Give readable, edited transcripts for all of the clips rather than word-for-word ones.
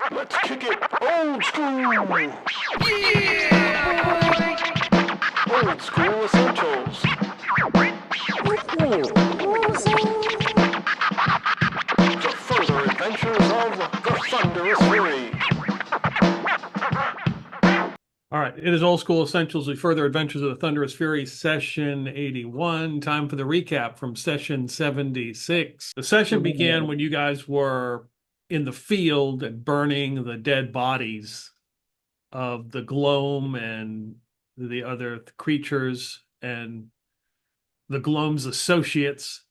Let's kick it old school! Yeah! Old school essentials. The further adventures of the Thunderous Fury. All right, it is Old School Essentials, The Further Adventures of the Thunderous Fury, Session 81. Time for the recap from Session 76. The session began when you guys were in the field and burning the dead bodies of the Gloam and the other creatures and the Gloam's associates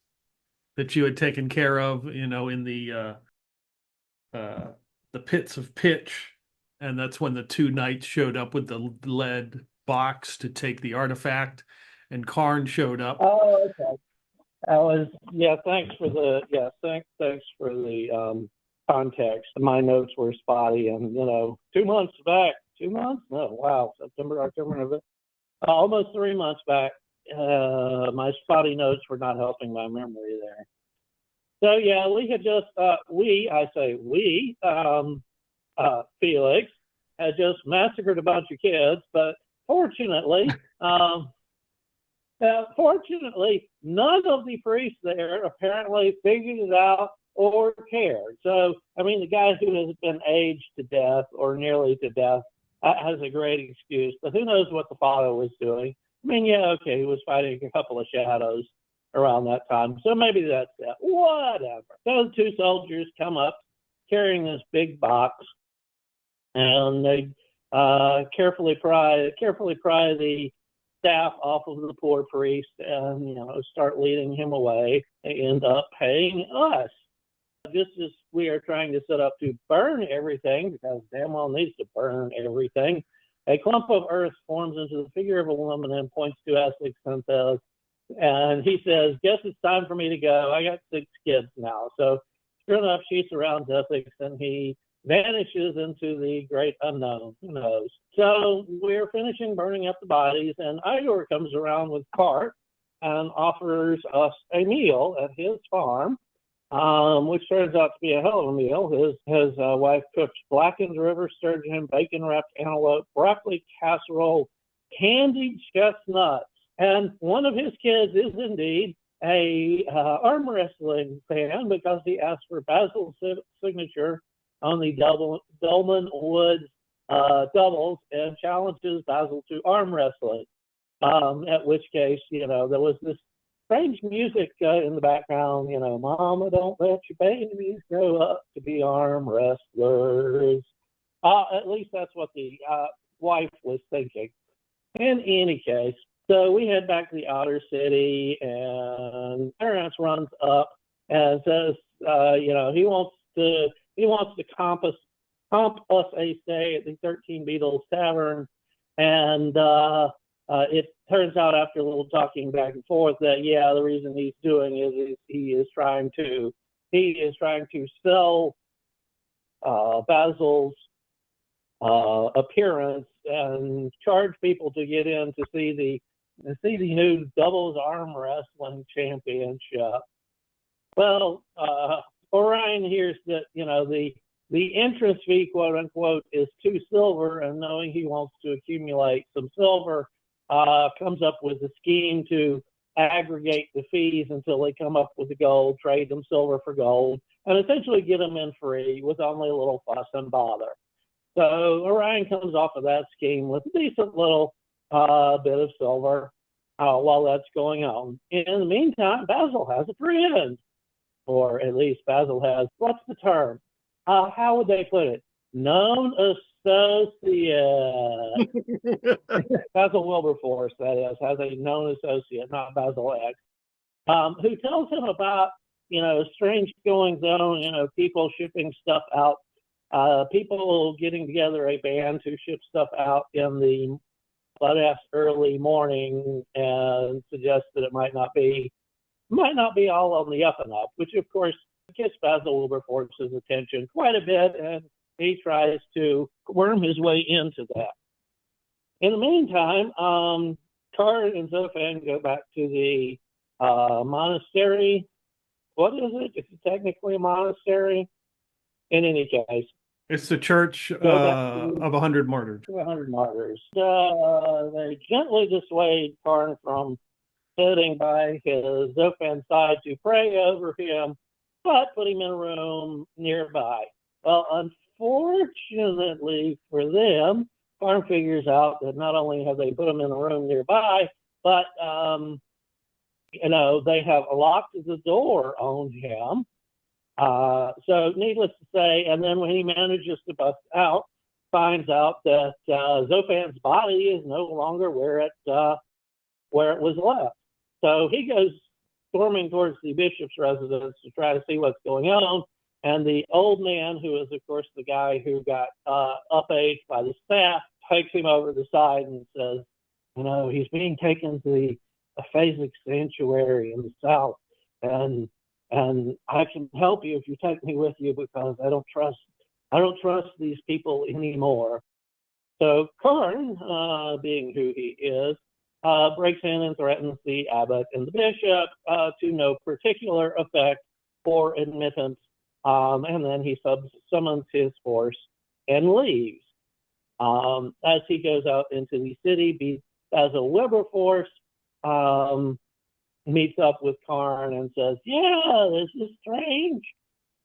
that you had taken care of, in the pits of pitch. And that's when the two knights showed up with the lead box to take the artifact, and Karn showed up. Oh, okay. That was Thanks for the thanks for the context. My notes were spotty, and 2 months back. 2 months? No, wow. September, October, November. Almost 3 months back. My spotty notes were not helping my memory there. So yeah, we had just Felix had just massacred a bunch of kids, but fortunately, none of the priests there apparently figured it out or cared. So, I mean, the guy who has been aged to death or nearly to death has a great excuse, but who knows what the father was doing. I mean, yeah, okay, he was fighting a couple of shadows around that time, so maybe that's it. Whatever. So the two soldiers come up carrying this big box, and they carefully pry the staff off of the poor priest and start leading him away. They end up paying us. Just as we are trying to set up to burn everything, because damn well needs to burn everything, a clump of earth forms into the figure of a woman and points to Essex and says, and he says, "Guess it's time for me to go. I got 6 kids now." So sure enough, she surrounds Essex and he vanishes into the great unknown. Who knows? So we're finishing burning up the bodies, and Igor comes around with a cart and offers us a meal at his farm, which turns out to be a hell of a meal. His wife cooked blackened river sturgeon, bacon-wrapped antelope, broccoli casserole, candied chestnuts, and one of his kids is indeed a arm wrestling fan because he asked for Basil's signature on the Dolmenwood doubles and challenges Basil to arm wrestling. At which case, there was this strange music in the background. Mama, don't let your babies grow up to be arm wrestlers. At least that's what the wife was thinking. In any case, so we head back to the outer city, and Terrence runs up and says, he wants to comp us a stay at the 13 Beetles Tavern, and it turns out after a little talking back and forth that the reason he's doing is he is trying to sell Basil's appearance and charge people to get in to see the new doubles arm wrestling championship. Well, Orion hears that the entrance fee, quote unquote, is 2 silver, and knowing he wants to accumulate some silver, comes up with a scheme to aggregate the fees until they come up with the gold, trade them silver for gold, and essentially get them in free with only a little fuss and bother. So Orion comes off of that scheme with a decent little bit of silver while that's going on. In the meantime, Basil has a friend, or at least Basil has, what's the term? How would they put it? Known associate. Basil Wilberforce, that is, has a known associate, not Basil X, who tells him about, strange goings on, people shipping stuff out, people getting together a band to ship stuff out in the blood-ass early morning, and suggests that it might not be all on the up and up, which of course gets Basil Wilberforce's attention quite a bit, and he tries to worm his way into that. In the meantime, Karn and Zophan go back to the monastery. What is it? Is it technically a monastery? In any case, It's the Church Go back to of 100 Martyrs. 100 Martyrs. They gently dissuade Karn from sitting by his Zophan side to pray over him, but put him in a room nearby. Well, unfortunately for them, Karn figures out that not only have they put him in a room nearby, but they have locked the door on him. So needless to say, and then when he manages to bust out, finds out that Zophan's body is no longer where it was left. So he goes storming towards the bishop's residence to try to see what's going on. And the old man, who is, of course, the guy who got up-aged by the staff, takes him over the side and says, he's being taken to the Aphasic sanctuary in the south. And I can help you if you take me with you, because I don't trust these people anymore. So Karn, being who he is, breaks in and threatens the abbot and the bishop to no particular effect for admittance. And then he summons his force and leaves. As he goes out into the city, Basil Wilberforce meets up with Karn and says, "Yeah, there's this strange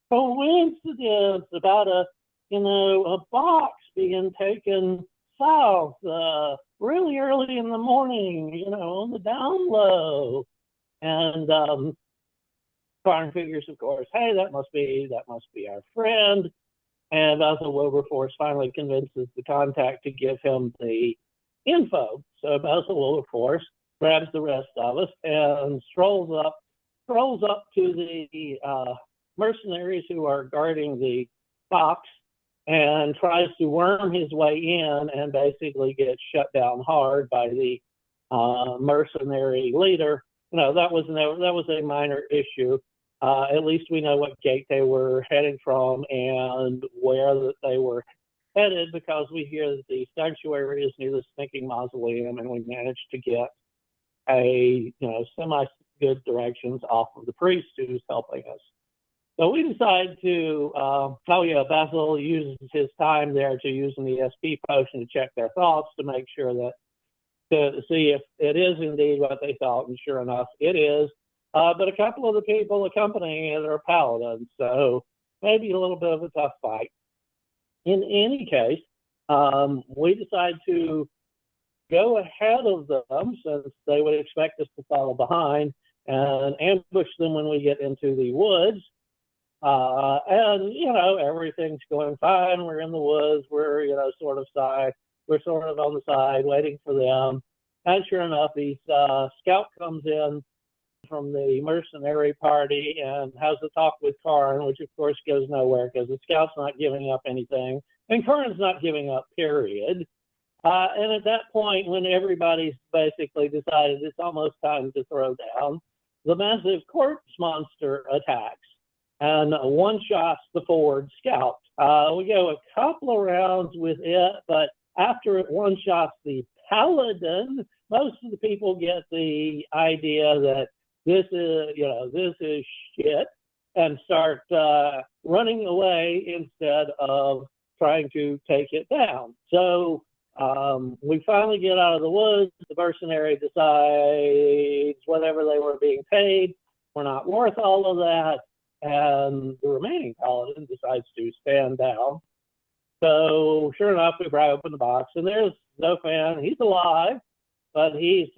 coincidence about a box being taken south really early in the morning, on the down low." And Karn figures, of course, hey, that must be our friend. And Basil Wilberforce finally convinces the contact to give him the info. So Basil Wilberforce grabs the rest of us and strolls up to the mercenaries who are guarding the box and tries to worm his way in, and basically gets shut down hard by the mercenary leader. That was a minor issue. At least we know what gate they were heading from and where that they were headed, because we hear that the sanctuary is near the Stinking Mausoleum, and we managed to get a semi-good directions off of the priest who's helping us. So we decide to, Basil uses his time there to using the SP potion to check their thoughts, to make sure to see if it is indeed what they thought, and sure enough, it is. But a couple of the people accompanying it are paladins, so maybe a little bit of a tough fight. In any case, we decide to go ahead of them, since they would expect us to follow behind, and ambush them when we get into the woods. And everything's going fine. We're in the woods. We're sort of on the side waiting for them. And sure enough, the scout comes in from the mercenary party and has a talk with Karn, which of course goes nowhere, because the scout's not giving up anything, and Karn's not giving up, period. And at that point, when everybody's basically decided it's almost time to throw down, the massive corpse monster attacks and one-shots the forward scout. We go a couple of rounds with it, but after it one-shots the paladin, most of the people get the idea that this is shit, and start running away instead of trying to take it down. So we finally get out of the woods. The mercenary decides whatever they were being paid were not worth all of that, and the remaining paladin decides to stand down. So sure enough, we pry open the box, and there's Zophan. He's alive, but he's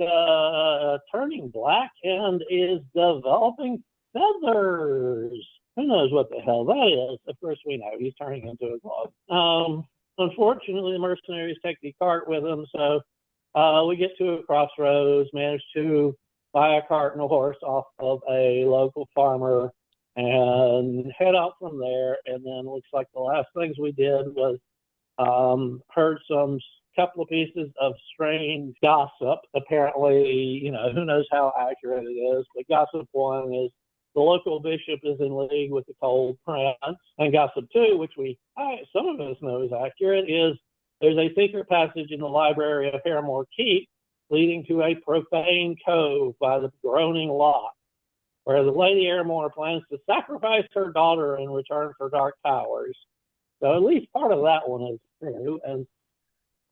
turning black and is developing feathers. Who knows what the hell that is? Of course we know. He's turning into a glove. Unfortunately, the mercenaries take the cart with them, so we get to a crossroads, manage to buy a cart and a horse off of a local farmer, and head out from there. And then looks like the last things we did was heard some couple of pieces of strange gossip. Apparently, who knows how accurate it is, but gossip one is the local bishop is in league with the Cold Prince. And gossip two, which some of us know is accurate, is there's a secret passage in the library of Haremore Keep leading to a profane cove by the Groaning Loch, where the Lady Haremore plans to sacrifice her daughter in return for dark powers. So at least part of that one is true, and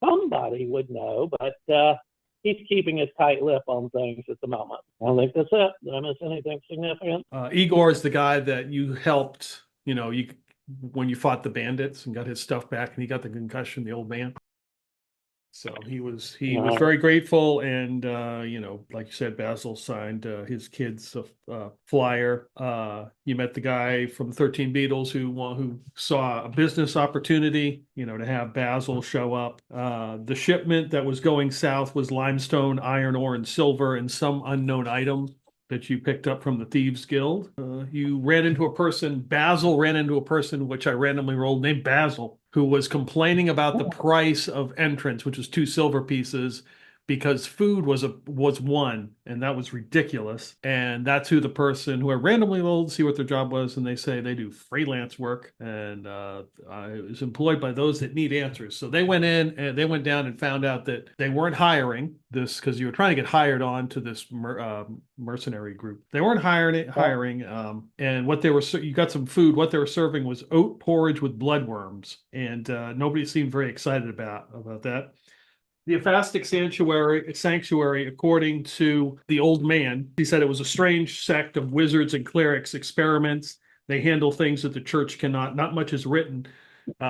somebody would know, but he's keeping his tight lip on things at the moment. I think that's it. Did I miss anything significant? Igor is the guy that you helped, when you fought the bandits and got his stuff back, and he got the concussion, the old man. So he was very grateful, and like you said, Basil signed his kids a flyer. You met the guy from the 13 Beetles who saw a business opportunity, to have Basil show up. The shipment that was going south was limestone, iron ore, and silver, and some unknown item that you picked up from the Thieves Guild. Basil ran into a person, which I randomly rolled, named Basil, who was complaining about the price of entrance, which was 2 silver pieces, because food was one, and that was ridiculous. And that's who I randomly rolled to see what their job was, and they say they do freelance work, and I was employed by those that need answers. So they went down and found out that they weren't hiring this, because you were trying to get hired on to this mercenary group. They weren't hiring, and you got some food. What they were serving was oat porridge with bloodworms, and nobody seemed very excited about that. The Aphastic Sanctuary, according to the old man, he said it was a strange sect of wizards and clerics, experiments. They handle things that the church cannot. Not much is written.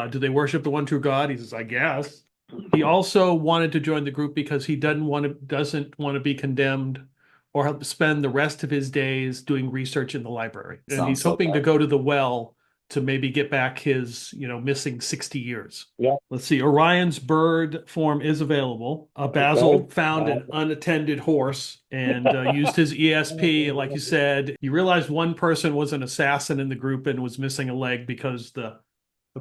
Do they worship the one true God? He says, I guess. He also wanted to join the group because he doesn't want to be condemned or have to spend the rest of his days doing research in the library. And he's hoping to go to the well to maybe get back his, missing 60 years. Yeah. Let's see. Orion's bird form is available. Basil found an unattended horse and used his ESP. And like you said, you realized one person was an assassin in the group and was missing a leg because the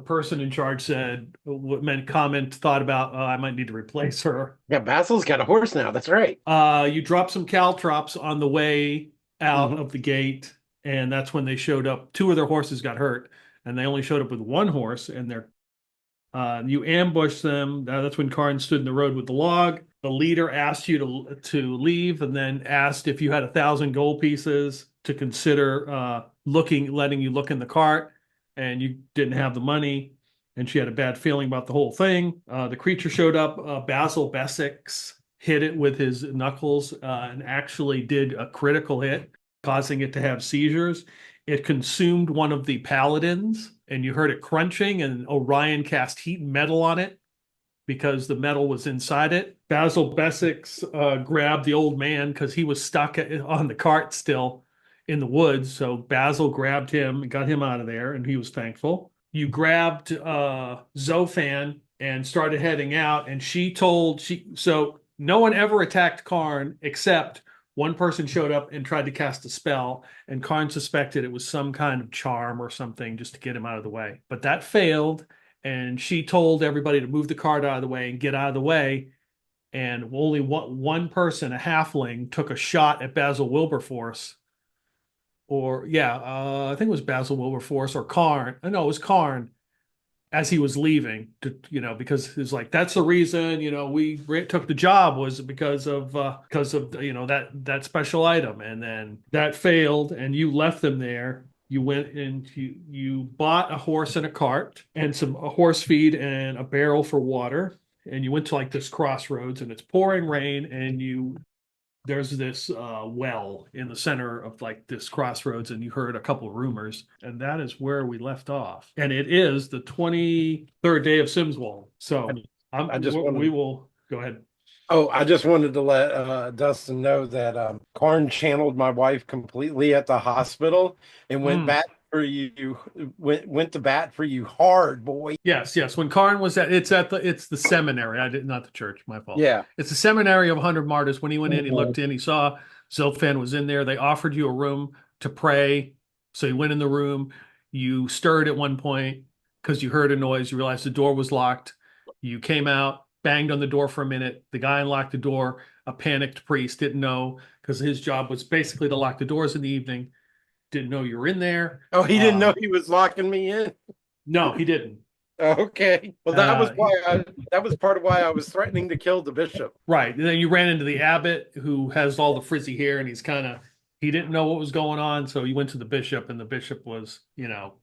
person in charge said, thought about, I might need to replace her. Yeah, Basil's got a horse now. That's right. You dropped some caltrops on the way out of the gate, and that's when they showed up. 2 of their horses got hurt, and they only showed up with 1 horse, and you ambushed them. That's when Karn stood in the road with the log. The leader asked you to leave, and then asked if you had 1,000 gold pieces to consider letting you look in the cart, and you didn't have the money, and she had a bad feeling about the whole thing. The creature showed up. Basil Faircloth hit it with his knuckles and actually did a critical hit, causing it to have seizures. It consumed one of the paladins, and you heard it crunching, and Orion cast heat and metal on it because the metal was inside it. Basil Faircloth grabbed the old man because he was stuck on the cart still in the woods. So Basil grabbed him and got him out of there, and he was thankful. You grabbed Zophan and started heading out, and so no one ever attacked Karn except one person showed up and tried to cast a spell, and Karn suspected it was some kind of charm or something just to get him out of the way. But that failed, and she told everybody to move the cart out of the way and get out of the way. And only one person, a halfling, took a shot at Basil Wilberforce. I think it was Basil Wilberforce or Karn. No, it was Karn. As he was leaving, because it's like, that's the reason, we took the job was because of that special item. And then that failed, and you left them there. You went and you bought a horse and a cart and a horse feed and a barrel for water. And you went to this crossroads, and it's pouring rain, and there's this well in the center of this crossroads, and you heard a couple of rumors, and that is where we left off. And it is the 23rd day of Symswald. So we will go ahead. Oh, I just wanted to let Dustin know that Karn channeled my wife completely at the hospital and went back for you. Went to bat for you hard, boy. Yes. When Karn was it's the seminary. Not the church. My fault. Yeah, it's the seminary of 100 Martyrs. When he went in, he looked in. He saw Zophan was in there. They offered you a room to pray, so he went in the room. You stirred at one point because you heard a noise. You realized the door was locked. You came out, banged on the door for a minute. The guy unlocked the door. A panicked priest didn't know, because his job was basically to lock the doors in the evening. Didn't know you were in there. Oh, he didn't know he was locking me in? No, he didn't. Okay. Well, that was part of why I was threatening to kill the bishop. Right. And then you ran into the abbot, who has all the frizzy hair, and he didn't know what was going on. So you went to the bishop, and the bishop was,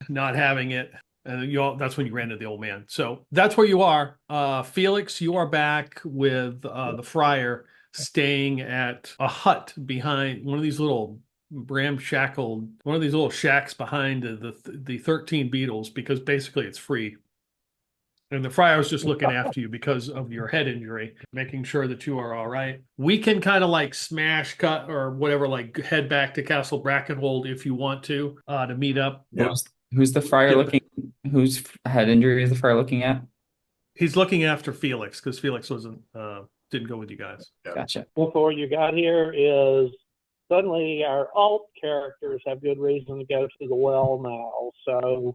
not having it. And that's when you ran into the old man. So that's where you are. Felix, you are back with the friar staying at a hut behind one of these little ramshackled, one of these little shacks behind the 13 beetles, because basically it's free. And the friar's just looking after you because of your head injury, making sure that you are all right. We can kind of like smash cut or whatever, like head back to Castle Brackenwold if you want to meet up. Who's the friar Yeah. looking? Whose head injury is the friar looking at? He's looking after Felix because Felix didn't go with you guys. Gotcha. Before you got here is suddenly our alt characters have good reason to go to the well now. So,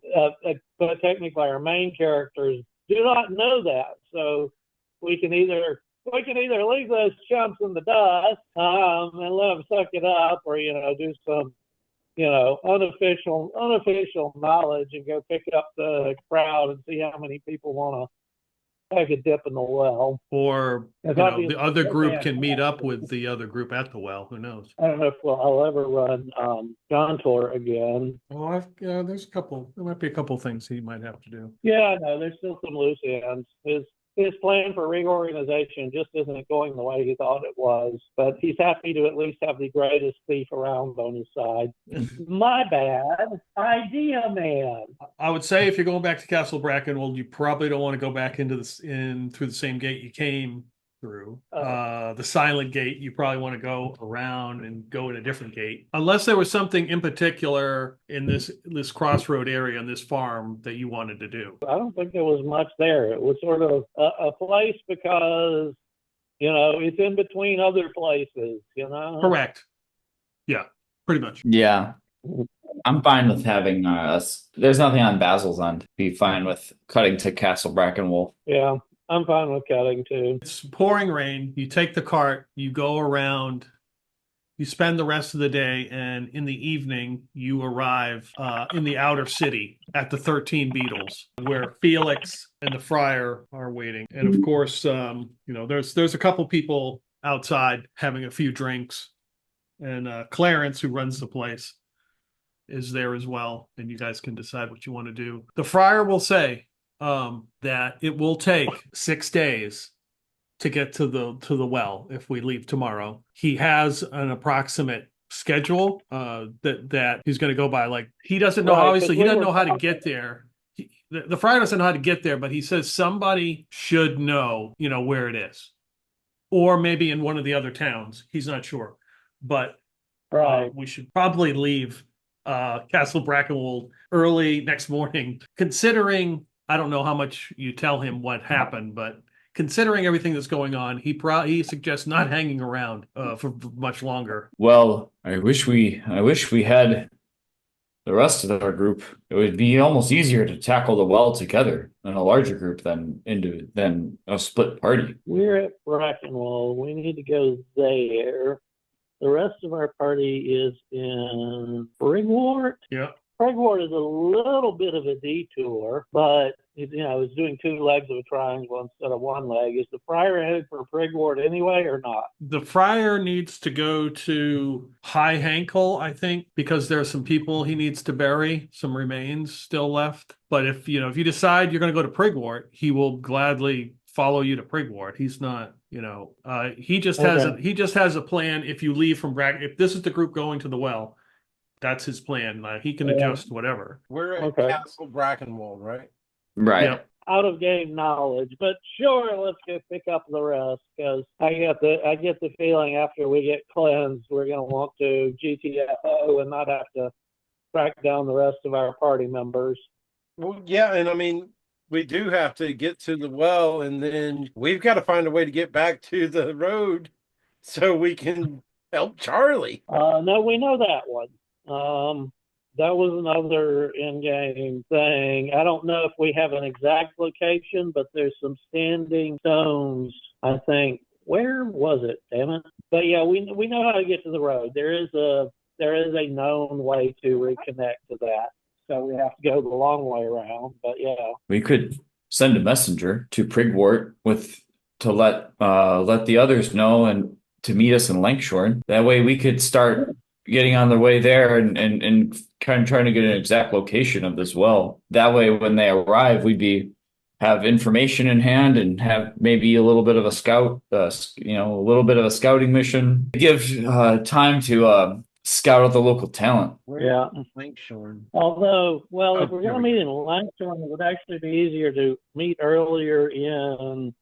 but technically our main characters do not know that. So we can either leave those chumps in the dust and let them suck it up, or do some unofficial knowledge and go pick up the crowd and see how many people want to take a dip in the well. Or the other group can meet up with the other group at the well. Who knows? I don't know if I'll ever run Gontor again. Well, there's a couple. There might be a couple things he might have to do. Yeah, no, there's still some loose ends. His plan for reorganization just isn't going the way he thought it was, but he's happy to at least have the greatest thief around on his side. My bad. Idea man. I would say if you're going back to Castle Brackenwold, you probably don't want to go back through the same gate you came through. The silent gate, you probably want to go around and go in a different gate. Unless there was something in particular in this crossroad area on this farm that you wanted to do. I don't think there was much there. It was sort of a place because, it's in between other places, Correct. Yeah, pretty much. Yeah. I'm fine with having us. There's nothing on Basil's end. Be fine with cutting to Castle Brackenwold. Yeah. I'm fine with cutting too. It's pouring rain. You take the cart, you go around, you spend the rest of the day, and in the evening, you arrive in the outer city at the 13 Beetles, where Felix and the friar are waiting. And of course, there's a couple people outside having a few drinks, and Clarence, who runs the place, is there as well, and you guys can decide what you want to do. The friar will say that it will take 6 days to get to the well if we leave tomorrow. He has an approximate schedule that he's going to go by. Like, he doesn't know, obviously he doesn't know how to get there. The friar doesn't know how to get there, but he says somebody should know, where it is, or maybe in one of the other towns. He's not sure, but we should probably leave Castle Brackenwold early next morning, considering, I don't know how much you tell him what happened, but considering everything that's going on, he suggests not hanging around for much longer. Well, I wish we had the rest of our group. It would be almost easier to tackle the well together in a larger group than a split party. We're at Brackenwold. We need to go there. The rest of our party is in Brigwort. Yeah. Brigwort is a little bit of a detour, but it's doing 2 legs of a triangle instead of 1 leg. Is the friar headed for Brigwort anyway or not? The friar needs to go to High Hankel, I think, because there are some people he needs to bury, some remains still left. But if you decide you're going to go to Brigwort, he will gladly follow you to Brigwort. He's not, he just has a plan. If you leave from if this is the group going to the well, that's his plan. He can adjust whatever. We're at Castle Brackenwold, right? Right. Yep. Out of game knowledge, but sure, let's go pick up the rest, because I get the feeling after we get cleansed, we're going to want to GTFO and not have to track down the rest of our party members. Well, yeah, and I mean, we do have to get to the well, and then we've got to find a way to get back to the road so we can help Charlie. No, we know that one. That was another in-game thing. I don't know if we have an exact location, but there's some standing stones, I think. Where was it? Damn it! But yeah, we know how to get to the road. There is a known way to reconnect to that. So we have to go the long way around. But yeah, we could send a messenger to Brigwort to let the others know and to meet us in Lankshorn. That way we could start getting on the way there and kind of trying to get an exact location of this well. That way, when they arrive, have information in hand and have maybe a little bit of a a little bit of a scouting mission. Give time to scout out the local talent. Yeah. Langshorn. Although, well, if Oh, we're here going to we meet in Langshorn, it would actually be easier to meet earlier in,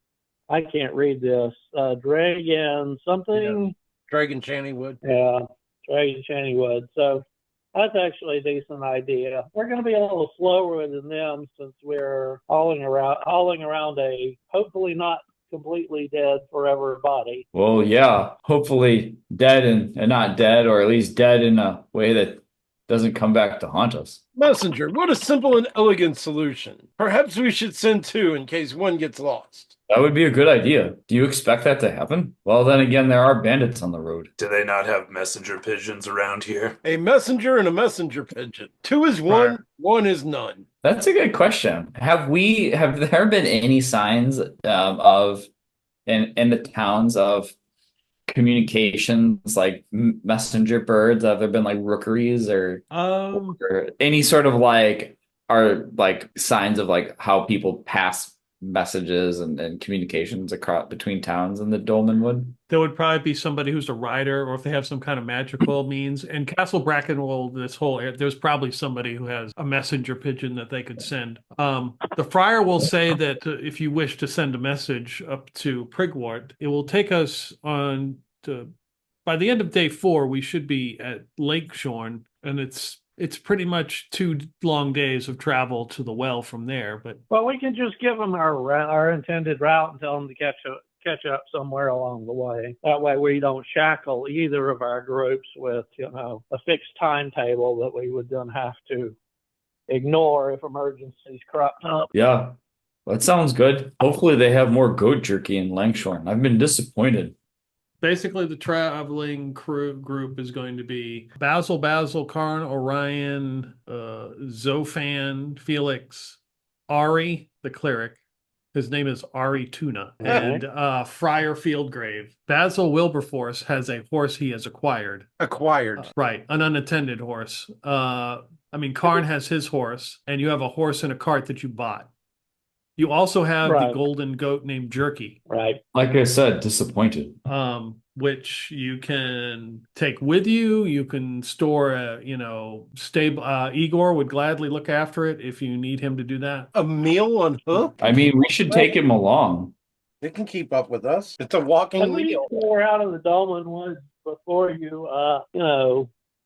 I can't read this, Dragon something. Dragon Channywood. Yeah, Dragon Channywood. So that's actually a decent idea. We're going to be a little slower than them since we're hauling around a hopefully not completely dead forever body. Well, yeah, hopefully dead and not dead, or at least dead in a way that doesn't come back to haunt us. Messenger, what a simple and elegant solution. Perhaps we should send two in case one gets lost. That would be a good idea. Do you expect that to happen? Well, then again, there are bandits on the road. Do they not have messenger pigeons around here? A messenger and a messenger pigeon. Two is one, one is none. That's a good question. Have there been any signs of in the towns of communications like messenger birds? Have there been like rookeries or any sort of signs of like how people pass messages and communications across between towns in the Dolmenwood? There would probably be somebody who's a rider, or if they have some kind of magical means. And Castle Brackenwold, there's probably somebody who has a messenger pigeon that they could send. The friar will say that if you wish to send a message up to Prigwort, it will take us by the end of day 4, we should be at Lake Shorn, and it's pretty much 2 long days of travel to the well from there. But well, we can just give them our intended route and tell them to catch up somewhere along the way. That way we don't shackle either of our groups with, a fixed timetable that we would then have to ignore if emergencies crop up. Yeah, that sounds good. Hopefully they have more goat jerky in Langshorn. I've been disappointed. basically the traveling crew group is going to be Basil, Karn, Orion, Zophan, Felix, Ari, the cleric. His name is Ari Tuna. And Friar Fieldgrave. Basil Wilberforce has a horse he has acquired. Right, an unattended horse. Karn has his horse, and you have a horse and a cart that you bought. You also have the golden goat named Jerky. Right. Like I said, disappointed. Which you can take with you. You can store stable. Igor would gladly look after it if you need him to do that. A meal on hook? I mean, we should take him along. It can keep up with us. It's a walking meal. We're out of the Dolmenwood before you,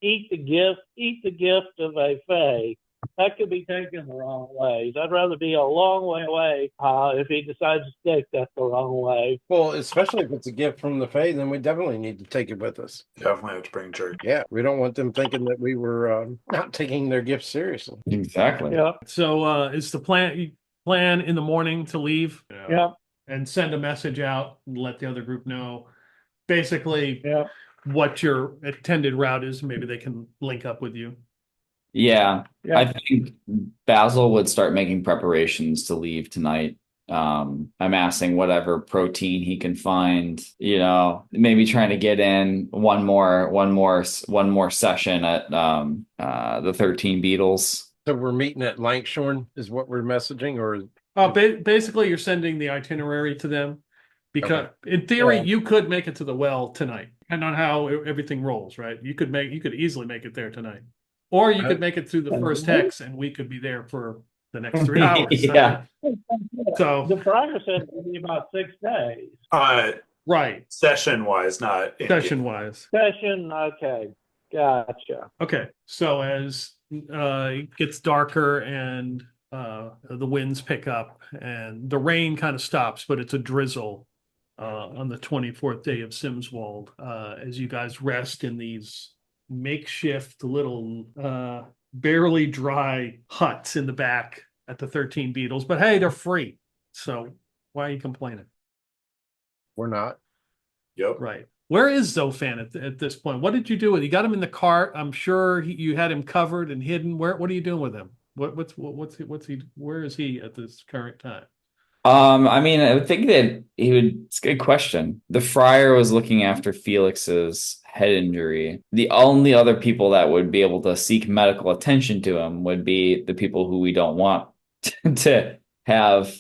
eat the gift of a fae. That could be taken the wrong ways. I'd rather be a long way away if he decides to take that the wrong way. Well, especially if it's a gift from the Fae, then we definitely need to take it with us. Definitely have to bring jerky. Yeah, we don't want them thinking that we were not taking their gifts seriously. Exactly. Yeah. So is the plan in the morning to leave? Yeah. And send a message out and let the other group know basically what your intended route is. Maybe they can link up with you. Yeah, I think Basil would start making preparations to leave tonight. Amassing whatever protein he can find, maybe trying to get in one more session at the 13 Beetles. So we're meeting at Lankshorn is what we're messaging, or basically you're sending the itinerary to them because in theory you could make it to the well tonight, depending on how everything rolls, right? You could easily make it there tonight. Or you could make it through the first hex, and we could be there for the next 3 hours. Yeah. So the prior said it would be about 6 days. Right. Session-wise, not session-wise. Session, okay. Gotcha. Okay. So as it gets darker and the winds pick up and the rain kind of stops, but it's a drizzle on the 24th day of Symswald as you guys rest in these makeshift little barely dry huts in the back at the 13 Beetles, but hey, they're free, so why are you complaining? We're not. Yep. Right. Where is Zophan at this point? What did you do with him? You got him in the cart. I'm sure you had him covered and hidden. What are you doing with him? What's he? Where is he at this current time? I mean, I would think that he would. It's a good question. The friar was looking after Felix's head injury. The only other people that would be able to seek medical attention to him would be the people who we don't want to have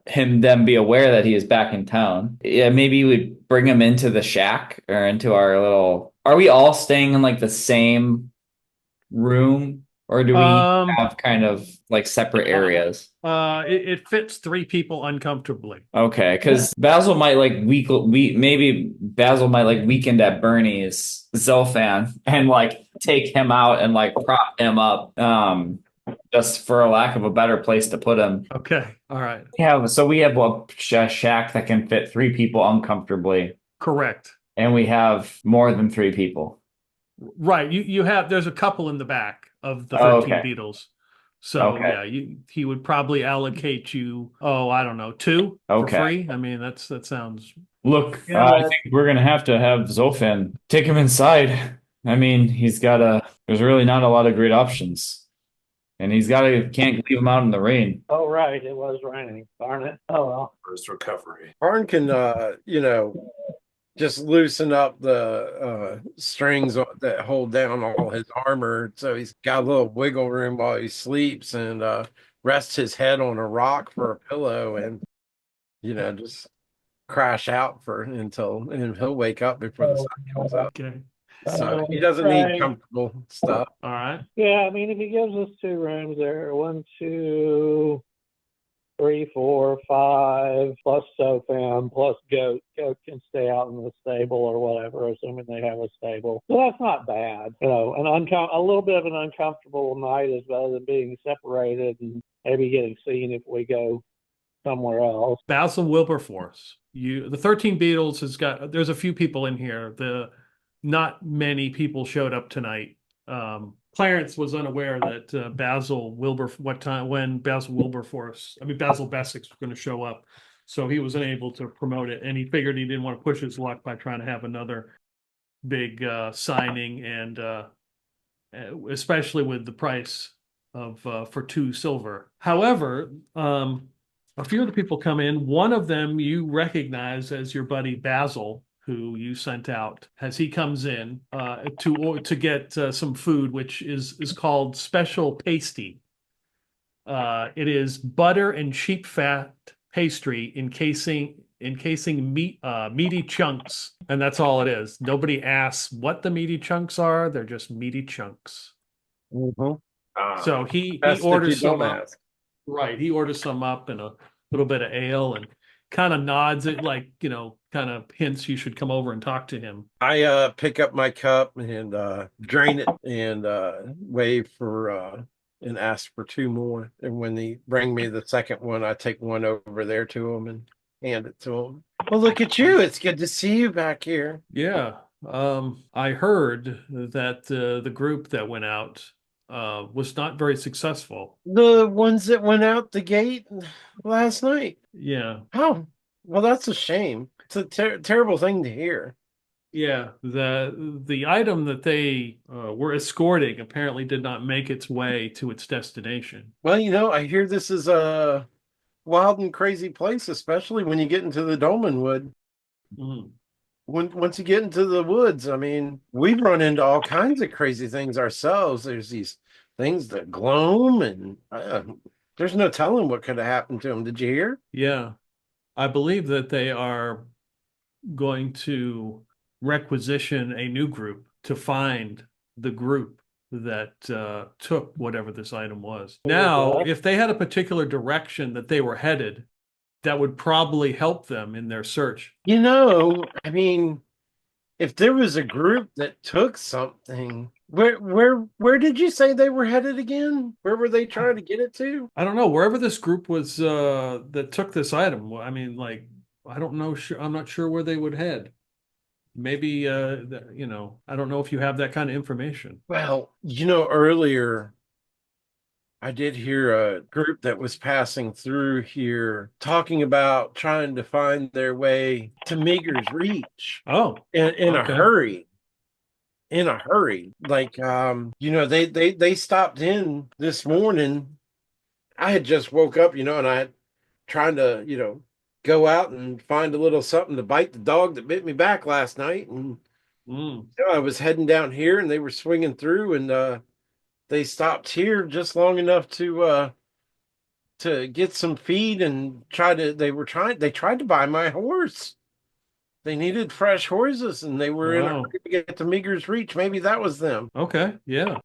him then be aware that he is back in town. Yeah, maybe we'd bring him into the shack or into our little. Are we all staying in like the same room, or do we have kind of like separate areas? It fits 3 people uncomfortably. Okay, because Basil might like maybe Basil might like weekend at Bernie's Zophan and like take him out and like prop him up. Just for a lack of a better place to put him. Okay, all right. Yeah, so we have a shack that can fit 3 people uncomfortably. Correct. And we have more than 3 people. Right. You have there's a couple in the back of the 13 beetles. So yeah, he would probably allocate you, I don't know, 2 for free. I mean, that sounds. Look, I think we're gonna have to have Zophan take him inside. I mean, there's really not a lot of great options. And can't leave him out in the rain. Oh, right. It was raining. Darn it. Oh, well. First recovery. Karn can, just loosen up the strings that hold down all his armor. So he's got a little wiggle room while he sleeps, and rests his head on a rock for a pillow, and, just crash out and he'll wake up before the sun comes up. Okay. So he doesn't need comfortable stuff. All right. Yeah, I mean, if he gives us 2 rooms there, 1, 2, 3, 4, 5, plus Zophan, plus Goat. Goat can stay out in the stable or whatever, assuming they have a stable. So that's not bad. A little bit of an uncomfortable night is better than being separated and maybe getting seen if we go somewhere else. Basil Wilberforce. The 13 Beetles there's a few people in here. Not many people showed up tonight. Clarence was unaware that Basil Bessick was going to show up, so he was unable to promote it, and he figured he didn't want to push his luck by trying to have another big signing, and especially with the price of for 2 silver. However, a few of the people come in. One of them you recognize as your buddy Basil, who you sent out, as he comes in to get some food, which is called special pasty. It is butter and sheep fat pastry encasing meaty chunks, and that's all it is. Nobody asks what the meaty chunks are; they're just meaty chunks. Mm-hmm. So he orders some up. Right, he orders some up and a little bit of ale, and kind of nods it like, kind of hints you should come over and talk to him. I pick up my cup and drain it and wave for and ask for 2 more. And when they bring me the second one, I take one over there to him and hand it to him. Well, look at you. It's good to see you back here. Yeah. I heard that the group that went out was not very successful. The ones that went out the gate last night. Yeah. Oh, well, that's a shame. It's a terrible thing to hear. Yeah, the item that they were escorting apparently did not make its way to its destination. Well, I hear this is a wild and crazy place, especially when you get into the Dolmenwood. Mm. Once you get into the woods, I mean, we've run into all kinds of crazy things ourselves. There's these things that Gloam, and there's no telling what could have happened to them. Did you hear? Yeah, I believe that they are going to requisition a new group to find the group that took whatever this item was. Now, if they had a particular direction that they were headed, that would probably help them in their search. I mean, if there was a group that took something, where did you say they were headed again? Where were they trying to get it to? I don't know. Wherever this group was that took this item. I mean, like, I don't know. I'm not sure where they would head. Maybe, I don't know if you have that kind of information. Well, earlier I did hear a group that was passing through here talking about trying to find their way to Meager's Reach. Oh, in a hurry. In a hurry. Like, they stopped in this morning. I had just woke up, and I trying to, go out and find a little something to bite the dog that bit me back last night. And I was heading down here, and they were swinging through, and they stopped here just long enough to get some feed and they tried to buy my horse. They needed fresh horses, and they were in a hurry to get to Meager's Reach. Maybe that was them. Okay, yeah.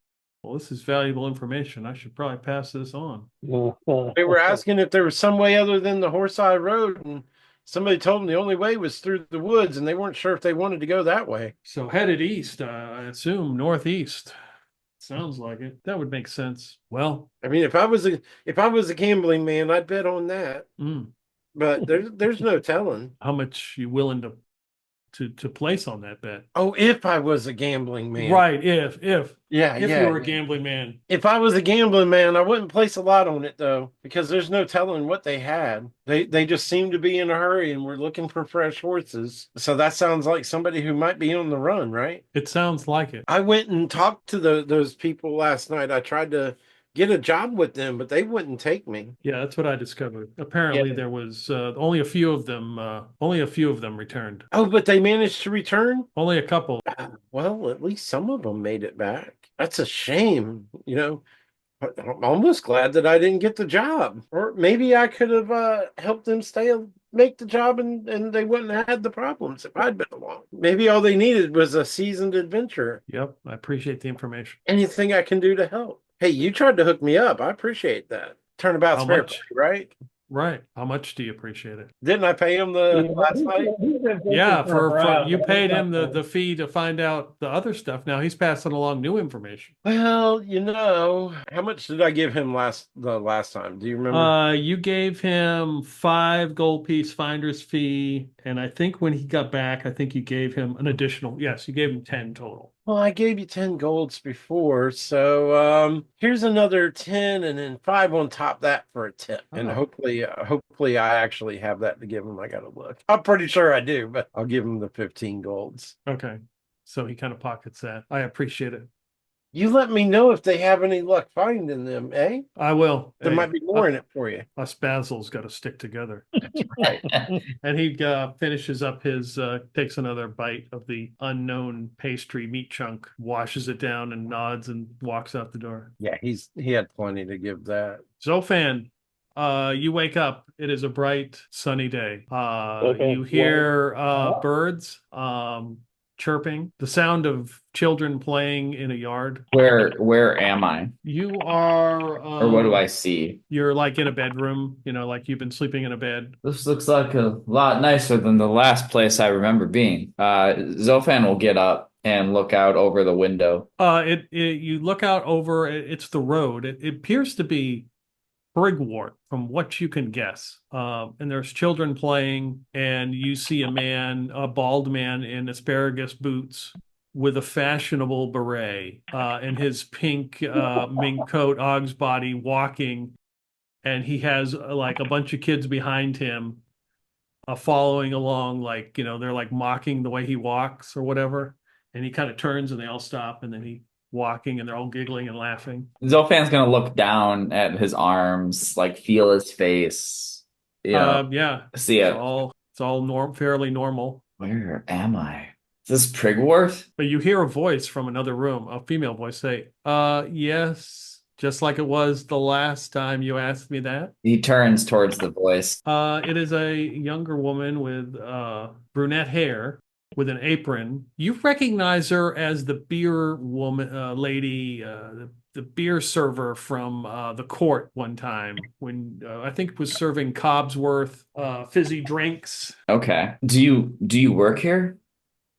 Well, this is valuable information. I should probably pass this on. They were asking if there was some way other than the Horse-Eye Road, and somebody told them the only way was through the woods, and they weren't sure if they wanted to go that way. So headed east, I assume northeast. Sounds like it. That would make sense. Well, I mean, if I was a gambling man, I'd bet on that. But there's no telling. How much you willing to place on that bet? Oh, if I was a gambling man. Right, if you were a gambling man. If I was a gambling man, I wouldn't place a lot on it, though, because there's no telling what they had. They just seemed to be in a hurry and were looking for fresh horses. So that sounds like somebody who might be on the run, right? It sounds like it. I went and talked to those people last night. I tried to get a job with them, but they wouldn't take me. Yeah, that's what I discovered. Apparently there was only a few of them returned. Oh, but they managed to return? Only a couple. Well, at least some of them made it back. That's a shame, I'm almost glad that I didn't get the job. Or maybe I could have helped them make the job, and they wouldn't have had the problems if I'd been along. Maybe all they needed was a seasoned adventurer. Yep, I appreciate the information. Anything I can do to help. Hey, you tried to hook me up. I appreciate that. Turnabout's fair play, right? Right. How much do you appreciate it? Didn't I pay him the last night? Yeah, for you paid him the fee to find out the other stuff. Now he's passing along new information. Well, how much did I give him the last time? Do you remember? You gave him 5 gold piece finder's fee, and I think when he got back, I think you gave him an additional. Yes, you gave him 10 total. Well, I gave you 10 golds before, so here's another 10, and then 5 on top of that for a tip. And hopefully I actually have that to give him. I gotta look. I'm pretty sure I do, but I'll give him the 15 golds. Okay, so he kind of pockets that. I appreciate it. You let me know if they have any luck finding them, eh? I will. There might be more in it for you. Us Basil's got to stick together. Right. And he finishes up takes another bite of the unknown pastry meat chunk, washes it down and nods and walks out the door. Yeah, he had plenty to give that. Zophan, you wake up. It is a bright, sunny day. You hear birds chirping, the sound of children playing in a yard. Where am I? You are Or what do I see? You're like in a bedroom, like you've been sleeping in a bed. This looks like a lot nicer than the last place I remember being. Zophan will get up and look out over the window. You look out over, it's the road. It appears to be Brigwort, from what you can guess. And there's children playing, and you see a bald man in asparagus boots with a fashionable beret and his pink mink coat, Og's body, walking. And he has like a bunch of kids behind him following along, they're like mocking the way he walks or whatever. And he kind of turns and they all stop, and then he walking and they're all giggling and laughing. Zophan's gonna look down at his arms, feel his face. Yeah. See it. It's all fairly normal. Where am I? Is this Prigworth? But you hear a voice from another room, a female voice say, yes, just like it was the last time you asked me that. He turns towards the voice. It is a younger woman with brunette hair, with an apron. You recognize her as the beer woman, lady, the beer server from the court one time when I think was serving Cobbsworth fizzy drinks. Okay. Do you work here?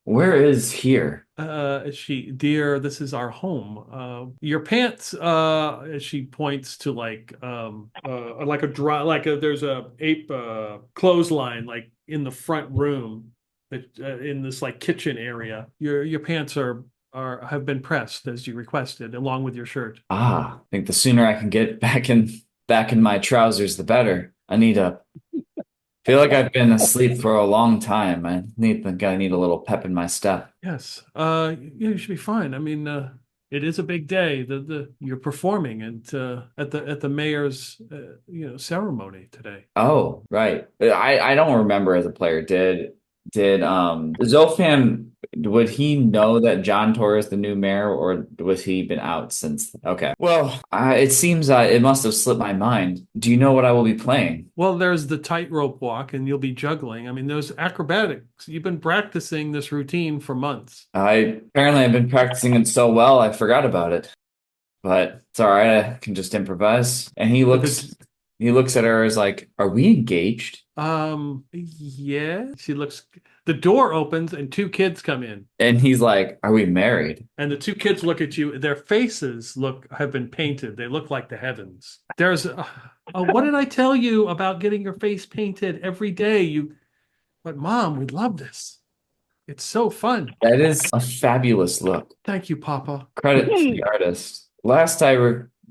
Where is here? Dear, this is our home. Your pants, she points to there's a ape clothesline in the front room. In this kitchen area, your pants have been pressed as you requested, along with your shirt. I think the sooner I can get back in my trousers, the better. Feel like I've been asleep for a long time. I need a little pep in my step. Yes, you should be fine. I mean, It is a big day. You're performing at the mayor's ceremony today. Oh, right. I don't remember as a player. Did Zophan, would he know that John Tor is the new mayor, or was he been out since? Okay. Well, it seems it must have slipped my mind. Do you know what I will be playing? Well, there's the tightrope walk, and you'll be juggling. I mean, there's acrobatics. You've been practicing this routine for months. Apparently I've been practicing it so well I forgot about it. But it's all right. I can just improvise. And he looks at her as like, "Are we engaged?" Yeah. She looks. The door opens and two kids come in. And he's like, "Are we married?" And the two kids look at you. Their faces have been painted. They look like the heavens. There's, what did I tell you about getting your face painted every day? But Mom, we love this. It's so fun. That is a fabulous look. Thank you, Papa. Credit to the artist. Last I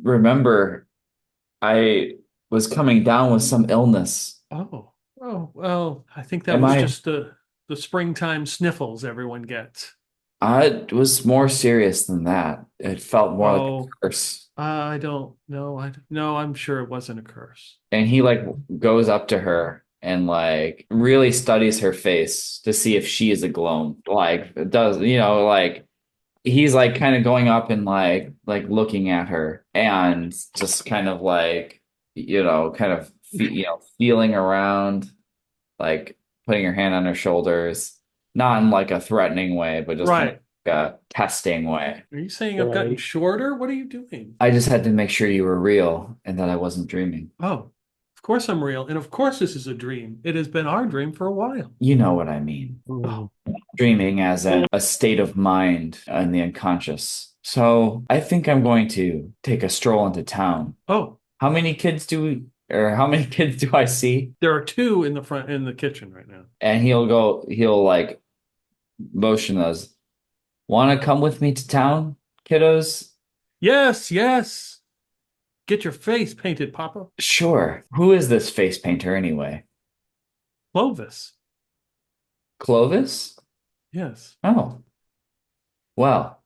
remember, I was coming down with some illness. Oh, well, I think that was just the springtime sniffles everyone gets. It was more serious than that. It felt more like a curse. I don't know. No, I'm sure it wasn't a curse. And he like goes up to her and like really studies her face to see if she is a Gloam. Like it does, like he's like kind of going up and like looking at her and just kind of like, feeling around, like putting her hand on her shoulders, not in like a threatening way, but just kind of like a testing way. Are you saying I've gotten shorter? What are you doing? I just had to make sure you were real and that I wasn't dreaming. Oh, of course I'm real. And of course this is a dream. It has been our dream for a while. You know what I mean. Oh. Dreaming as a state of mind in the unconscious. So I think I'm going to take a stroll into town. Oh. How many kids do I see? There are two in the kitchen right now. And he'll like motion us. Want to come with me to town, kiddos? Yes. Get your face painted, Papa. Sure. Who is this face painter anyway? Clovis. Clovis? Yes. Oh. Well,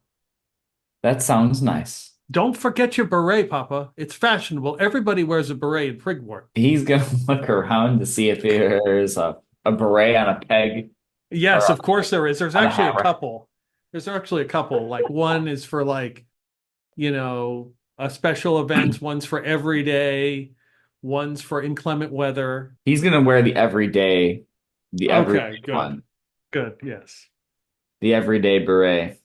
that sounds nice. Don't forget your beret, Papa. It's fashionable. Everybody wears a beret in Prigwort. He's going to look around to see if there's a beret on a peg. Yes, of course there is. There's actually a couple. Like one is for like, a special events. One's for every day. One's for inclement weather. He's going to wear the everyday one. Good, yes. The everyday beret.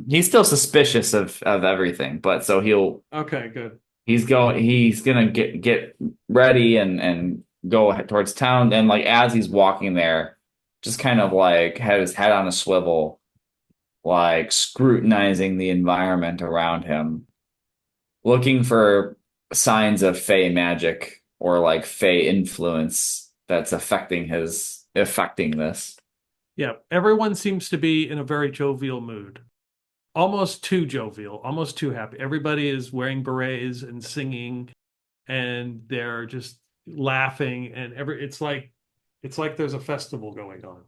He's still suspicious of everything, but so he'll. Okay, good. He's gonna get ready and go towards town, and like as he's walking there, just kind of like had his head on a swivel, like scrutinizing the environment around him, looking for signs of fey magic or like fey influence that's affecting this. Yeah, everyone seems to be in a very jovial mood. Almost too jovial, almost too happy. Everybody is wearing berets and singing, and they're just laughing, and it's like there's a festival going on.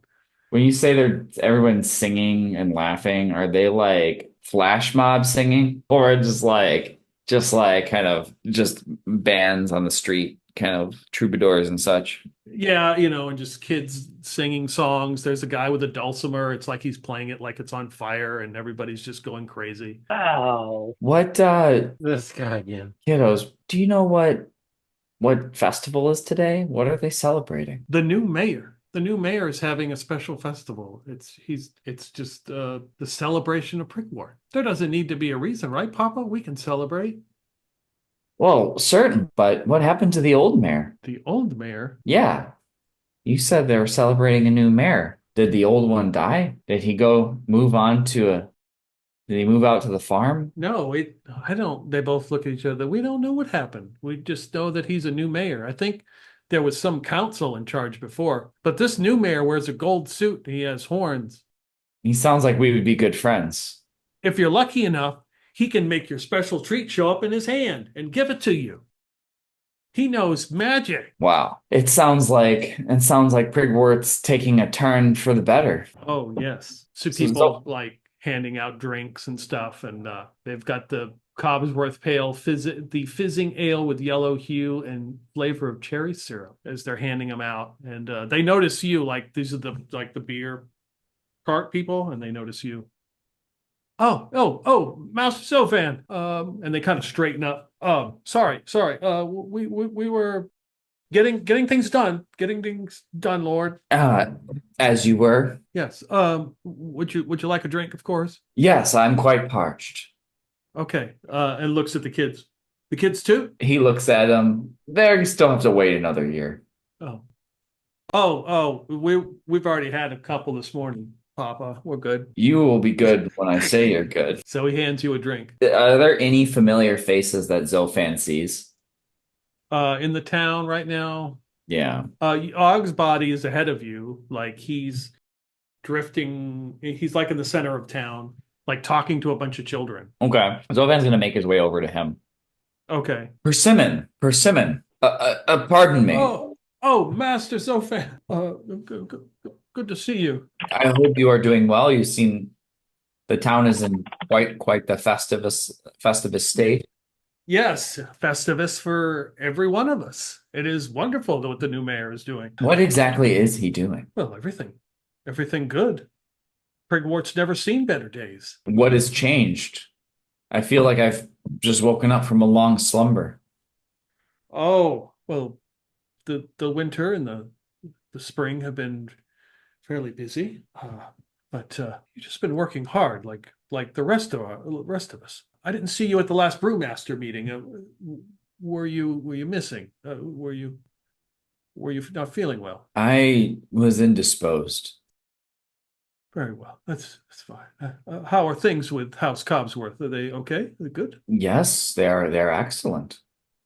When you say everyone's singing and laughing, are they like flash mob singing, or just like kind of just bands on the street, kind of troubadours and such? Yeah, and just kids singing songs. There's a guy with a dulcimer. It's like he's playing it like it's on fire, and everybody's just going crazy. Wow. What This guy again. kiddos, do you know what festival is today? What are they celebrating? The new mayor. The new mayor is having a special festival. It's just the celebration of Prigwort. There doesn't need to be a reason, right, Papa? We can celebrate. Well, certain, but what happened to the old mayor? The old mayor? Yeah. You said they were celebrating a new mayor. Did the old one die? Did he move out to the farm? No, I don't. They both look at each other. We don't know what happened. We just know that he's a new mayor. I think there was some council in charge before, but this new mayor wears a gold suit. He has horns. He sounds like we would be good friends. If you're lucky enough, he can make your special treat show up in his hand and give it to you. He knows magic. Wow. It sounds like Prigwort's taking a turn for the better. Oh, yes. So people like handing out drinks and stuff, and they've got the Cobsworth Pale the fizzing ale with yellow hue and flavor of cherry syrup as they're handing them out. And they notice you, like these are the beer cart people, and they notice you. Oh, Master Zophan. And they kind of straighten up. Sorry. We were getting things done, Lord. As you were. Yes. Would you like a drink? Of course. Yes, I'm quite parched. Okay. And looks at the kids. The kids too? He looks at them. They still have to wait another year. We've already had a couple this morning, Papa. We're good. You will be good when I say you're good. So he hands you a drink. Are there any familiar faces that Zophan sees? In the town right now? Yeah. Og's body is ahead of you. Like he's drifting. He's like in the center of town, like talking to a bunch of children. Okay. Zophan's going to make his way over to him. Okay. Persimmon. Pardon me. Oh, Master Zophan. Good to see you. I hope you are doing well. You seem the town is in quite the festivus state. Yes, Festivus for every one of us. It is wonderful what the new mayor is doing. What exactly is he doing? Well, everything good. Prigwort's never seen better days. What has changed? I feel like I've just woken up from a long slumber. Oh, well, the winter and the spring have been fairly busy, but you've just been working hard, like the rest of us. I didn't see you at the last brewmaster meeting. Were you missing? Were you not feeling well? I was indisposed. Very well. That's fine. How are things with House Cobsworth? Are they okay? Are they good? Yes, they're excellent.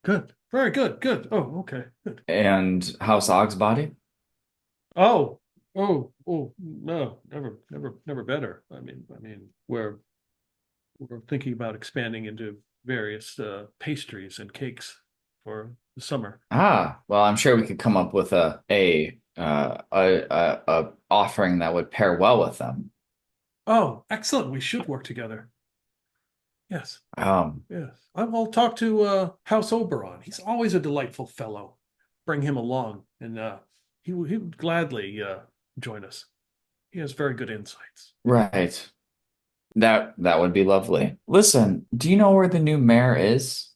Good. Very good. Good. Oh, okay. Good. And House Ogsbody? Oh, no, never better. I mean, we're thinking about expanding into various pastries and cakes for the summer. Ah, well, I'm sure we could come up with a offering that would pair well with them. Oh, excellent. We should work together. Yes. Yes. I will talk to House Oberon. He's always a delightful fellow. Bring him along, and he would gladly join us. He has very good insights. Right. That would be lovely. Listen, do you know where the new mayor is?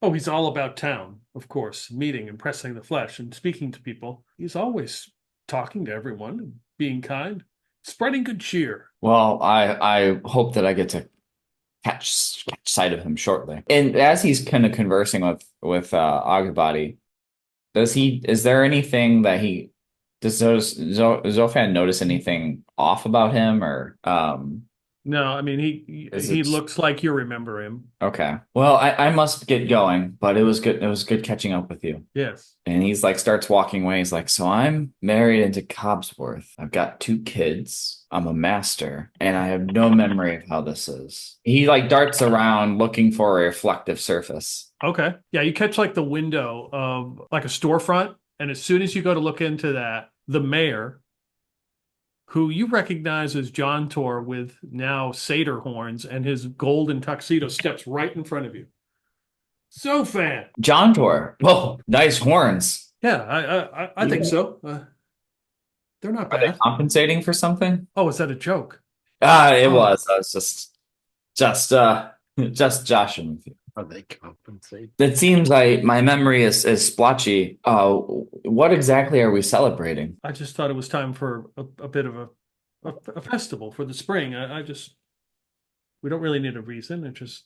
Oh, he's all about town, of course, meeting and pressing the flesh and speaking to people. He's always talking to everyone and being kind, spreading good cheer. Well, I hope that I get to catch sight of him shortly. And as he's kind of conversing with Ogbody, is there anything that does Zophan notice anything off about him, or No, I mean he looks like you remember him. Okay. Well, I must get going, but it was good. It was good catching up with you. Yes. And he's like starts walking away. He's like, so I'm married into Cobsworth. I've got 2 kids. I'm a master, and I have no memory of how this is. He like darts around looking for a reflective surface. Okay. Yeah, you catch like the window of like a storefront, and as soon as you go to look into that, the mayor, who you recognize as John Tor with now satyr horns and his golden tuxedo, steps right in front of you. Zophan! John Tor. Well, nice horns. Yeah, I think so. They're not Are they bad. compensating for something? Oh, is that a joke? It was. I was just joshing with you. Are they compensated? It seems like my memory is splotchy. What exactly are we celebrating? I just thought it was time for a bit of a festival for the spring. We don't really need a reason. It's just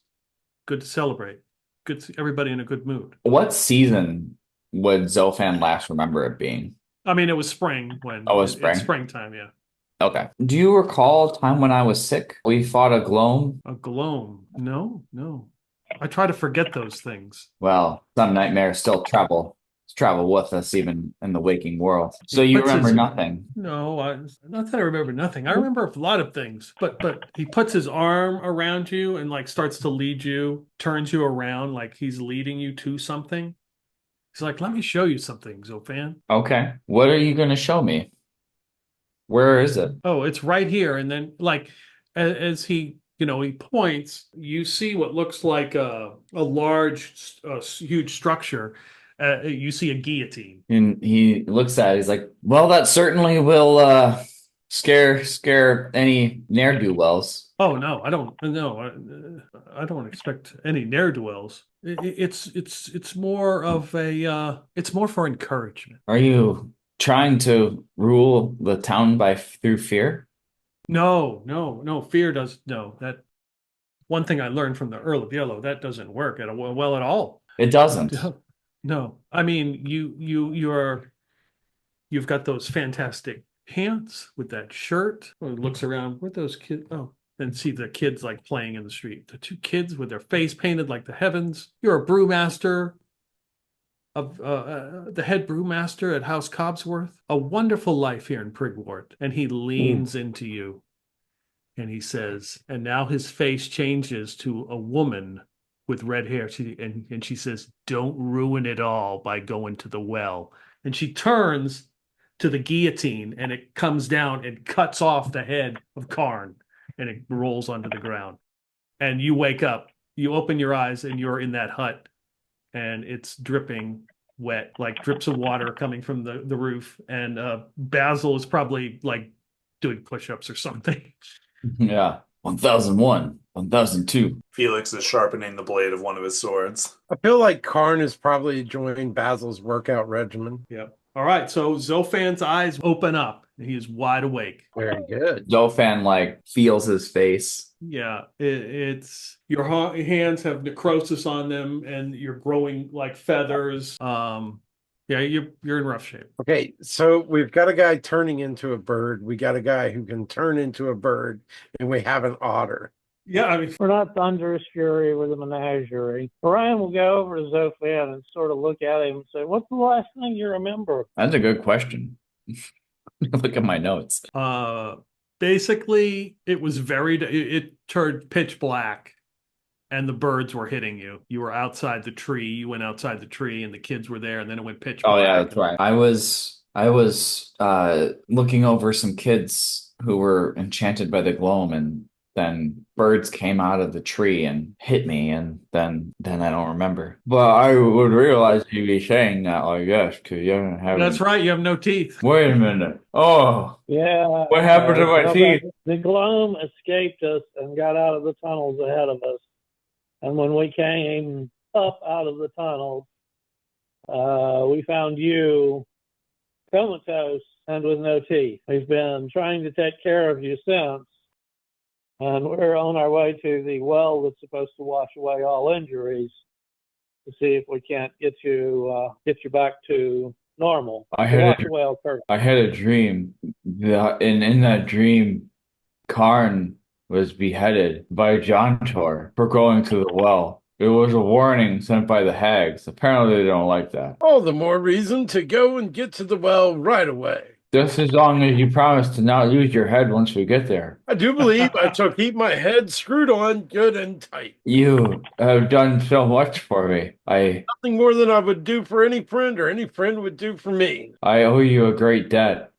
good to celebrate. Good, everybody in a good mood. What season would Zophan last remember it being? I mean, it was spring when. Oh, it was spring. It's springtime, yeah. Okay. Do you recall a time when I was sick? We fought a Gloam? A Gloam? No. I try to forget those things. Well, some nightmares still travel with us even in the waking world. So you remember nothing? No, not that I remember nothing. I remember a lot of things, but he puts his arm around you and like starts to lead you, turns you around like he's leading you to something. He's like, let me show you something, Zophan. Okay. What are you going to show me? Where is it? Oh, it's right here. And then like as he, he points, you see what looks like a large, huge structure. You see a guillotine. And he looks at it, he's like, well, that certainly will scare any ne'er-do-wells. Oh no, I don't. No, I don't expect any ne'er-do-wells. It's more of a. It's more for encouragement. Are you trying to rule the town through fear? No. Fear does no. That one thing I learned from the Earl of Yellow, that doesn't work well at all. It doesn't. No, I mean you've got those fantastic pants with that shirt. Oh, looks around. Where those kids? Oh, and see the kids like playing in the street. The two kids with their face painted like the heavens. You're a brewmaster of the head brewmaster at House Cobsworth. A wonderful life here in Prigwort. And he leans into you and he says, and now his face changes to a woman with red hair. And she says, don't ruin it all by going to the well. And she turns to the guillotine and it comes down and cuts off the head of Karn and it rolls onto the ground. And you wake up, you open your eyes and you're in that hut and it's dripping wet, like drips of water coming from the roof. And Basil is probably like doing push-ups or something. Yeah. 1001, 1002. Felix is sharpening the blade of one of his swords. I feel like Karn is probably joining Basil's workout regimen. Yep. All right. So Zophan's eyes open up. He is wide awake. Very good. Zophan like feels his face. Yeah, it's your hands have necrosis on them, and you're growing like feathers. Yeah, you're in rough shape. Okay, so we've got a guy turning into a bird. We got a guy who can turn into a bird, and we have an otter. Yeah, I mean, We're not Thunderous Fury with a menagerie. Orion will go over to Zophan and sort of look at him and say, what's the last thing you remember? That's a good question. Look at my notes. Basically, it turned pitch black, and the birds were hitting you. You were outside the tree. You went outside the tree, and the kids were there, and then it went pitch black. Oh yeah, that's right. I was looking over some kids who were enchanted by the Gloam, and then birds came out of the tree and hit me, and then I don't remember. But I would realize you'd be saying that, I guess, because you don't have. That's right. You have no teeth. Wait a minute. Oh. Yeah. What happened to my teeth? The Gloam escaped us and got out of the tunnels ahead of us. And when we came up out of the tunnels, we found you comatose and with no teeth. We've been trying to take care of you since. And we're on our way to the well that's supposed to wash away all injuries to see if we can't get you back to normal. I had a dream. In that dream, Karn was beheaded by Jontor for going to the well. It was a warning sent by the hags. Apparently they don't like that. All the more reason to go and get to the well right away. Just as long as you promise to not lose your head once we get there. I do believe I shall keep my head screwed on good and tight. You have done so much for me. Nothing more than I would do for any friend or any friend would do for me. I owe you a great debt.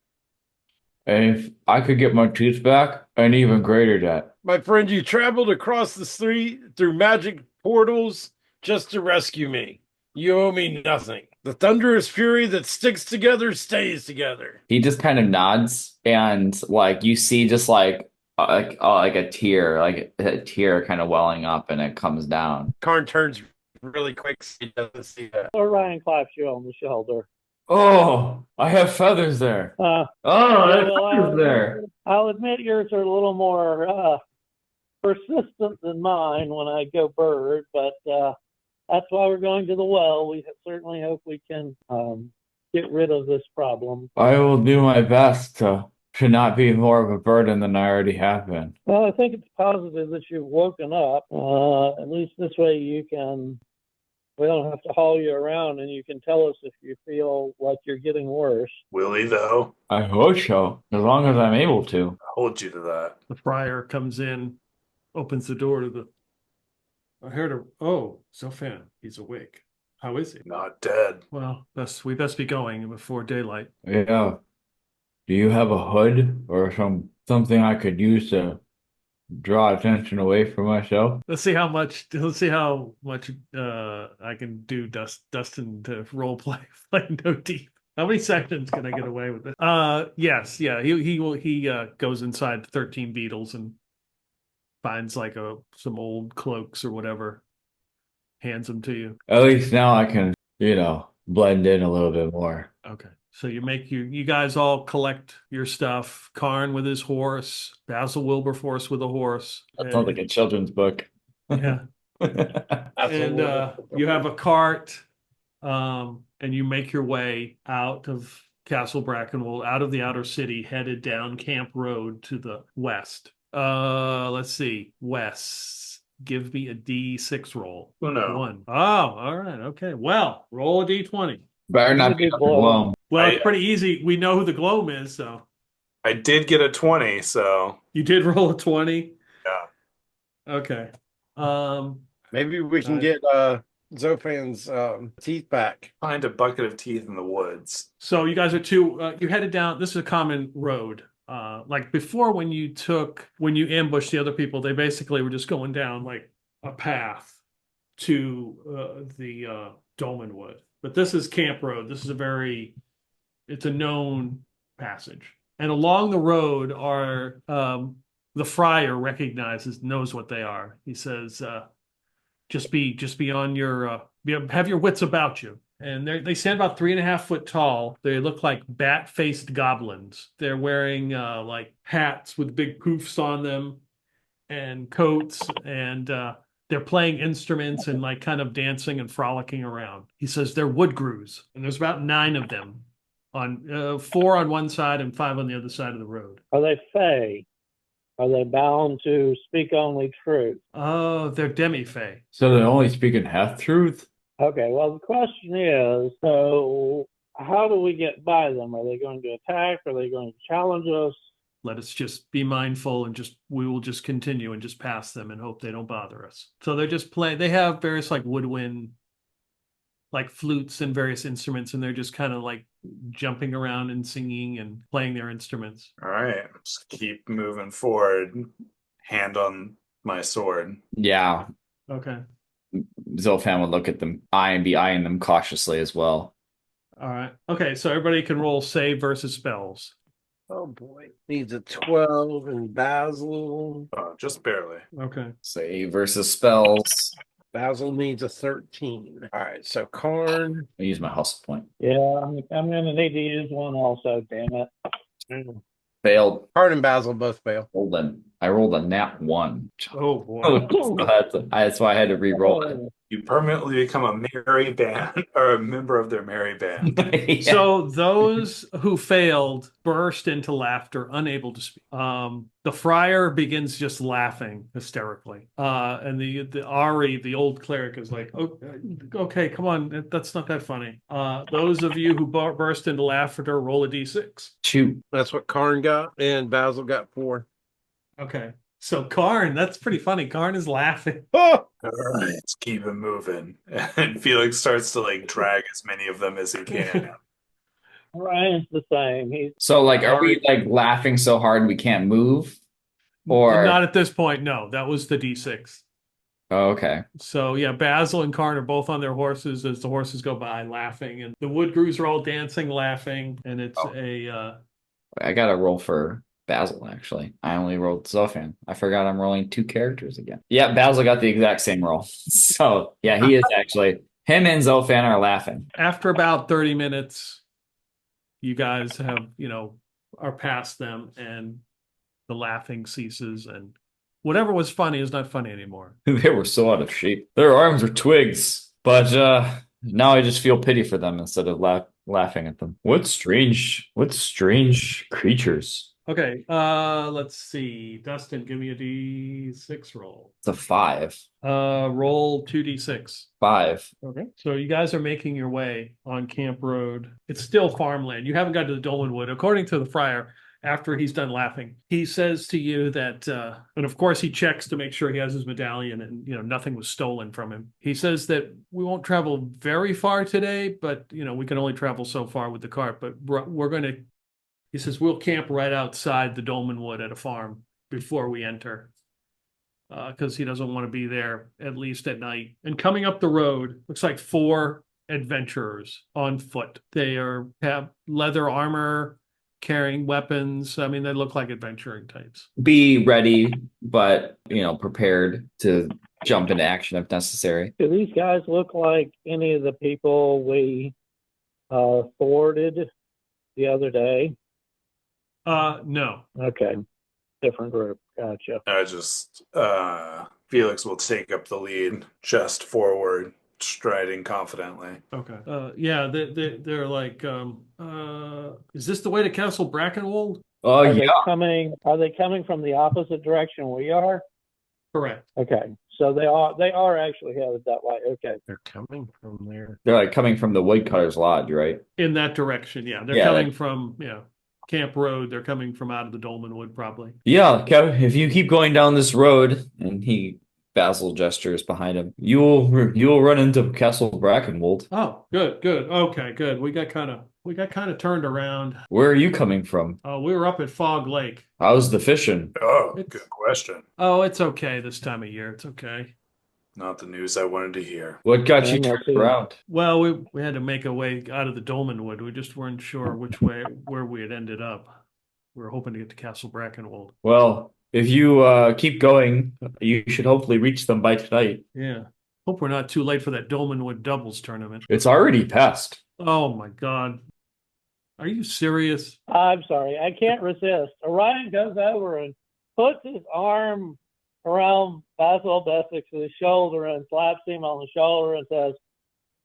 And if I could get my teeth back, an even greater debt. My friend, you traveled across the street through magic portals just to rescue me. You owe me nothing. The thunderous fury that sticks together stays together. He just kind of nods, and like you see, just like a tear kind of welling up, and it comes down. Karn turns really quick, so he doesn't see that. Orion claps you on the shoulder. Oh, I have feathers there. Feathers there. I'll admit yours are a little more persistent than mine when I go bird, but that's why we're going to the well. We certainly hope we can get rid of this problem. I will do my best to not be more of a burden than I already have been. Well, I think it's positive that you've woken up. At least this way we don't have to haul you around, and you can tell us if you feel like you're getting worse. Will he, though? I hope so, as long as I'm able to. I hold you to that. The friar comes in, opens the door to the. I heard Zophan, he's awake. How is he? Not dead. Well, we best be going before daylight. Yeah. Do you have a hood or something I could use to draw attention away from myself. Let's see how much I can do Dustin to role play no deep. How many sessions can I get away with this? Yes, yeah. He goes inside 13 beetles and finds like some old cloaks or whatever, hands them to you. At least now I can, blend in a little bit more. Okay. So you guys all collect your stuff. Karn with his horse, Basil Wilberforce with a horse. That sounds like a children's book. Yeah. And you have a cart, and you make your way out of Castle Brackenwold, out of the outer city, headed down Camp Road to the west. Let's see. West. Give me a D6 roll. Oh, no. 1. Oh, all right. Okay. Well, roll a D20. Better not be Gloam. Well, it's pretty easy. We know who the Gloam is, so. I did get a 20, so You did roll a 20? yeah. Okay. Maybe we can get Zophan's teeth back. Find a bucket of teeth in the woods. So you guys are you headed down, this is a common road. Like before when you ambushed the other people, they basically were just going down like a path to the Dolmenwood. But this is Camp Road. This is it's a known passage. And along the road are, the friar knows what they are. He says, just be on your, have your wits about you. And they stand about 3.5 foot tall. They look like bat-faced goblins. They're wearing like hats with big poofs on them and coats, and they're playing instruments and like kind of dancing and frolicking around. He says they're woodcrews, and there's about 9 of them on 4 on one side and 5 on the other side of the road. Are they fey? Are they bound to speak only truth? Oh, they're demi-fae. So they're only speaking half truth? Okay, well, the question is, so how do we get by them? Are they going to attack? Are they going to challenge us? Let us just be mindful and we will just continue and just pass them and hope they don't bother us. So they're just playing. They have various like woodwind, like flutes and various instruments, and they're just kind of like jumping around and singing and playing their instruments. All right. Just keep moving forward. Hand on my sword. Yeah. Okay. Zophan would look at them, be eyeing them cautiously as well. All right. Okay, so everybody can roll save versus spells. Oh boy. Needs a 12 and Basil. Just barely. Okay. Save versus spells. Basil needs a 13. All right, so Karn. I use my hustle point. Yeah, I'm going to need to use one also, damn it. Failed. Karn and Basil both fail. I rolled a nat 1. Oh boy. So that's why I had to re-roll it. You permanently become a merry band or a member of their merry band. Yeah. So those who failed burst into laughter, unable to speak. The friar begins just laughing hysterically. And the Ari, the old cleric, is like, oh, okay, come on, that's not that funny. Those of you who burst into laughter, roll a d6. 2. That's what Karn got, and Basil got 4. Okay. So Karn, that's pretty funny. Karn is laughing. Oh! All right, let's keep it moving. And Felix starts to like drag as many of them as he can. Ryan's the same. So like, are we like laughing so hard we can't move? Or Not at this point, no. That was the d6. Oh, okay. So yeah, Basil and Karn are both on their horses as the horses go by laughing, and the woodcrews are all dancing, laughing, and it's I got to roll for Basil, actually. I only rolled Zophan. I forgot I'm rolling 2 characters again. Yeah, Basil got the exact same roll. So yeah, he is actually. Him and Zophan are laughing. After about 30 minutes, you guys have, are past them, and the laughing ceases, and whatever was funny is not funny anymore. They were so out of shape. Their arms were twigs. But now I just feel pity for them instead of laughing at them. What strange creatures. Okay, let's see. Dustin, give me a d6 roll. It's a 5. Roll 2d6. 5. Okay. So you guys are making your way on Camp Road. It's still farmland. You haven't got to the Dolmenwood. According to the friar, after he's done laughing, he says to you that, and of course he checks to make sure he has his medallion and, nothing was stolen from him. He says that we won't travel very far today, but, we can only travel so far with the cart, but we're going to, he says, we'll camp right outside the Dolmenwood at a farm before we enter. because he doesn't want to be there, at least at night. And coming up the road, looks like 4 adventurers on foot. They have leather armor, carrying weapons. I mean, they look like adventuring types. Be ready, but prepared to jump into action if necessary. Do these guys look like any of the people we thwarted the other day? No. Okay. Different group. Gotcha. Felix will take up the lead, chest forward, striding confidently. Okay. Yeah, they're like, is this the way to Castle Brackenwold? Oh, Are yeah. they coming from the opposite direction we are? Correct. Okay. So they are actually headed that way. Okay. They're coming from there. They're like coming from the Woodcutter's Lodge, right? In that direction, yeah. They're coming from, Camp Road. They're coming from out of the Dolmenwood, probably. Yeah, Kev, if you keep going down this road, and Basil gestures behind him, you'll run into Castle Brackenwold. Oh, good. Okay, good. We got kind of turned around. Where are you coming from? Oh, we were up at Fog Lake. How's the fishing? Oh, good question. Oh, it's okay this time of year. It's okay. Not the news I wanted to hear. What got you turned around? Well, we had to make a way out of the Dolmenwood. We just weren't sure where we had ended up. We were hoping to get to Castle Brackenwold. Well, if you keep going, you should hopefully reach them by tonight. Yeah. Hope we're not too late for that Dolmenwood doubles tournament. It's already passed. Oh my God. Are you serious? I'm sorry. I can't resist. Orion goes over and puts his arm around Basil Faircloth's shoulder and slaps him on the shoulder and says,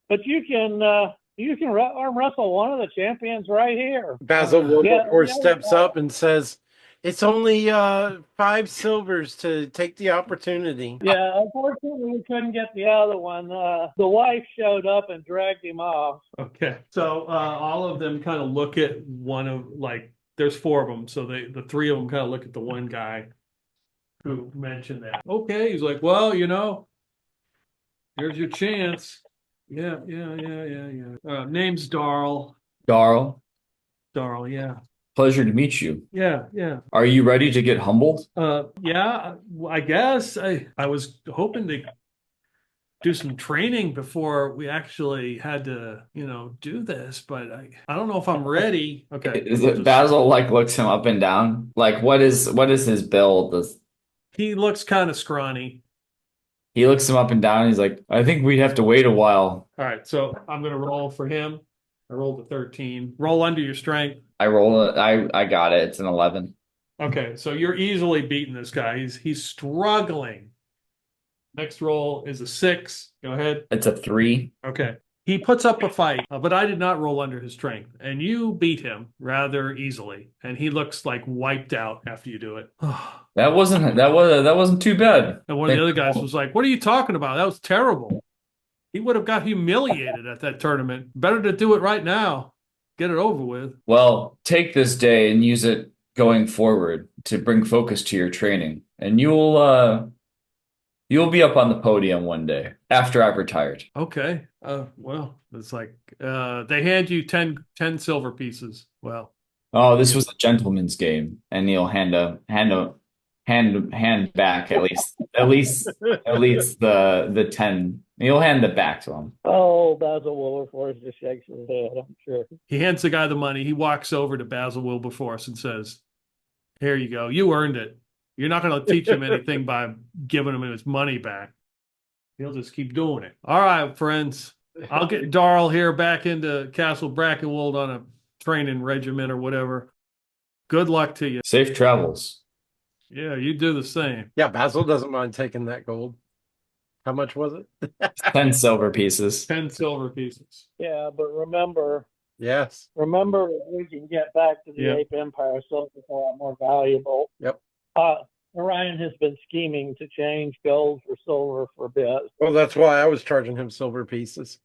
"But you can arm wrestle one of the champions right here." Basil Wilberforce steps up and says, "It's only 5 silvers to take the opportunity." Yeah, unfortunately we couldn't get the other one. The wife showed up and dragged him off. Okay. So all of them kind of look at one of, like, there's 4 of them. So the 3 of them kind of look at the one guy who mentioned that. Okay. He's like, well, here's your chance. Yeah. Name's Darl. Darl, Yeah. pleasure to meet you. Yeah. Are you ready to get humbled? Yeah, I guess I was hoping to do some training before we actually had to, do this, but I don't know if I'm ready. Okay. Basil looks him up and down? Like, what is his build? He looks kind of scrawny. He looks him up and down. And he's like, I think we'd have to wait a while. All right, so I'm gonna roll for him. I rolled a 13. Roll under your strength. I got it. It's an 11. Okay, so you're easily beating this guy. He's struggling. Next roll is a 6. Go ahead. It's a 3. Okay. He puts up a fight, but I did not roll under his strength, and you beat him rather easily. And he looks like wiped out after you do it. That wasn't too bad. And one of the other guys was like, "What are you talking about? That was terrible. He would have got humiliated at that tournament. Better to do it right now. Get it over with." Well, take this day and use it going forward to bring focus to your training, and you'll be up on the podium one day after I've retired. Okay. Well, it's like they hand you 10 silver pieces. Well. Oh, this was a gentleman's game, and he'll hand back at least the 10. He'll hand it back to him. Oh, Basil Wilberforce just shakes his head, I'm sure. He hands the guy the money. He walks over to Basil Wilberforce and says, "Here you go. You earned it. You're not going to teach him anything by giving him his money back. He'll just keep doing it." All right, friends. I'll get Darl here back into Castle Brackenwold on a training regiment or whatever. Good luck to you. Safe travels. Yeah, you do the same. Yeah, Basil doesn't mind taking that gold. How much was it? 10 silver pieces. 10 silver pieces. Yeah, but remember, Yes. if we can get back to the Yep. Ape Empire, silver's a lot more valuable. Yep. Orion has been scheming to change gold for silver for a bit. Well, that's why I was charging him silver pieces.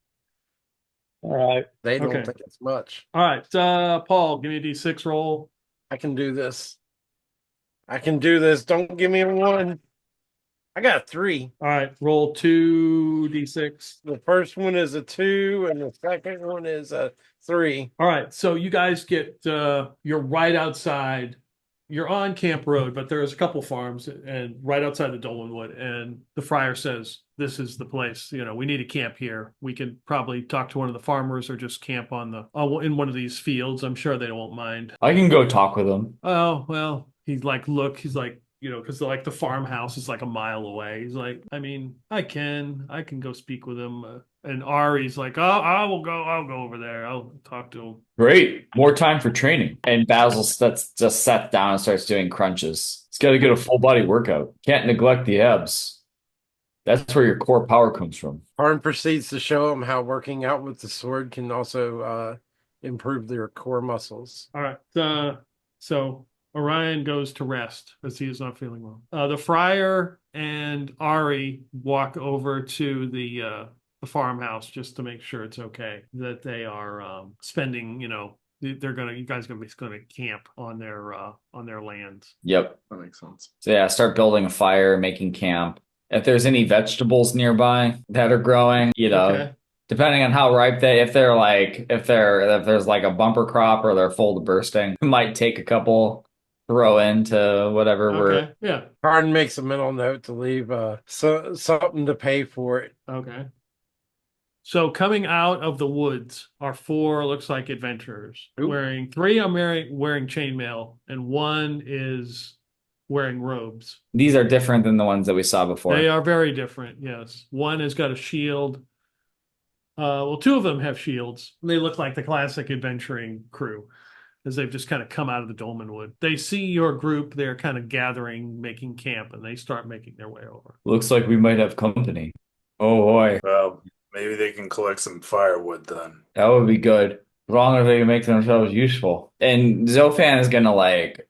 All right. They don't Okay. think it's much. All right, Paul, give me a D6 roll. I can do this. Don't give me a 1. I got a 3. All right, roll 2d6. The first one is a 2, and the second one is a 3. All right, so you guys get, you're right outside, you're on Camp Road, but there's a couple farms and right outside the Dolmenwood, and the friar says, "This is the place. You know, we need a camp here. We can probably talk to one of the farmers or just camp on the in one of these fields. I'm sure they won't mind." I can go talk with them. Oh, well, he's like, because like the farmhouse is like a mile away. He's like, I mean, I can go speak with him. And Ari's like, oh, I'll go over there. I'll talk to him. Great. More time for training. And Basil just sat down and starts doing crunches. He's got to get a full body workout. Can't neglect the abs. That's where your core power comes from. Karn proceeds to show him how working out with the sword can also improve their core muscles. All right. So Orion goes to rest as he is not feeling well. The friar and Ari walk over to the farmhouse just to make sure it's okay that they are spending. You guys gonna be going to camp on their lands. Yep, That makes sense. So yeah, start building a fire, making camp. If there's any vegetables nearby that are growing, Okay. depending on how ripe if there's like a bumper crop or they're full to bursting, might take a couple, throw into whatever Okay. Yeah. Karn makes a mental note to leave something to pay for it. Okay. So coming out of the woods are 4, looks like, adventurers. Ooh. 3 are wearing chainmail, and 1 is wearing robes. These are different than the ones that we saw before. They are very different, yes. 1 has got a shield. 2 of them have shields. They look like the classic adventuring crew, as they've just kind of come out of the Dolmenwood. They see your group, they're kind of gathering, making camp, and they start making their way over. Looks like we might have company. Oh boy. Well, maybe they can collect some firewood then. That would be good. As long as they can make themselves useful. And Zophan is gonna like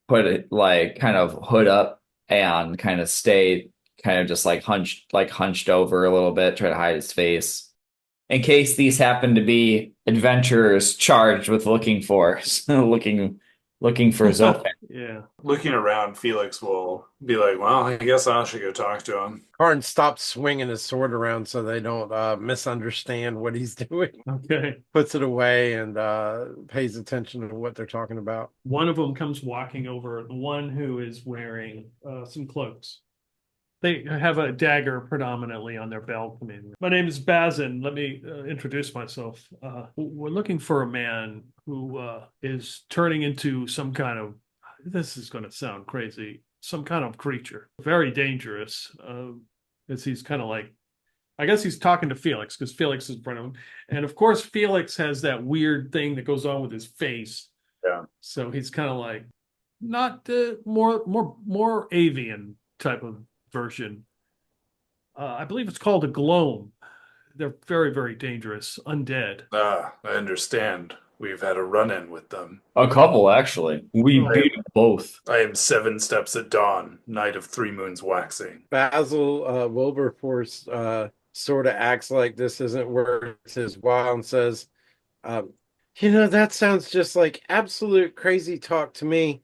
put it like kind of hood up and kind of stay kind of just like hunched over a little bit, try to hide his face. In case these happen to be adventurers charged with looking for Zophan. Yeah. Looking around, Felix will be like, well, I guess I should go talk to him. Karn stops swinging his sword around so they don't misunderstand what he's doing. Okay. Puts it away and pays attention to what they're talking about. One of them comes walking over, the one who is wearing some cloaks. They have a dagger predominantly on their belt. My name is Basil. Let me introduce myself. We're looking for a man who is turning into some kind of, this is going to sound crazy, some kind of creature. Very dangerous. As he's kind of like, I guess he's talking to Felix because Felix is in front of him. And of course, Felix has that weird thing that goes on with his face. Yeah. So he's kind of like, not more avian type of version. I believe it's called a Gloam. They're very, very dangerous, undead. I understand. We've had a run-in with them. A couple, actually. We beat them both. I am 7 steps at dawn, night of 3 moons waxing. Basil Wilberforce sort of acts like this isn't worth his while and says, that sounds just like absolute crazy talk to me.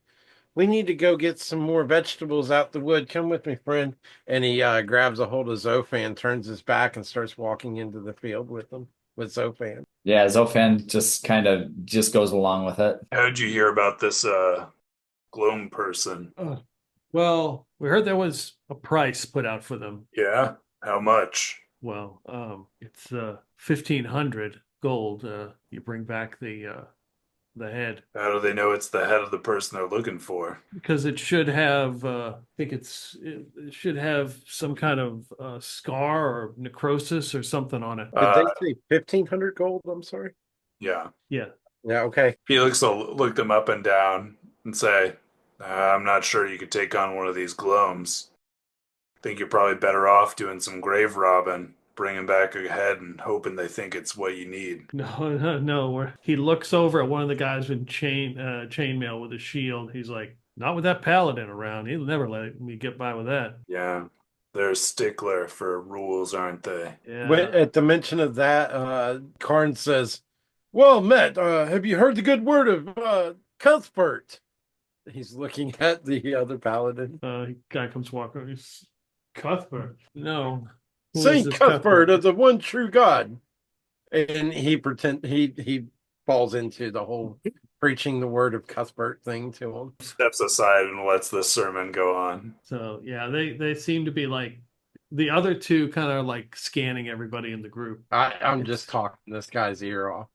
We need to go get some more vegetables out the wood. Come with me, friend. And he grabs a hold of Zophan, turns his back, and starts walking into the field with Zophan. Yeah, Zophan just goes along with it. How did you hear about this Gloam person? Well, we heard there was a price put out for them. Yeah? How much? Well, it's 1,500 gold. You bring back the head. How do they know it's the head of the person they're looking for? Because it should have, it should have some kind of scar or necrosis or something on it. Did they say 1,500 gold? I'm sorry. Yeah. Yeah. Yeah, okay. Felix will look them up and down and say, I'm not sure you could take on one of these Gloams. Think you're probably better off doing some grave robbing, bringing back a head and hoping they think it's what you need. No. He looks over at one of the guys with chainmail with a shield. He's like, not with that paladin around. He'll never let me get by with that. Yeah, they're a stickler for rules, aren't they? Yeah. At the mention of that, Karn says, well met, have you heard the good word of Cuthbert? He's looking at the other paladin. Guy comes walking. He's Cuthbert. No. Who is Saint this Cuthbert of the one true God. And he falls into the whole preaching the word of Cuthbert thing to him. Steps aside and lets the sermon go on. So yeah, they seem to be like the other two kind of like scanning everybody in the group. I'm just talking this guy's ear off.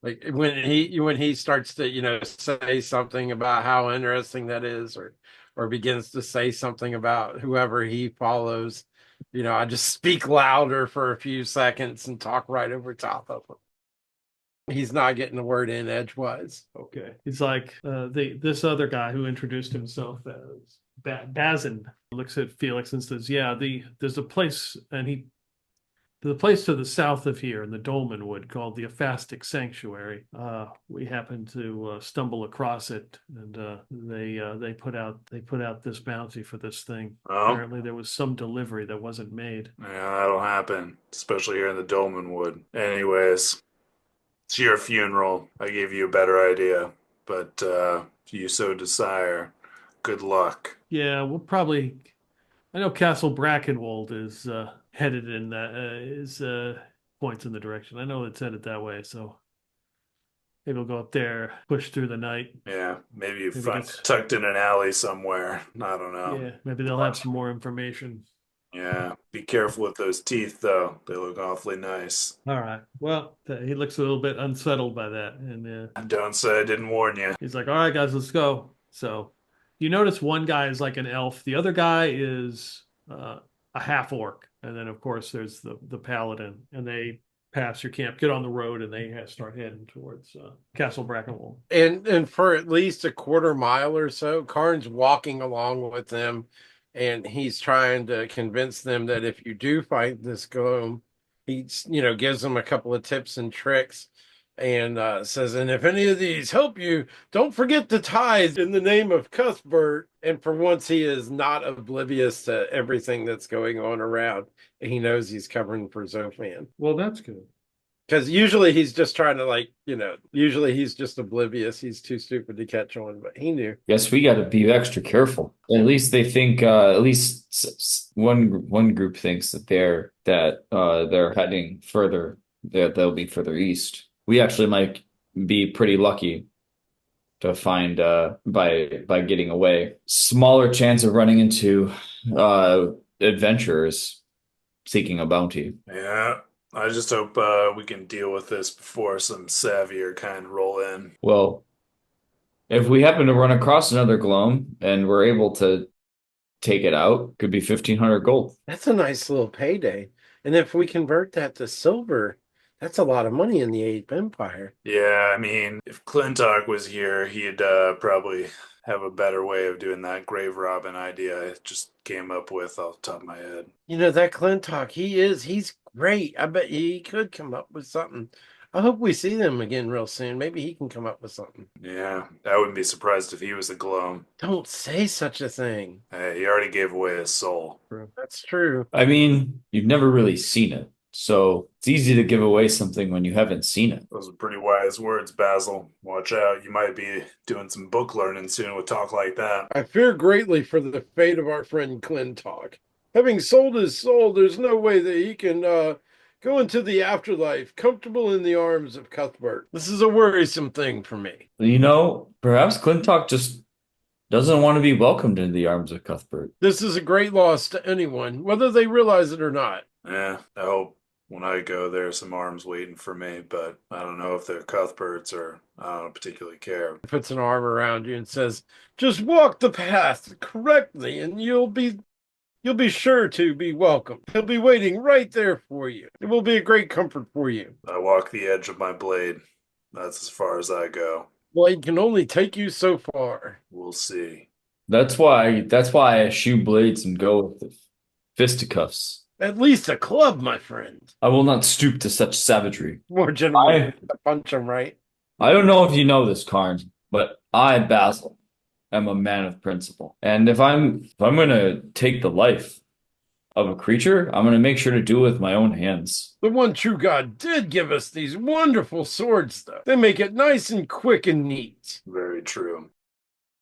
Like when he starts to, say something about how interesting that is, or begins to say something about whoever he follows, I just speak louder for a few seconds and talk right over top of him. He's not getting the word in edgewise. Okay. He's like this other guy who introduced himself as Bazin looks at Felix and says, "Yeah, there's a place, and the place to the south of here in the Dolmenwood called the Aphastic Sanctuary. We happened to stumble across it, and they put out this bounty for this thing. Oh. Apparently, there was some delivery that wasn't made. Yeah, that'll happen, especially here in the Dolmenwood. Anyways, it's your funeral. I gave you a better idea, but if you so desire, good luck." Yeah, we'll probably. I know Castle Brackenwold is headed in that points in the direction. I know it's headed that way, so maybe we'll go up there, push through the night. Yeah, maybe you find it tucked in an alley somewhere. I don't know. Yeah, maybe they'll have some more information. Yeah, be careful with those teeth, though. They look awfully nice. All right. Well, he looks a little bit unsettled by that, and Don't say I didn't warn you. he's like, "All right, guys, let's go." So you notice one guy is like an elf, the other guy is a half orc, and then of course there's the paladin, and they pass your camp, get on the road, and they start heading towards Castle Brackenwold. And for at least a quarter mile or so, Karn's walking along with them, and he's trying to convince them that if you do fight this Gloam, he gives them a couple of tips and tricks, and says, "And if any of these help you, don't forget to tithe in the name of Cuthbert." And for once, he is not oblivious to everything that's going on around. He knows he's covering for Zophan. Well, that's good. Because usually he's just trying to usually he's just oblivious. He's too stupid to catch on, but he knew. Guess we got to be extra careful. At least they think. At least one group thinks that they're heading further. They'll be further east. We actually might be pretty lucky to find by getting away. Smaller chance of running into adventurers seeking a bounty. Yeah, I just hope we can deal with this before some savvier kind roll in. Well, if we happen to run across another Gloam and we're able to take it out, could be 1,500 gold. That's a nice little payday. And if we convert that to silver, that's a lot of money in the 8th Empire. Yeah, I mean, if Clintock was here, he'd probably have a better way of doing that grave robbing idea I just came up with off the top of my head. That Clintock, he's great. I bet he could come up with something. I hope we see them again real soon. Maybe he can come up with something. Yeah, I wouldn't be surprised if he was a Gloam. Don't say such a thing. Hey, he already gave away his soul. That's true. I mean, you've never really seen it, so it's easy to give away something when you haven't seen it. Those are pretty wise words, Basil. Watch out, you might be doing some book learning soon with talk like that. I fear greatly for the fate of our friend Clintock. Having sold his soul, there's no way that he can go into the afterlife comfortable in the arms of Cuthbert. This is a worrisome thing for me. Perhaps Clintock just doesn't want to be welcomed into the arms of Cuthbert. This is a great loss to anyone, whether they realize it or not. Yeah, I hope when I go there's some arms waiting for me, but I don't know if they're Cuthbert's or I don't particularly care. He puts an arm around you and says, "Just walk the path correctly and you'll be sure to be welcome. He'll be waiting right there for you. It will be a great comfort for you." I walk the edge of my blade. That's as far as I go. Blade can only take you so far. We'll see. That's why I eschew blades and go with the fisticuffs. At least a club, my friend. I will not stoop to such savagery. More generally, punch him, right? I don't know if you know this, Karn, but I, Basil, am a man of principle. And if I'm going to take the life of a creature, I'm going to make sure to do it with my own hands. The one true God did give us these wonderful swords, though. They make it nice and quick and neat. Very true.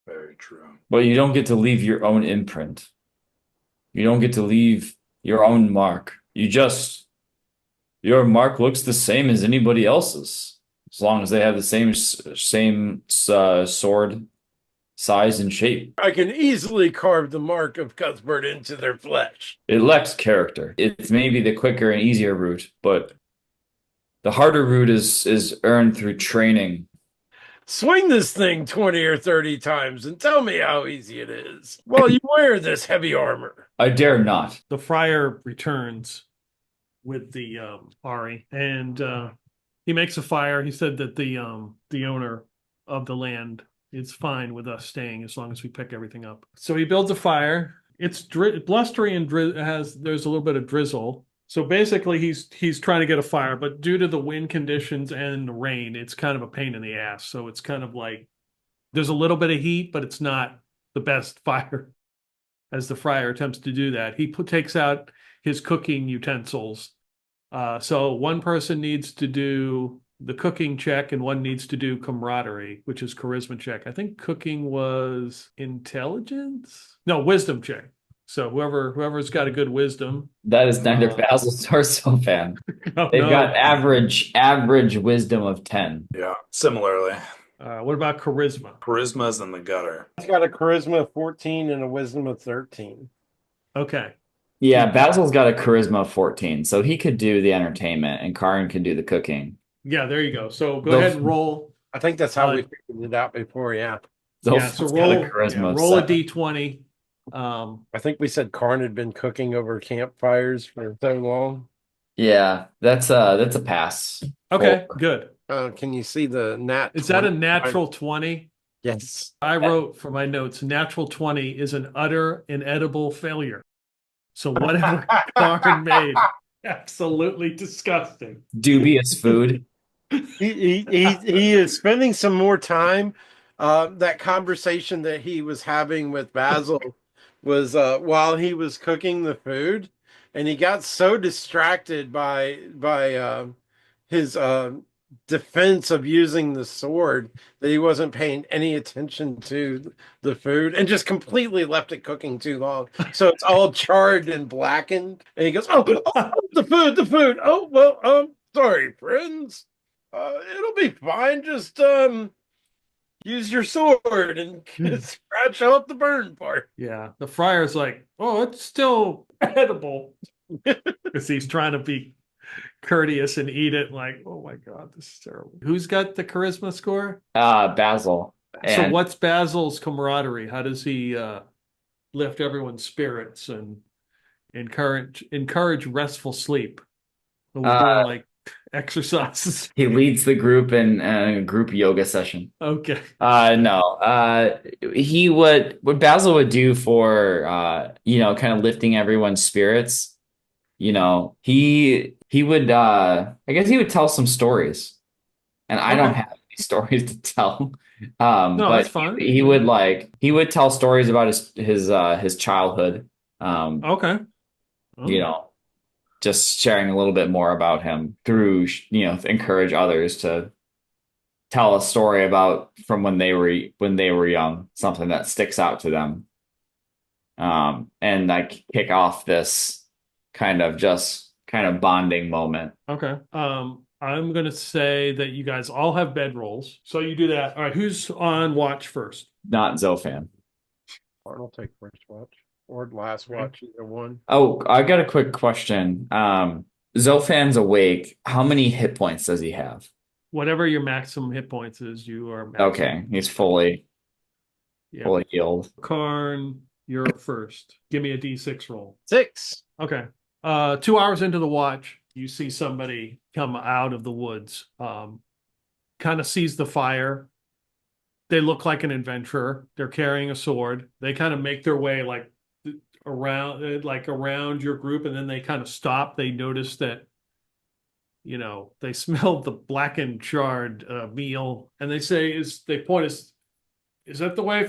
Very true. But you don't get to leave your own imprint. You don't get to leave your own mark. Your mark looks the same as anybody else's. As long as they have the same sword size and shape. I can easily carve the mark of Cuthbert into their flesh. It lacks character. It's maybe the quicker and easier route, but the harder route is earned through training. Swing this thing 20 or 30 times and tell me how easy it is while you wear this heavy armor. I dare not. The friar returns with the Ari, and he makes a fire. He said that the owner of the land is fine with us staying as long as we pick everything up. So he builds a fire. It's blustery and there's a little bit of drizzle. So basically, he's trying to get a fire, but due to the wind conditions and the rain, it's kind of a pain in the ass. So it's kind of like there's a little bit of heat, but it's not the best fire. As the friar attempts to do that, he takes out his cooking utensils. So one person needs to do the cooking check and one needs to do camaraderie, which is charisma check. I think cooking was intelligence? No, wisdom check. So whoever's got a good wisdom. That is neither Basil nor Zophan. They've got average wisdom of 10. Yeah, similarly. What about charisma? Charisma's in the gutter. He's got a charisma of 14 and a wisdom of 13. Okay. Yeah, Basil's got a charisma of 14, so he could do the entertainment and Karin can do the cooking. Yeah, there you go. So go ahead and roll. I think that's how we figured it out before, yeah. Zophan's So got a charisma of roll a 7. d20. I think we said Karn had been cooking over campfires for so long. Yeah, that's a pass. Okay, good. Can you see the nat? Is that a 20? natural 20? Yes. I wrote for my notes, natural 20 is an utter inedible failure. So whatever Karn made, absolutely disgusting. Dubious food. He is spending some more time. That conversation that he was having with Basil was while he was cooking the food, and he got so distracted by his defense of using the sword that he wasn't paying any attention to the food and just completely left it cooking too long. So it's all charred and blackened. And he goes, "Oh, the food. Oh, well, sorry, friends. It'll be fine. Just use your sword and scratch out the burn part." Yeah. The friar's like, oh, it's still edible. Because he's trying to be courteous and eat it. Like, oh my God, this is terrible. Who's got the charisma score? Basil. So what's Basil's camaraderie? How does he lift everyone's spirits and encourage restful sleep? Are we doing like exercises? He leads the group in a group yoga session. Okay. No. What Basil would do for kind of lifting everyone's spirits, he would I guess he would tell some stories. And I don't have any stories to tell. No, but that's fine. He would tell stories about his childhood. Okay. Just sharing a little bit more about him through, encourage others to tell a story about from when they were young, something that sticks out to them. And like kick off this kind of bonding moment. Okay. I'm going to say that you guys all have bedrolls. So you do that. All right. Who's on watch first? Not Zophan. I'll take first watch or last watch, either one. Oh, I got a quick question. Zophan's awake. How many hit points does he have? Whatever your maximum hit points is, you are maximum. Okay, he's fully healed. Karn, you're first. Give me a D6 roll. 6. Okay. 2 hours into the watch, you see somebody come out of the woods, kind of sees the fire. They look like an adventurer. They're carrying a sword. They kind of make their way around your group, and then they kind of stop. They notice that, they smell the blackened, charred meal, and they say, "Is that the way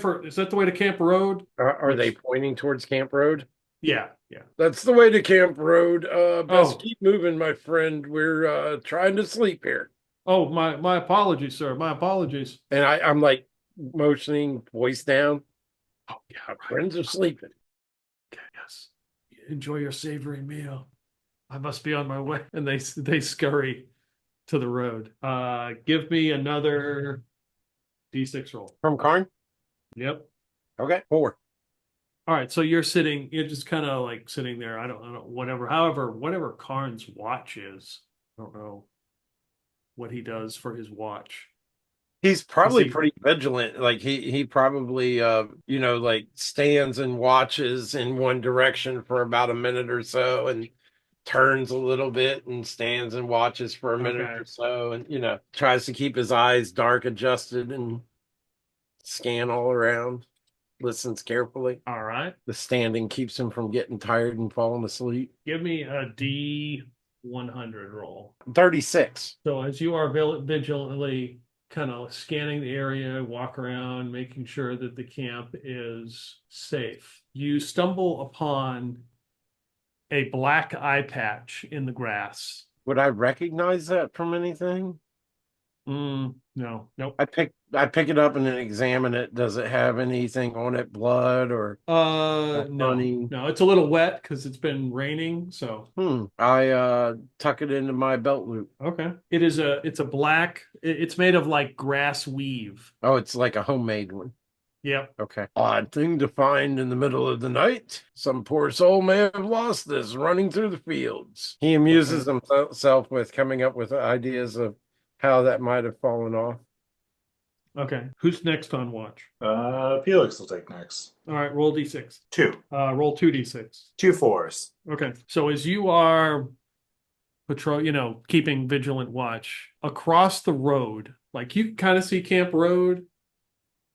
to Camp Road?" Are they pointing towards Camp Road? Yeah. That's the way to Camp Road. Best keep moving, my friend. We're trying to sleep here. Oh, my apologies, sir. My apologies. And I'm like motioning, voice down. Oh, yeah, right. Friends are sleeping. Okay, yes. Enjoy your savory meal. I must be on my way. And they scurry to the road. Give me another D6 roll. From Karn? Yep. Okay, 4. All right, so you're just kind of like sitting there. I don't, whatever Karn's watch is. I don't know what he does for his watch. He's probably he- pretty vigilant. Like he probably like stands and watches in one direction for about a minute or so and turns a little bit and stands and watches for a minute Okay. or so and tries to keep his eyes dark adjusted and scan all around, listens carefully. All right. The standing keeps him from getting tired and falling asleep. Give me a D100 roll. 36. So as you are vigilantly kind of scanning the area, walk around, making sure that the camp is safe, you stumble upon a black eye patch in the grass. Would I recognize that from anything? No, nope. I pick it up and then examine it. Does it have anything on it, blood or No, honey? no, it's a little wet because it's been raining. So I tuck it into my belt loop. okay, it's a black. It's made of like grass weave. Oh, it's like a homemade one. Yep. Okay. Odd thing to find in the middle of the night. Some poor soul may have lost this running through the fields. He amuses himself with coming up with ideas of how that might have fallen off. Okay. Who's next on watch? Felix will take next. All right, roll D6. 2. Roll 2D6. 2 4s. Okay. So as you are keeping vigilant watch across the road, like you can kind of see Camp Road,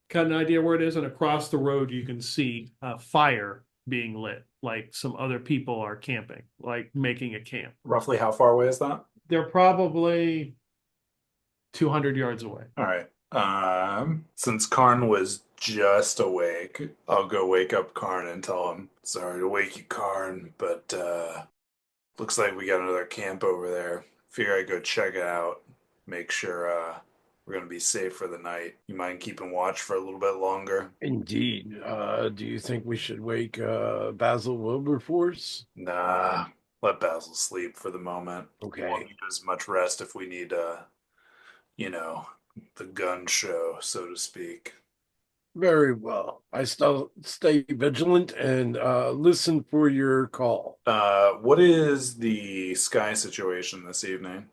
got an idea where it is, and across the road you can see a fire being lit, like some other people are camping, like making a camp. Roughly how far away is that? They're probably 200 yards away. All right. Since Karn was just awake, I'll go wake up Karn and tell him, sorry to wake you, Karn, but looks like we got another camp over there. Figure I'd go check it out, make sure we're going to be safe for the night. You mind keeping watch for a little bit longer? Indeed. Do you think we should wake Basil Wilberforce? Nah, let Basil sleep for the moment. Okay. We won't need as much rest if we need, the gun show, so to speak. Very well. I still stay vigilant and listen for your call. What is the sky situation this evening?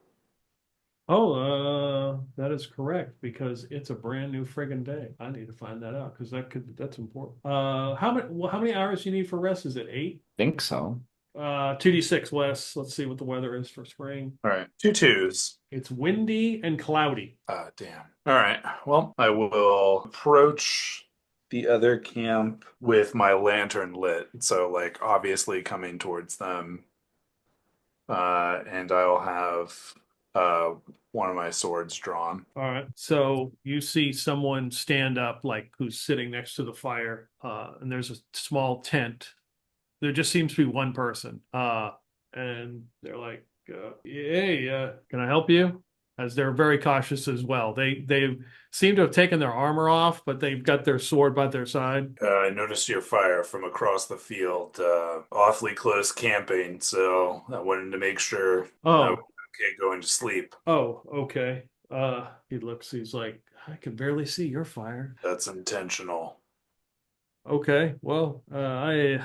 Oh, that is correct because it's a brand new friggin' day. I need to find that out because that's important. How many hours you need for rest? Is it 8? Think so. 2D6 Wes. Let's see what the weather is for spring. All right, 2 2s. It's windy and cloudy. Damn. All right. Well, I will approach the other camp with my lantern lit. So, like, obviously coming towards them. And I'll have one of my swords drawn. All right. So you see someone stand up, like who's sitting next to the fire, and there's a small tent. There just seems to be one person, and they're like, "Hey, can I help you?" As they're very cautious as well. They seem to have taken their armor off, but they've got their sword by their side. I noticed your fire from across the field. Awfully close camping, so I wanted to make sure I was okay going to sleep. Oh, okay. He looks. He's like, "I can barely see your fire." That's intentional. Okay, well, I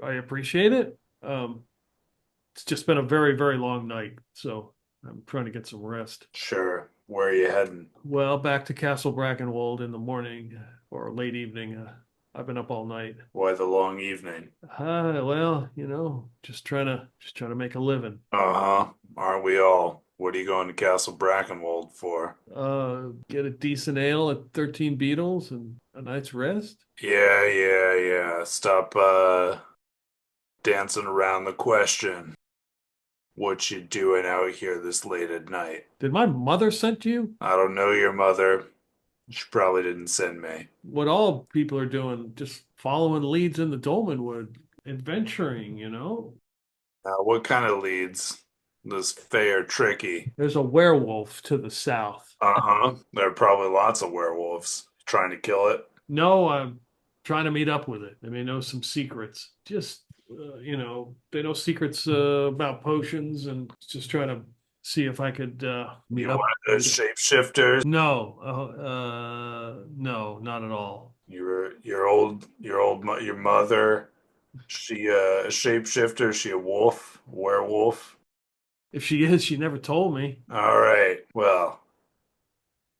appreciate it. It's just been a very, very long night, so I'm trying to get some rest. Sure. Where are you heading? Well, back to Castle Brackenwold in the morning or late evening. I've been up all night. Why the long evening? Well, just trying to make a living. Uh-huh. Aren't we all? What are you going to Castle Brackenwold for? Get a decent ale at 13 Beetles and a night's rest. Yeah. Stop dancing around the question. What you doing out here this late at night? Did my mother send you? I don't know your mother. She probably didn't send me. What all people are doing, just following leads in the Dolmenwood, adventuring, What kind of leads? This Fae are tricky. There's a werewolf to the south. Uh-huh. There are probably lots of werewolves. Trying to kill it? No, I'm trying to meet up with it. They may know some secrets. Just, they know secrets about potions and just trying to see if I could meet You up. one of those shapeshifters? No, no, not at all. Your mother. She a shapeshifter? She a wolf? Werewolf? If she is, she never told me. All right. Well,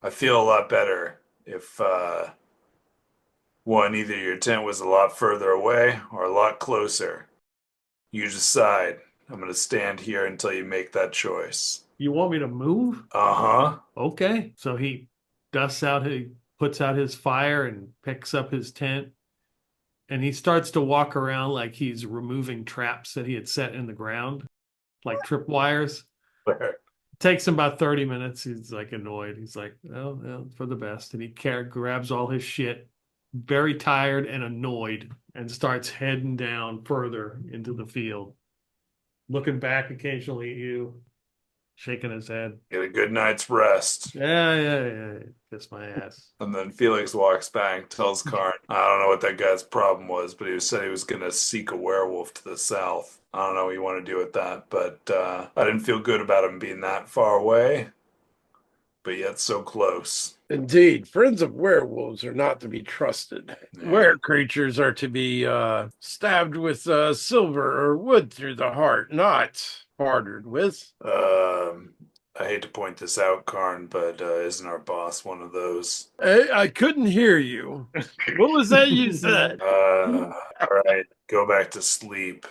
I feel a lot better if one, either your tent was a lot further away or a lot closer. You decide. I'm gonna stand here until you make that choice. You want me to move? Uh-huh. Okay. So he puts out his fire and picks up his tent. And he starts to walk around like he's removing traps that he had set in the ground, like tripwires. Takes him about 30 minutes. He's like annoyed. He's like, oh, well, for the best. And he grabs all his shit, very tired and annoyed, and starts heading down further into the field, looking back occasionally at you, shaking his head. Get a good night's rest. Yeah. Kiss my ass. And then Felix walks back, tells Karn, I don't know what that guy's problem was, but he said he was going to seek a werewolf to the south. I don't know what you want to do with that, but I didn't feel good about him being that far away, but yet so close. Indeed, friends of werewolves are not to be trusted. Yeah. Were creatures are to be stabbed with silver or wood through the heart, not bartered with. I hate to point this out, Karn, but isn't our boss one of those? I couldn't hear you. What was that you said? All right, go back to sleep.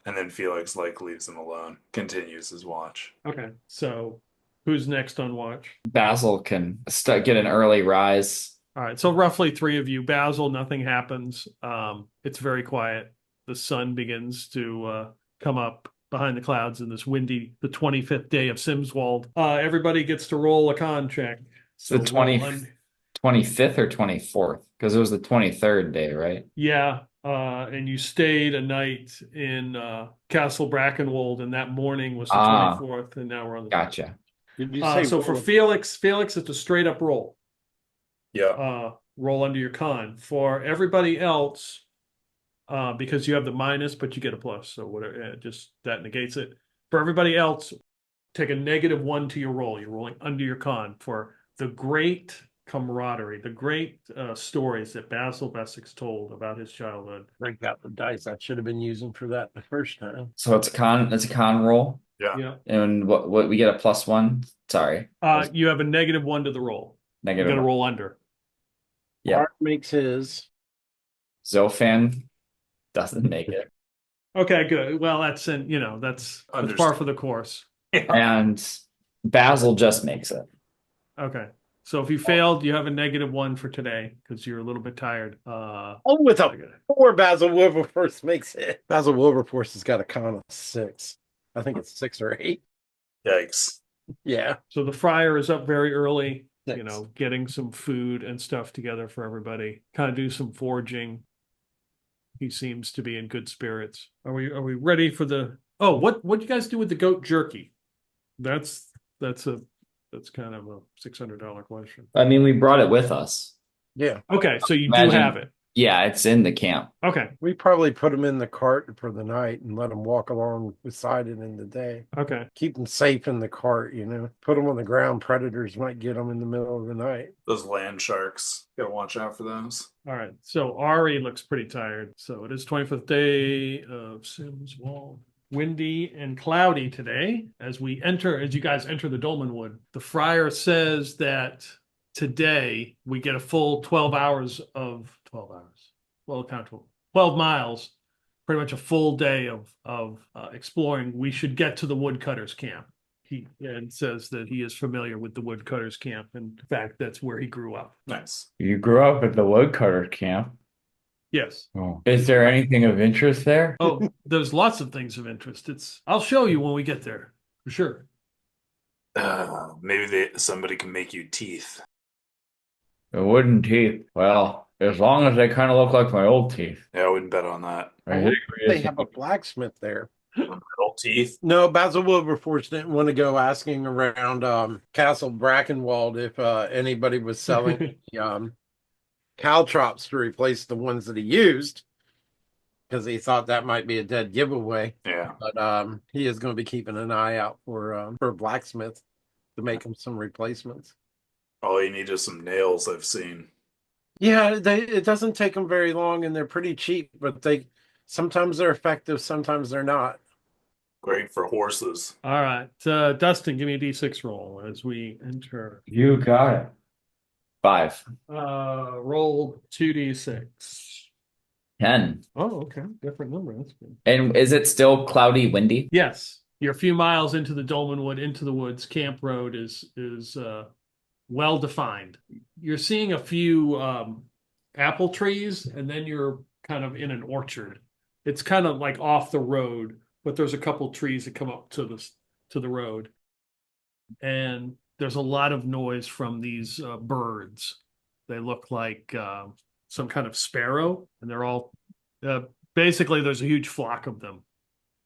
And then Felix leaves him alone, continues his watch. Okay. So who's next on watch? Basil can get an early rise. All right. So roughly three of you. Basil, nothing happens. It's very quiet. The sun begins to come up behind the clouds in this windy, the 25th day of Symswald. Everybody gets to roll a con check. So the 25th or 24th? Because it was the 23rd day, right? Yeah. And you stayed a night in Castle Brackenwold, and that morning was the 24th, and now we're on the Gotcha. Did you say so for Felix, it's a straight up roll. Yeah. Roll under your con. For everybody else, because you have the minus, but you get a plus, so whatever, just that negates it. For everybody else, take a -1 to your roll. You're rolling under your con for the great camaraderie, the great stories that Basil Essex told about his childhood. break out the dice? I should have been using for that the first time. So it's a con roll. Yeah. And what we get a +1? Sorry. You have a -1 to the roll. You Negative. got to roll under. Yeah. Art makes his. Zophan doesn't make it. Okay, good. Well, that's that's par for the course. And Basil just makes it. Okay. So if you failed, you have a -1 for today because you're a little bit tired. With a 4, Basil Wilberforce makes it. Basil Wilberforce has got a con of 6. I think it's 6 or 8. Yikes. Yeah. So the friar is up very early, 6. Getting some food and stuff together for everybody. Kind of do some foraging. He seems to be in good spirits. Are we ready for the? Oh, what do you guys do with the goat jerky? That's kind of a $600 question. I mean, we brought it with us. Yeah. Okay, so you do Imagine- have it. Yeah, it's in the camp. Okay. We probably put them in the cart for the night and let them walk along beside it in the day. Okay. Keep them safe in the cart, Put them on the ground. Predators might get them in the middle of the night. Those land sharks. Gotta watch out for those. All right. So Ari looks pretty tired. So it is 25th day of Symswald. Windy and cloudy today as you guys enter the Dolmenwood. The friar says that today we get a full 12 hours of 12 hours. Well, count 12 miles, pretty much a full day of exploring. We should get to the Woodcutter's camp. He says that he is familiar with the Woodcutter's camp. In fact, that's where he grew up. Nice. You grew up at the Woodcutter camp. Yes. Oh. Is there anything of interest there? Oh, there's lots of things of interest. I'll show you when we get there, for sure. Maybe somebody can make you teeth. The wooden teeth. Well, as long as they kind of look like my old teeth. Yeah, I wouldn't bet on that. They have a blacksmith there. Metal teeth. No, Basil Wilberforce didn't want to go asking around Castle Brackenwold if anybody was selling caltrops to replace the ones that he used. because he thought that might be a dead giveaway. Yeah. But he is going to be keeping an eye out for a blacksmith to make him some replacements. All you need is some nails, I've seen. Yeah, it doesn't take them very long, and they're pretty cheap. But sometimes they're effective, sometimes they're not. Great for horses. All right. Dustin, give me a D6 roll as we enter. You got it. 5. Roll 2D6. 10. Oh, okay. Different number. That's good. And is it still cloudy, windy? Yes. You're a few miles into the Dolmenwood, into the woods. Camp Road is well defined. You're seeing a few apple trees, and then you're kind of in an orchard. It's kind of like off the road, but there's a couple trees that come up to the road, and there's a lot of noise from these birds. They look like some kind of sparrow, and they're all basically there's a huge flock of them,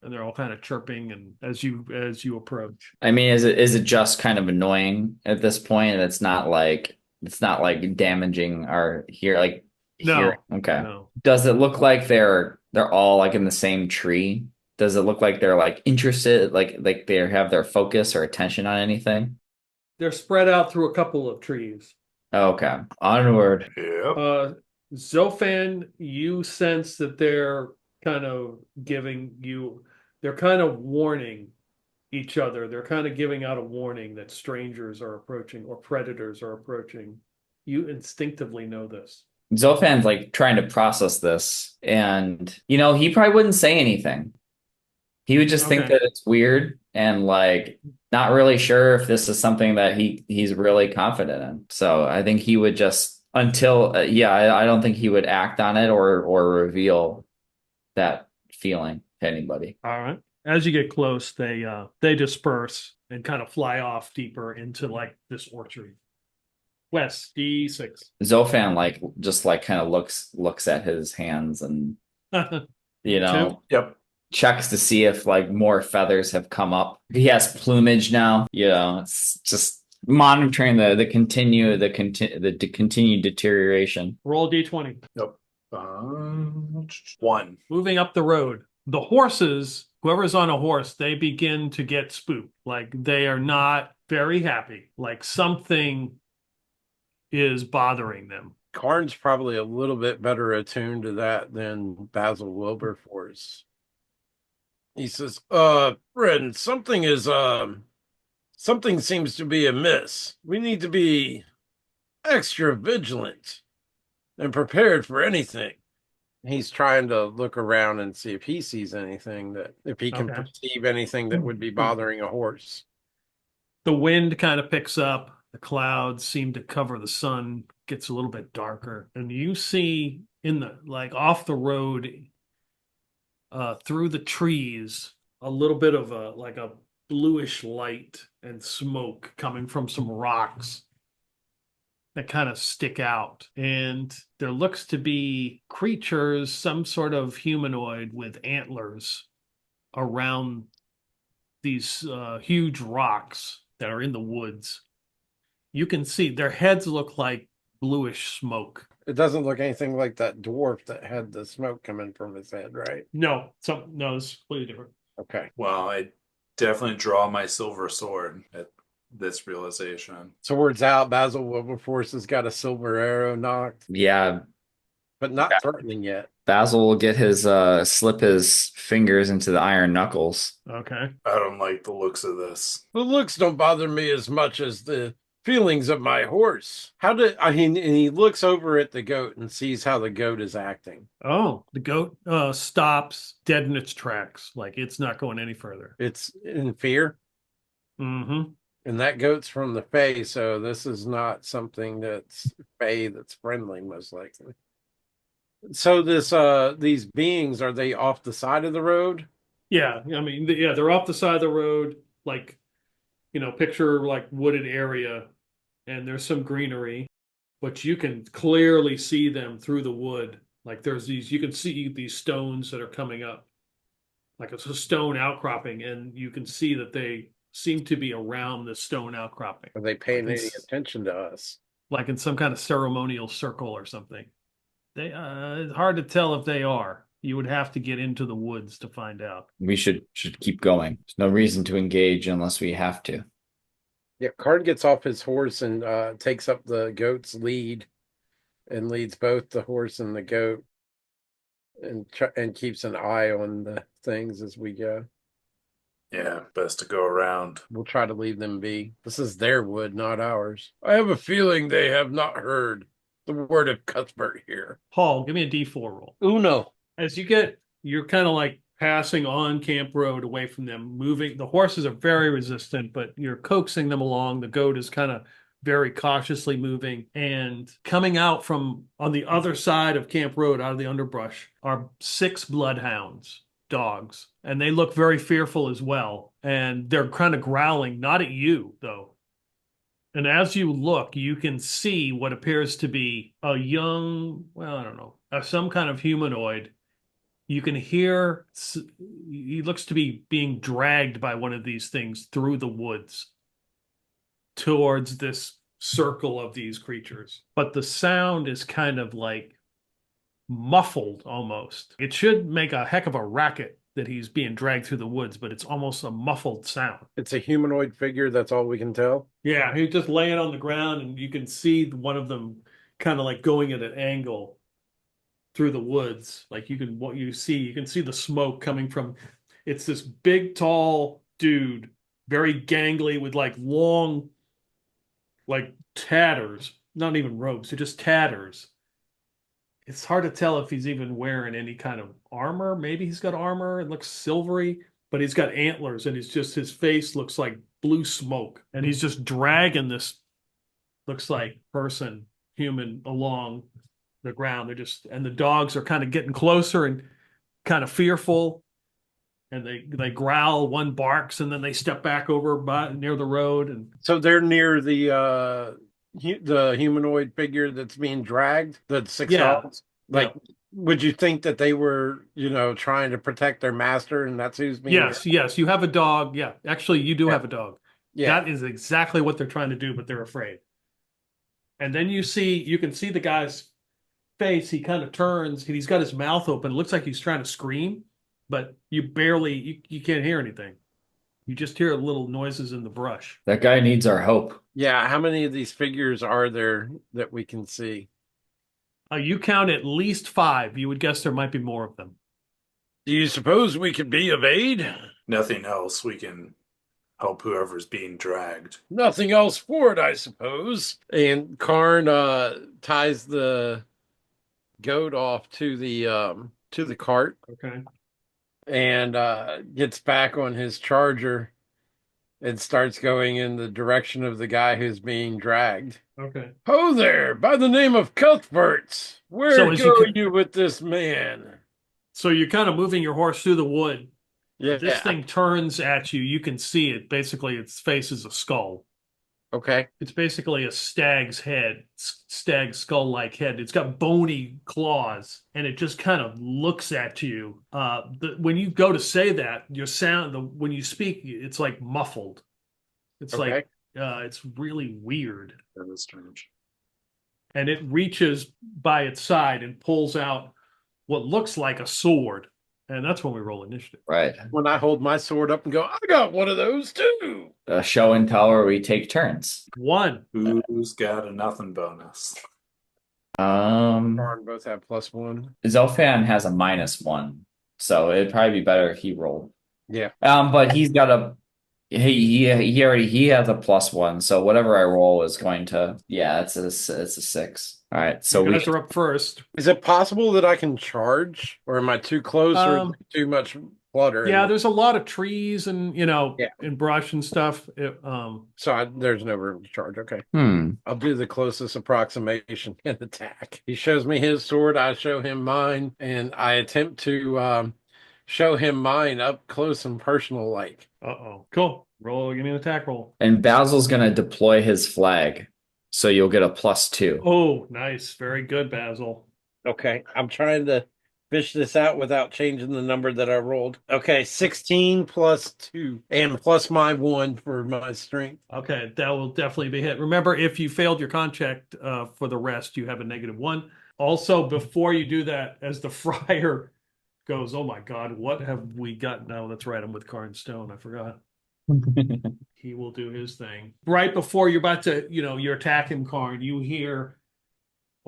and they're all kind of chirping and as you approach. I mean, is it just kind of annoying at this point? And it's not like damaging our here like No. here. Okay. No. Does it look like they're all like in the same tree? Does it look like they're like interested, like they have their focus or attention on anything? They're spread out through a couple of trees. Okay. Onward. Yep. Zophan, you sense that they're kind of they're kind of warning each other. They're kind of giving out a warning that strangers are approaching or predators are approaching. You instinctively know this. Zophan's like trying to process this, and he probably wouldn't say anything. He would just think Okay. that it's weird and like not really sure if this is something that he's really confident in. So I think he would just until I don't think he would act on it or reveal that feeling to anybody. All right. As you get close, they disperse and kind of fly off deeper into like this orchard. Wes, D6. Zophan just kind of looks at his hands and Two. Yep. checks to see if like more feathers have come up. He has plumage now. It's just monitoring the continued deterioration. Roll D20. Yep. 1. Moving up the road, the horses, whoever's on a horse, they begin to get spooked. Like they are not very happy. Like something is bothering them. Karn's probably a little bit better attuned to that than Basil Wilberforce. He says, Red, something seems to be amiss. We need to be extra vigilant and prepared for anything. He's trying to look around and see if he sees anything if he can Okay. perceive anything that would be bothering a horse. The wind kind of picks up. The clouds seem to cover the sun, gets a little bit darker. And you see off the road, through the trees, a little bit of a bluish light and smoke coming from some rocks that kind of stick out. And there looks to be creatures, some sort of humanoid with antlers around these huge rocks that are in the woods. You can see their heads look like bluish smoke. It doesn't look anything like that dwarf that had the smoke coming from his head, right? No, it's completely different. Okay. Well, I definitely draw my silver sword at this realization. Swords out. Basil Wilberforce has got a silver arrow knocked, Yeah, but not threatening yet. Basil will get his slip his fingers into the iron knuckles. Okay. I don't like the looks of this. The looks don't bother me as much as the feelings of my horse. And he looks over at the goat and sees how the goat is acting. Oh, the goat stops dead in its tracks. Like it's not going any further. It's in fear. Mm-hmm. And that goat's from the Fae, so this is not something that's Fae that's friendly, most likely. So these beings, are they off the side of the road? Yeah, I mean, they're off the side of the road, like, picture like wooded area, and there's some greenery, but you can clearly see them through the wood. Like you can see these stones that are coming up, like it's a stone outcropping, and you can see that they seem to be around the stone outcropping. Are they paying any attention to us? Like in some kind of ceremonial circle or something. It's hard to tell if they are. You would have to get into the woods to find out. We should keep going. There's no reason to engage unless we have to. Yeah, Karn gets off his horse and takes up the goat's lead and leads both the horse and the goat and keeps an eye on the things as we go. Yeah, best to go around. We'll try to leave them be. This is their wood, not ours. I have a feeling they have not heard the word of Cuthbert here. Paul, give me a D4 roll. Uno. As you're kind of like passing on Camp Road away from them, moving. The horses are very resistant, but you're coaxing them along. The goat is kind of very cautiously moving, and coming out from on the other side of Camp Road, out of the underbrush, are 6 bloodhounds, dogs, and they look very fearful as well. And they're kind of growling, not at you though. And as you look, you can see what appears to be a young, well, I don't know, some kind of humanoid. You can hear, he looks to be being dragged by one of these things through the woods towards this circle of these creatures. But the sound is kind of like muffled almost. It should make a heck of a racket that he's being dragged through the woods, but it's almost a muffled sound. It's a humanoid figure, that's all we can tell. Yeah, he's just laying on the ground, and you can see one of them kind of like going at an angle through the woods. Like you can see the smoke coming from, it's this big, tall dude, very gangly with like long, like tatters, not even robes, they're just tatters. It's hard to tell if he's even wearing any kind of armor. Maybe he's got armor. It looks silvery, but he's got antlers, and his face looks like blue smoke. And he's just dragging this, looks like human along the ground. And the dogs are kind of getting closer and kind of fearful. And they growl, one barks, and then they step back over near the road. And so they're near the humanoid figure that's being dragged, the 6 dogs. Like, would you think that they were, trying to protect their master, and that's who's being yes, you have a dog. Yeah, actually, you do have a dog. Yeah, that is exactly what they're trying to do, but they're afraid. And then you can see the guy's face. He kind of turns, and he's got his mouth open. It looks like he's trying to scream, but you can't hear anything. You just hear little noises in the brush. That guy needs our help. Yeah, how many of these figures are there that we can see? You count at least 5. You would guess there might be more of them. Do you suppose we could be of aid? Nothing else. We can help whoever's being dragged. Nothing else for it, I suppose. And Karn ties the goat off to the cart. Okay. And gets back on his charger and starts going in the direction of the guy who's being dragged. Okay. Ho there, by the name of Cuthbert, where go you with this man? So you're kind of moving your horse through the wood. Yeah. This thing turns at you. You can see it. Basically, its face is a skull. Okay. It's basically a stag's skull-like head. It's got bony claws, and it just kind of looks at you. When you go to say that, your sound, when you speak, it's like muffled. It's like, it's really weird. That is strange. And it reaches by its side and pulls out what looks like a sword. And that's when we roll initiative. Right. When I hold my sword up and go, I got one of those too. A show and tell where we take turns. 1. Who's got a nothing bonus? Karn both have +1. Zophan has a -1, so it'd probably be better if he rolled. Yeah. But he's got he has a +1, so whatever I roll is going to it's a 6. All right, so you guys are up first. Is it possible that I can charge, or am I too close, or too much clutter? Yeah, there's a lot of trees and and brush and stuff. There's no room to charge. Okay. I'll do the closest approximation and attack. He shows me his sword, I show him mine, and I attempt to show him mine up close and personal like. Cool. Give me an attack roll. And Basil's gonna deploy his flag, so you'll get a +2. Oh, nice. Very good, Basil. Okay, I'm trying to fish this out without changing the number that I rolled. Okay, 16 +2 and plus my 1 for my strength. Okay, that will definitely be hit. Remember, if you failed your con check for the rest, you have a -1. Also, before you do that, as the friar goes, "Oh my God, what have we got?" No, that's right. I'm with Karn Stone. I forgot. He will do his thing. Right before you're about to, you're attacking Karn, you hear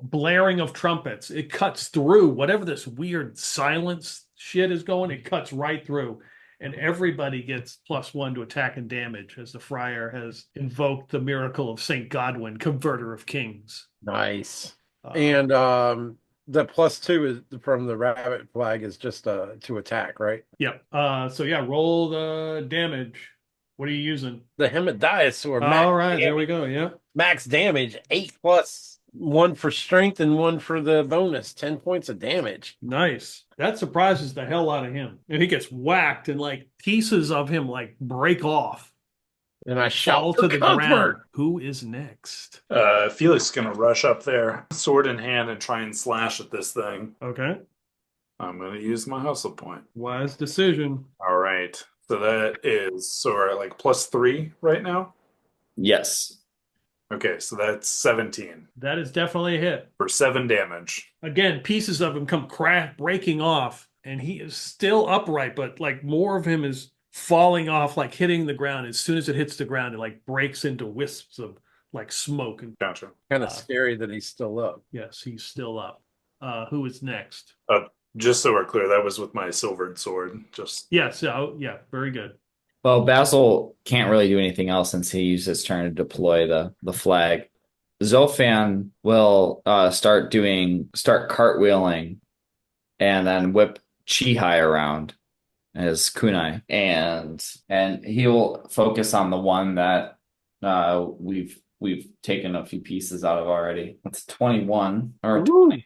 blaring of trumpets. It cuts through whatever this weird silence shit is going. It cuts right through, and everybody gets +1 to attack and damage as the friar has invoked the miracle of Saint Godwin, converter of kings. Nice. And the +2 is from the rabbit flag is just to attack, right? Yep. So yeah, roll the damage. What are you using? The Hemodiasaur. All right, there we go. Yeah. Max damage 8 plus 1 for strength and 1 for the bonus. 10 points of damage. Nice. That surprises the hell out of him. And he gets whacked, and like pieces of him like break off. And I Fall shout to the ground. Who is next? Felix is gonna rush up there, sword in hand, and try and slash at this thing. Okay. I'm gonna use my hustle point. Wise decision. All right. So that is, so we're at like +3 right now. Yes. Okay, so that's 17 That is definitely a hit. for 7 damage. Again, pieces of him come breaking off, and he is still upright, but like more of him is falling off, like hitting the ground. As soon as it hits the ground, it like breaks into wisps of like smoke. And Gotcha. Kind of scary that he's still up. yes, he's still up. Who is next? Just so we're clear, that was with my silvered sword. Just Yes. Yeah, very good. Well, Basil can't really do anything else since he used his turn to deploy the flag. Zophan will start cartwheeling and then whip Chihai around as kunai, and he will focus on the one that we've taken a few pieces out of already. That's 21 or 20.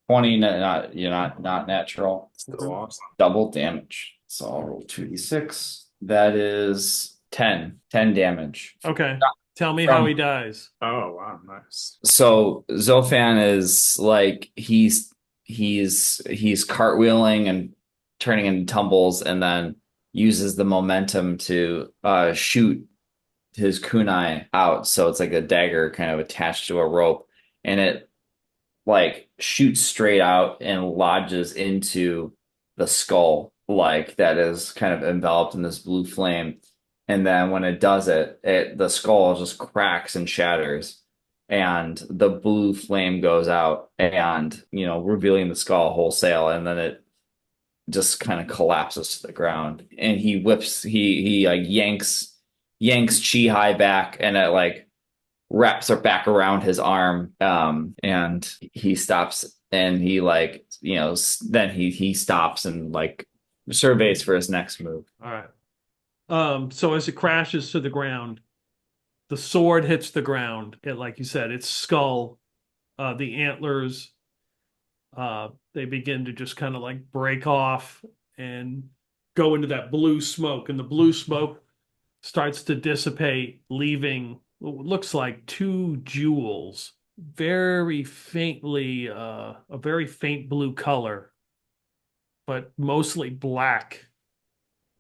20, not natural. still awesome. Double damage. So I'll roll 2d6. That is 10 Okay. damage. Tell me how he dies. Oh wow, nice. So Zophan is like he's cartwheeling and turning into tumbles, and then uses the momentum to shoot his kunai out. So it's like a dagger kind of attached to a rope, and it like shoots straight out and lodges into the skull, like that is kind of enveloped in this blue flame. And then when it does the skull just cracks and shatters, and the blue flame goes out, and revealing the skull wholesale, and then it just kind of collapses to the ground. And he like yanks Chihai back, and it like wraps her back around his arm, and he stops, and he like then he stops and like surveys for his next move. All right. So as it crashes to the ground, the sword hits the ground. Like you said, its skull, the antlers, they begin to just kind of like break off and go into that blue smoke, and the blue smoke starts to dissipate, leaving what looks like 2 jewels, very faintly, a very faint blue color, but mostly black,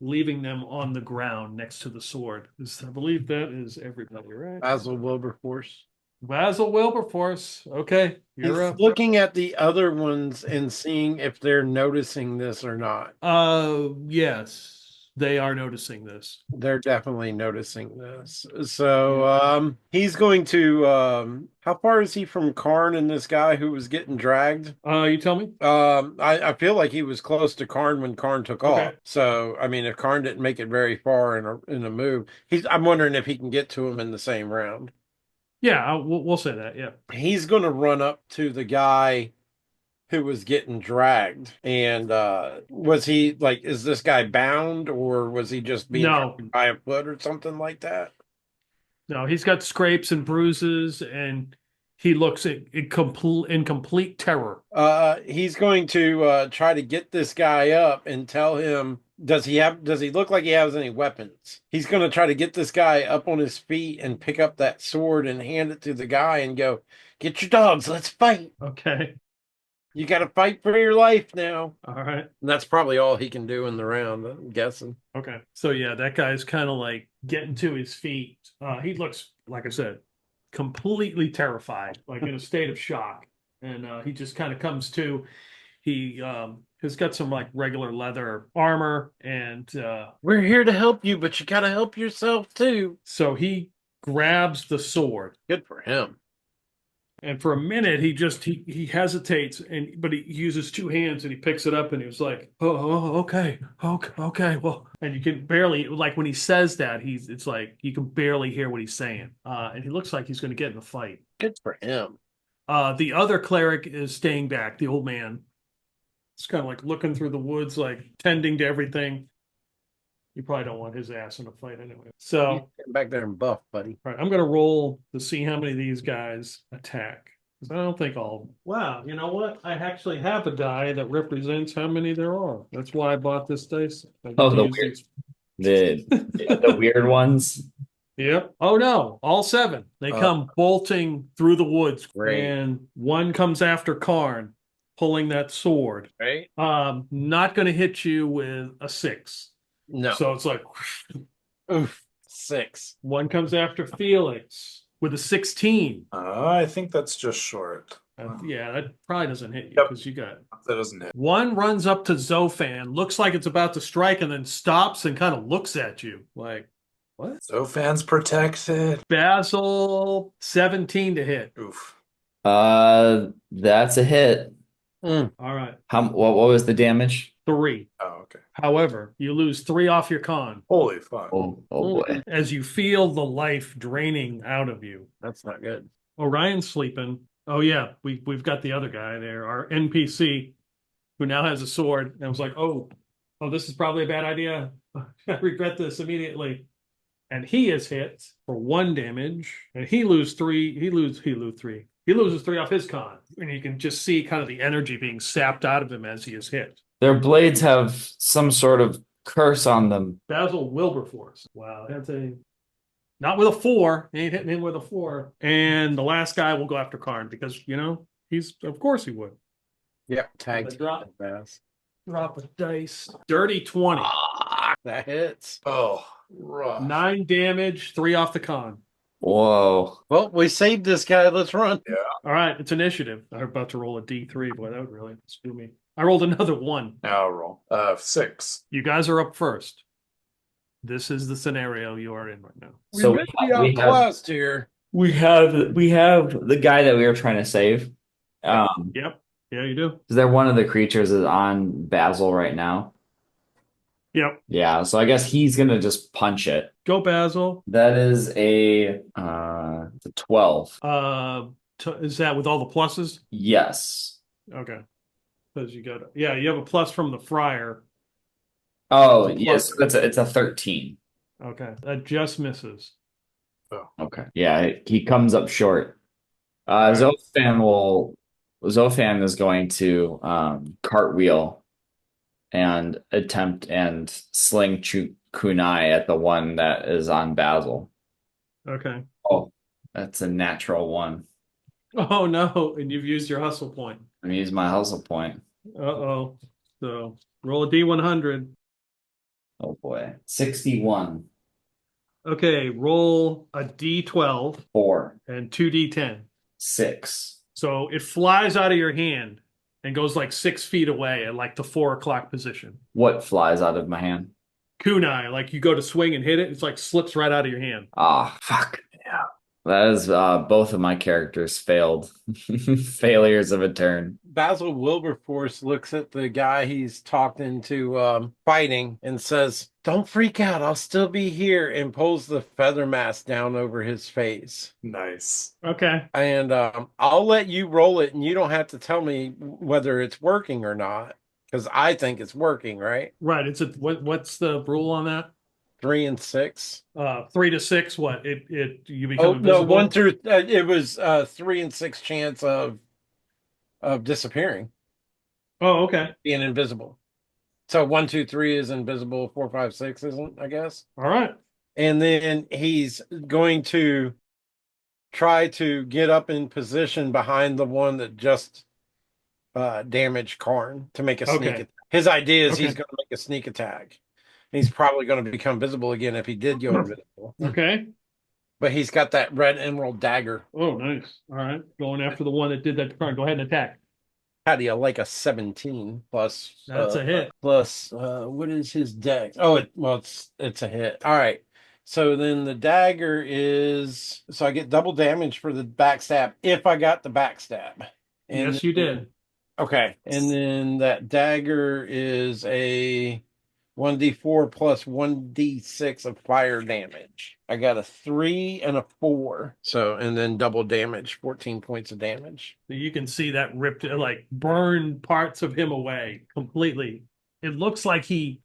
leaving them on the ground next to the sword. I believe that is everybody, right? Basil Wilberforce. Basil Wilberforce. Okay, you're He's up. looking at the other ones and seeing if they're noticing this or not. Yes. They are noticing this. They're definitely noticing this. So he's going to how far is he from Karn and this guy who was getting dragged? You tell me? I feel like he was close to Karn when Karn took off. So I mean, if Karn didn't make it very far in a move, I'm wondering if he can get to him in the same round. Yeah, we'll say that. Yeah. He's going to run up to the guy who was getting dragged. And was he like, is this guy bound, or was he just being dragged by a foot or something like that? No, he's got scrapes and bruises, and he looks in complete terror. He's going to try to get this guy up and tell him, does he look like he has any weapons? He's going to try to get this guy up on his feet and pick up that sword and hand it to the guy and go, get your dogs, let's fight. Okay. You got to fight for your life now. All right. And that's probably all he can do in the round, I'm guessing. Okay. So yeah, that guy's kind of like getting to his feet. He looks, like I said, completely terrified, like in a state of shock. And he just kind of comes to. He has got some like regular leather armor, and We're here to help you, but you gotta help yourself too. so he grabs the sword. Good for him. And for a minute, he hesitates, but he uses two hands and he picks it up and he was like, okay, well, and you can barely, like when he says that, it's like you can barely hear what he's saying, and he looks like he's going to get in a fight. Good for him. The other cleric is staying back. The old man, it's kind of like looking through the woods, like tending to everything. You probably don't want his ass in a fight anyway. So Get back there and buff, buddy. all right, I'm going to roll to see how many of these guys attack. Because I don't think all. Wow, you know what? I actually have a die that represents how many there are. That's why I bought this dice. Oh, the weird, the weird ones. Yep. Oh no, all 7. They come bolting through the woods, Great. and one comes after Karn, pulling that sword. Right? Not going to hit you with a 6. No. So it's like. Oof. 6. One comes after Felix with a 16. I think that's just short. Yeah, that probably doesn't hit you Yep. because you got. That doesn't hit. One runs up to Zophan, looks like it's about to strike, and then stops and kind of looks at you like, what? Zophan's protected. Basil, 17 to hit. Oof. That's a hit. All right, What was the damage? 3. Oh, okay. However, you lose 3 off your con Holy fuck. Oh boy. as you feel the life draining out of you. That's not good. Orion's Orion's sleeping. Oh yeah, we've got the other guy there, our NPC, who now has a sword. And I was like, oh, this is probably a bad idea. I regret this immediately. And he is hit for 1 damage, and he loses 3. He loses 3 off his con, and you can just see kind of the energy being sapped out of him as he is hit. Their blades have some sort of curse on them. Basil Wilberforce. Wow, that's not with a 4. He ain't hitting him with a 4. And the last guy will go after Karn because he's of course he would. Yeah, tagged. Drop. Fast. Drop a dice. Dirty 20. That hits. Oh, rough. 9 damage, 3 off the con. Whoa. Well, we saved this guy. Let's run. All right, it's initiative. I'm about to roll a D3. Boy, that would really screw me. I rolled another 1. Now I'll roll. 6. You guys are up first. This is the scenario you are in right now. So we outclassed here. we have the guy that we were trying to save. Yep. Yeah, you do. Is there one of the creatures is on Basil right now? Yep. Yeah, so I guess he's gonna just punch it. Go, Basil. That is a 12. Is that with all the pluses? Yes. Okay. Because you have a plus from the friar. Oh, yes, it's a 13. Okay. That just misses. Okay. Yeah, he comes up short. Zophan is going to cartwheel and attempt and sling kunai at the one that is on Basil. Okay. Oh, that's a natural 1. Oh no, and you've used your hustle point. I'm gonna use my hustle point. Uh-oh. So roll a D100. Oh boy. 61. Okay, roll a D12 4. and 2D10. 6. So it flies out of your hand and goes like 6 feet away at like the 4 o'clock position. What flies out of my hand? Kunai, like you go to swing and hit it, it's like slips right out of your hand. Ah, fuck. Yeah. That is both of my characters failed. Failures of a turn. Basil Wilberforce looks at the guy he's talked into fighting and says, "Don't freak out. I'll still be here," and pulls the feather mask down over his face. Nice. Okay. And I'll let you roll it, and you don't have to tell me whether it's working or not, because I think it's working, right? Right. What's the rule on that? 3 and 6. 3 to 6. What? You become Oh invisible? no, 1 through it was 3 and 6 chance of disappearing, Oh, okay. being invisible. So 1, 2, 3 is invisible. 4, 5, 6 isn't, I guess. All right. And then he's going to try to get up in position behind the one that just damaged Karn to make a sneak attack. His idea is he's going to make a sneak attack. He's probably going to become visible again if he did go invisible. Okay. But he's got that red emerald dagger. Oh, nice. All right. Going after the one that did that to Karn. Go ahead and attack. How do you like a 17 plus? That's a hit. Plus, what is his dex? Oh, it's a hit. All right. So then the dagger is, so I get double damage for the backstab if I got the backstab. And Yes, you did. okay. And then that dagger is a 1d4 plus 1d6 of fire damage. I got a 3 and a 4. So, and then double damage, 14 points of damage. So you can see that ripped, like burned parts of him away completely. It looks like you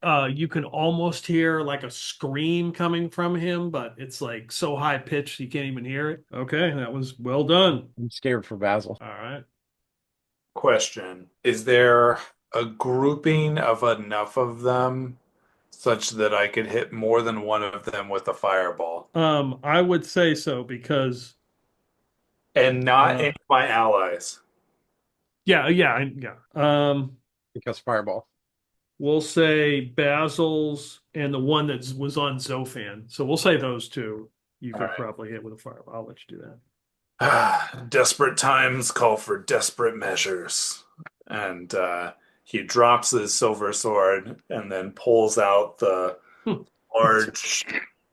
can almost hear like a scream coming from him, but it's like so high pitched you can't even hear it. Okay, that was well done. I'm scared for Basil. All right. Question. Is there a grouping of enough of them such that I could hit more than one of them with a fireball? I would say so because And not any of my allies. yeah. Because fireball. We'll say Basil's and the one that was on Zophan. So we'll say those two. You could probably hit with a fireball. I'll let you do that. Desperate times call for desperate measures. And he drops his silver sword and then pulls out the large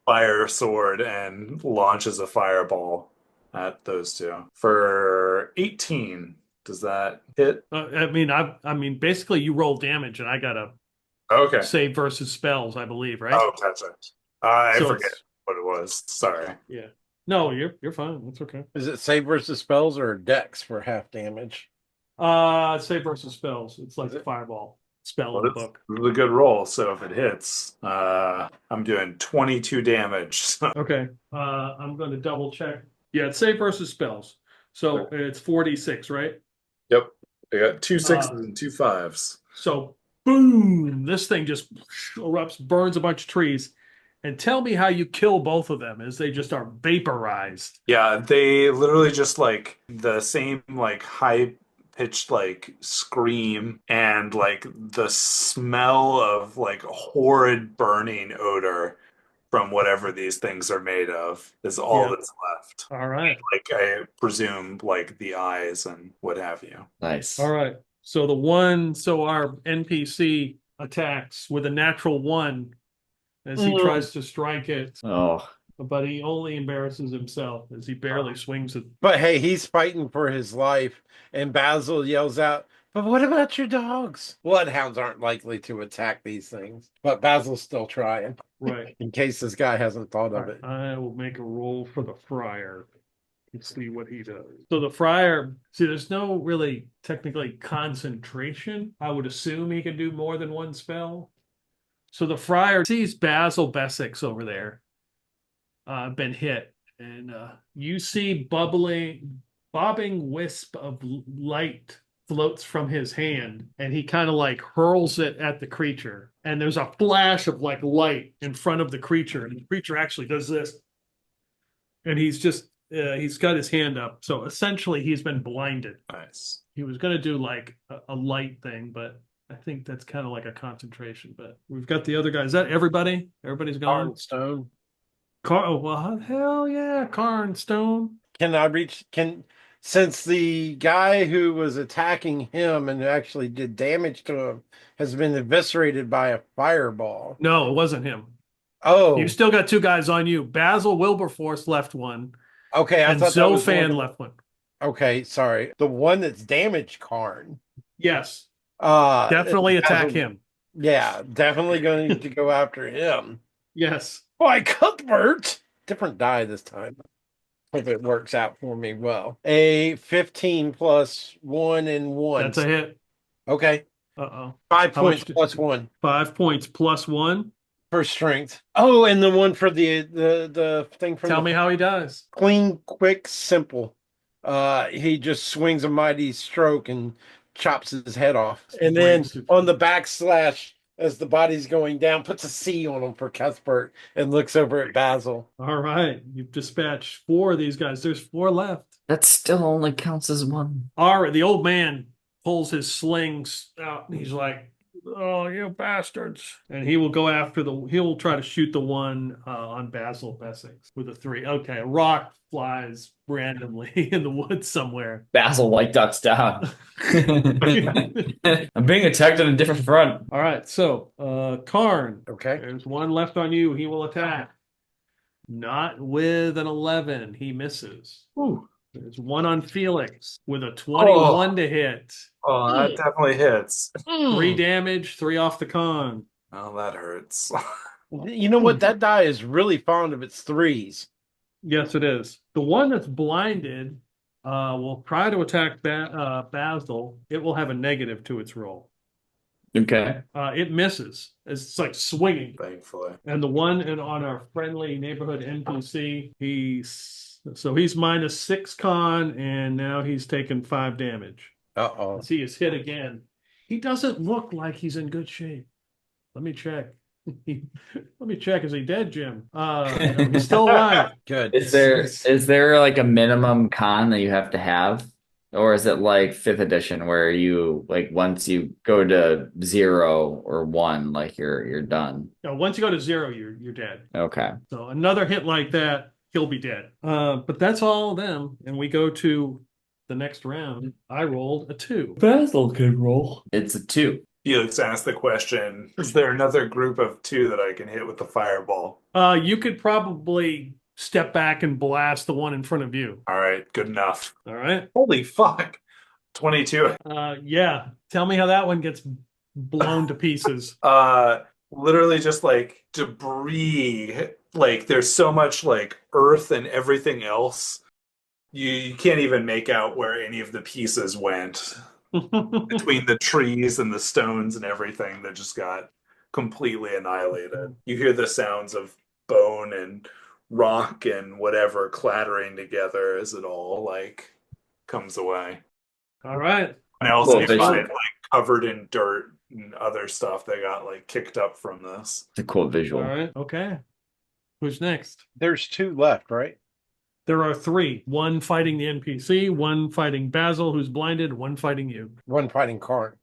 fire sword and launches a fireball at those two. For 18, does that hit? I mean, basically, you roll damage, and I got to save versus spells, I believe, right? Oh, that's it. I So forget it's- what it was. Sorry. Yeah. No, you're fine. That's okay. Is it save versus spells or dex for half damage? Save versus spells. It's like Is a it? fireball spell Well, in the that's book. a good roll. So if it hits, I'm doing 22 damage. Okay. I'm going to double check. Yeah, it's save versus spells. So it's 46, right? Yep. I got 2 6s and 2 5s. So boom, this thing just erupts, burns a bunch of trees. And tell me how you kill both of them as they just are vaporized. Yeah, they literally just like the same like high pitched like scream and like the smell of like horrid burning odor from whatever these things are made of is all Yeah. that's left. All right. Like I presume like the eyes and what have you. Nice. All right. So our NPC attacks with a natural 1 as he tries to strike it, Oh, but he only embarrasses himself as he barely swings it. But hey, he's fighting for his life, and Basil yells out, "But what about your dogs?" Bloodhounds aren't likely to attack these things, but Basil's still trying, Right. in case this guy hasn't thought All of right. it. I will make a roll for the friar and see what he does. So the friar, there's no really technically concentration. I would assume he can do more than one spell. So the friar sees Basil Bessex over there, been hit, and you see bobbing wisp of light floats from his hand, and he kind of like hurls it at the creature, and there's a flash of like light in front of the creature, and the creature actually does this, and he's got his hand up, so essentially he's been blinded. Nice. He was going to do like a light thing, but I think that's kind of like a concentration. But we've got the other guy. Is that everybody? Everybody's gone. Stone. Oh, well, hell yeah, Karn Stone. Since the guy who was attacking him and actually did damage to him has been eviscerated by a fireball. No, it wasn't him. Oh, You still got 2 guys on you. Basil Wilberforce left one, okay. I and thought that was Zophan left one. Okay, sorry. The one that's damaged Karn. Yes, Uh, definitely attack Basil- him. Yeah, definitely going to go after him. Yes. Why, Cuthbert? Different die this time. Hope it works out for me well. A 15 plus 1 and 1. That's a hit. Okay. Uh-oh. 5 How points much plus 1 5 points plus 1. for strength. Oh, and the one for the thing from Tell me how he dies. clean, quick, simple. He just swings a mighty stroke and chops his head off. And then on the backslash, as the body's going down, puts a C on him for Cuthbert and looks over at Basil. All right. You've dispatched 4 of these guys. There's 4 left. that still only counts as one. All right. The old man pulls his slings out. And he's like, Oh, you bastards. And he will go after he'll try to shoot the one on Basil Essex with a 3. Okay, a rock flies randomly in the woods somewhere. Basil white ducks down. I'm being attacked on a different front. All right, so Karn. Okay. There's one left on you. He will attack. Not with an 11. He misses. Ooh. There's one on Felix with a 21 to hit. Oh, that definitely hits. 3 damage, 3 off the con. Oh, that hurts. You know what? That die is really fond of its 3s. Yes, it is. The one that's blinded will try to attack Basil. It will have a negative to its roll. Okay. It misses. It's like swinging. Thankfully. And the one on our friendly neighborhood NPC, he's -6 con, and now he's taken 5 damage. Uh-oh. As he is hit again. He doesn't look like he's in good shape. Let me check. Let me check. Is he dead, Jim? No, he's still alive. Good. Is there like a minimum con that you have to have? Or is it like 5th edition where you like once you go to 0 or 1, like you're done? No, once you go to 0, you're dead. Okay. So another hit like that, he'll be dead. But that's all of them. And we go to the next round. I rolled a 2. Basil could roll. It's a 2. Felix asked the question, is there another group of 2 that I can hit with the fireball? You could probably step back and blast the one in front of you. All right, good enough. All right. Holy fuck. 22. Yeah. Tell me how that one gets blown to pieces. Literally just like debris. Like there's so much like earth and everything else. You can't even make out where any of the pieces went. Between the trees and the stones and everything that just got completely annihilated. You hear the sounds of bone and rock and whatever clattering together as it all like comes away. All right. And else you Cool, find it like covered in dirt and other stuff that got like kicked up from this. It's a cool visual. All right. Okay. Who's next? There's 2 left, right? There are 3. One fighting the NPC, one fighting Basil, who's blinded, one fighting you. One fighting Karn.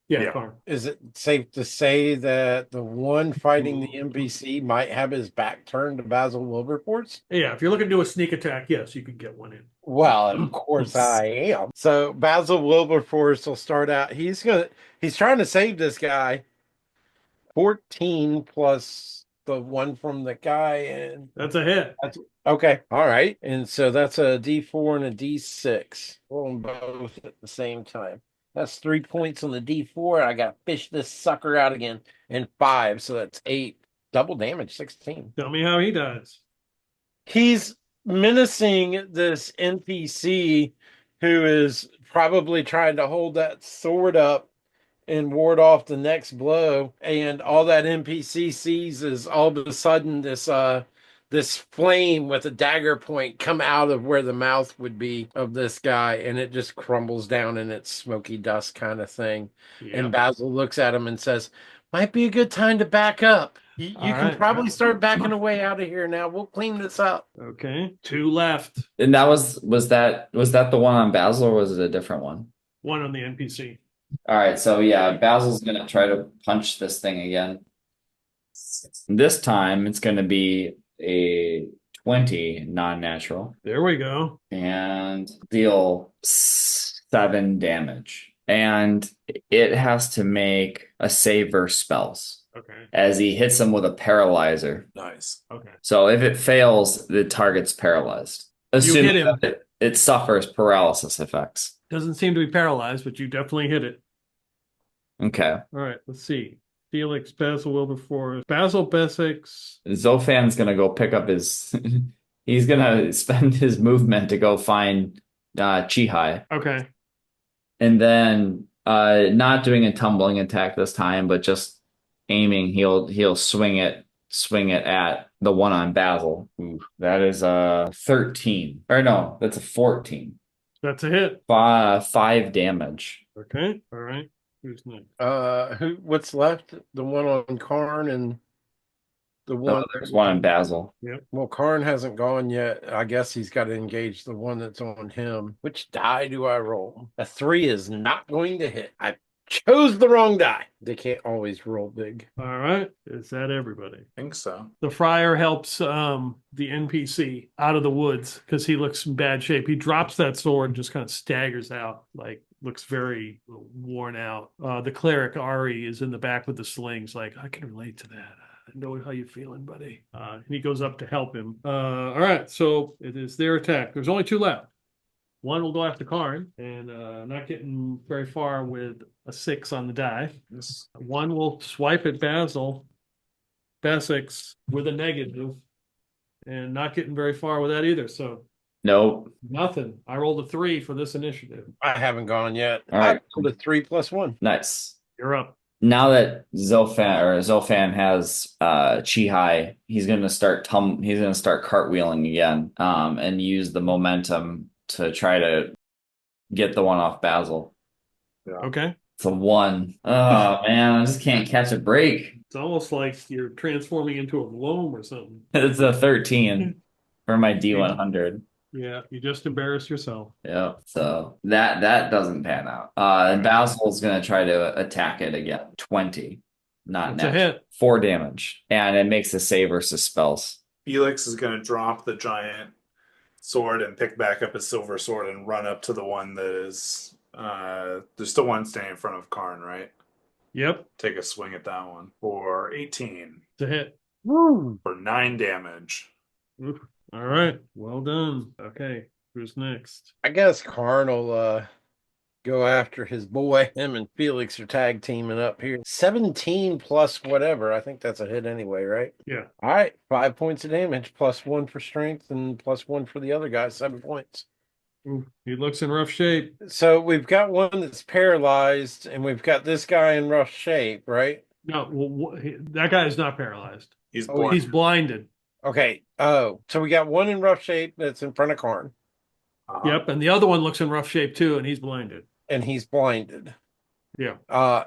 Yeah. Karn. Is it safe to say that the one fighting the NPC might have his back turned to Basil Wilberforce? Yeah, if you're looking to do a sneak attack, yes, you could get one in. Well, of course I am. So Basil Wilberforce will start out. He's trying to save this guy. 14 plus the one from the guy, and That's a hit. okay, all right. And so that's a D4 and a D6. Roll them both at the same time. That's 3 points on the D4. I got to fish this sucker out again. And 5, so that's 8. Double damage, 16. Tell me how he does. He's menacing this NPC who is probably trying to hold that sword up and ward off the next blow. And all that NPC sees is all of a sudden this flame with a dagger point come out of where the mouth would be of this guy, and it just crumbles down in its smoky dust kind of thing. Yeah. And Basil looks at him and says, might be a good time to back up. You can right. probably start backing away out of here now. We'll clean this up. Okay. 2 left. And that was that the one on Basil or was it a different one? One on the NPC. All right, so yeah, Basil's gonna try to punch this thing again. This time it's gonna be a 20 non-natural There we go. and deal 7 damage. And it has to make a save versus spells Okay. as he hits him with a paralyzer. Nice. Okay. So if it fails, the target's paralyzed. Assuming hit him. that it suffers paralysis effects. Doesn't seem to be paralyzed, but you definitely hit it. Okay. All right. Let's see. Felix, Basil Wilberforce, Basil Essex. Zophan's gonna go pick up his. He's gonna spend his movement to go find Chihai, Okay. and then not doing a tumbling attack this time, but just aiming. He'll swing it at the one on Basil. Ooh, that is a 13. Or no, that's a 14. That's a hit. 5 damage. Okay. All right. Who's next? What's left? The one on Karn and the one. There's one on Basil. Well, Karn hasn't gone yet. I guess he's got to engage the one that's on him. Which die do I roll? A 3 is not going to hit. I chose the wrong die. They can't always roll big. All right. Is that everybody? I think so. The friar helps the NPC out of the woods because he looks in bad shape. He drops that sword and just kind of staggers out, like looks very worn out. The cleric Ari is in the back with the slings, like, I can relate to that. I know how you're feeling, buddy. And he goes up to help him. All right, so it is their attack. There's only 2 left. One will go after Karn, and not getting very far with a 6 on the die. Yes. One will swipe at Basil, Bessex, with a negative, and not getting very far with that either. So Nope. nothing. I rolled a 3 for this initiative. I haven't gone yet. All right. I rolled a 3 + 1. Nice. You're up. Now that Zophan has Chi-Hai, he's gonna start cartwheeling again, and use the momentum to try to get the one off Basil. Yeah. Okay. It's a 1. Oh man, I just can't catch a break. It's almost like you're transforming into a Gloam or something. It's a 13 for my D100. Yeah, you just embarrassed yourself. Yeah, so that doesn't pan out. And Basil's gonna try to attack it again. 20, not It's a net. hit. 4 damage, and it makes a save versus spells. Felix is going to drop the giant sword and pick back up his silver sword and run up to the one that is. There's still one standing in front of Karn, right? Yep, Take a swing at that one for 18 it's a hit. Woo! for 9 damage. Oof. All right, well done. Okay, who's next? I guess Karn will go after his boy. Him and Felix are tag teaming up here. 17 plus whatever. I think that's a hit anyway, right? Yeah. All right. 5 points of damage, +1 for strength, and +1 for the other guy. 7 points. Ooh, he looks in rough shape. So we've got one that's paralyzed, and we've got this guy in rough shape, right? No, that guy is not paralyzed. He's Oh, blind. He's blinded. Okay. Oh, so we got one in rough shape that's in front of Karn, Yep, and the other one looks in rough shape too, and he's blinded. and he's blinded. Yeah.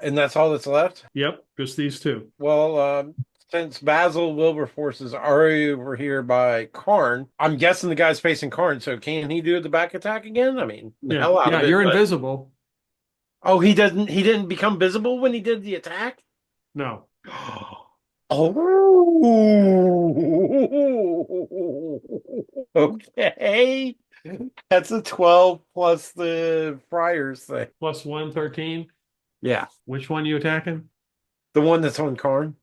And that's all that's left? Yep, just these 2. Well, since Basil Wilberforce is already over here by Karn, I'm guessing the guy's facing Karn, so can he do the back attack again? I mean, the hell out of it. You're but- invisible. Oh, he didn't become visible when he did the attack? No. Oh, okay. That's a 12 plus the friars thing. +1, 13. Yeah, Which one are you attacking? the one that's on Karn.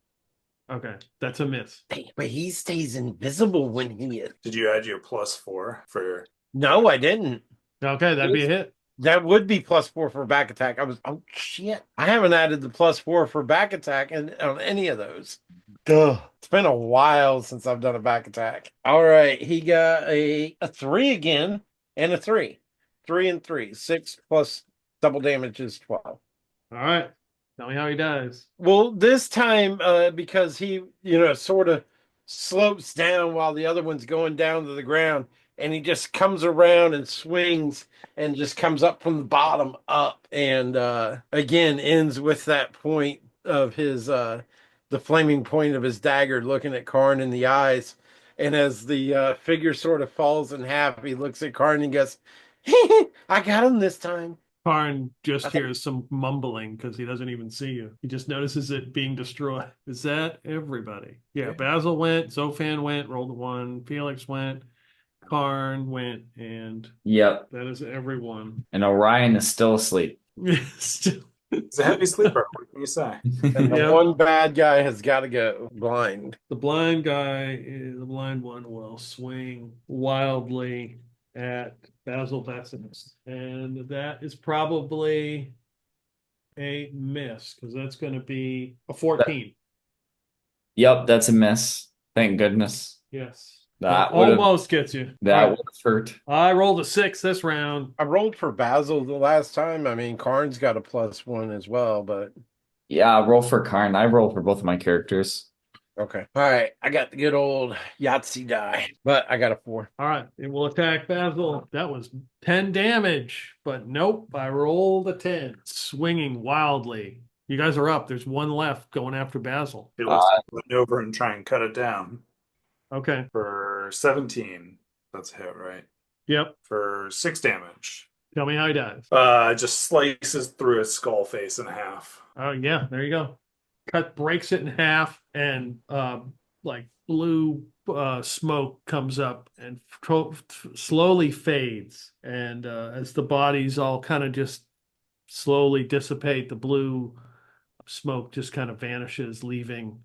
Okay, that's a miss. Hey, but he stays invisible when he is. Did you add your +4 for? No, I didn't. Okay, that'd be a hit. That would be +4 for back attack. Oh shit. I haven't added the +4 for back attack on any of those. Duh. It's been a while since I've done a back attack. All right. He got a 3 again and a 3. 3 and 3. 6 plus double damage is 12. All right. Tell me how he dies. Well, this time, because he, sort of slopes down while the other one's going down to the ground, and he just comes around and swings and just comes up from the bottom up, and again ends with that point of his, the flaming point of his dagger, looking at Karn in the eyes. And as the figure sort of falls in half, he looks at Karn and goes, "I got him this time." Karn just hears some mumbling because he doesn't even see you. He just notices it being destroyed. Is that everybody? Yeah, Basil went, Zophan went, rolled a 1, Felix went, Karn went, and Yep. that is everyone. And Orion is still asleep. Still, It's a heavy sleeper. What can you say? And the Yeah. one bad guy has got to go blind. the blind one will swing wildly at Basil Faircloth. And that is probably a miss because that's going to be a 14. Yep, that's a miss. Thank goodness. Yes. That would have almost gets you. that would have hurt. I rolled a 6 this round. I rolled for Basil the last time. I mean, Karn's got a +1 as well, but Yeah, roll for Karn. I roll for both of my characters. okay. All right. I got the good old Yahtzee die, but I got a 4. All right. It will attack Basil. That was 10 damage, but nope. I rolled a 10. Swinging wildly. You guys are up. There's one left going after Basil. Felix will lean over and try and cut it down Okay. for 17. That's a hit, right? Yep. For 6 damage. Tell me how he dies. Just slices through his skull face in half. Oh yeah, there you go. Breaks it in half, and like blue smoke comes up and slowly fades. And as the bodies all kind of just slowly dissipate, the blue smoke just kind of vanishes, leaving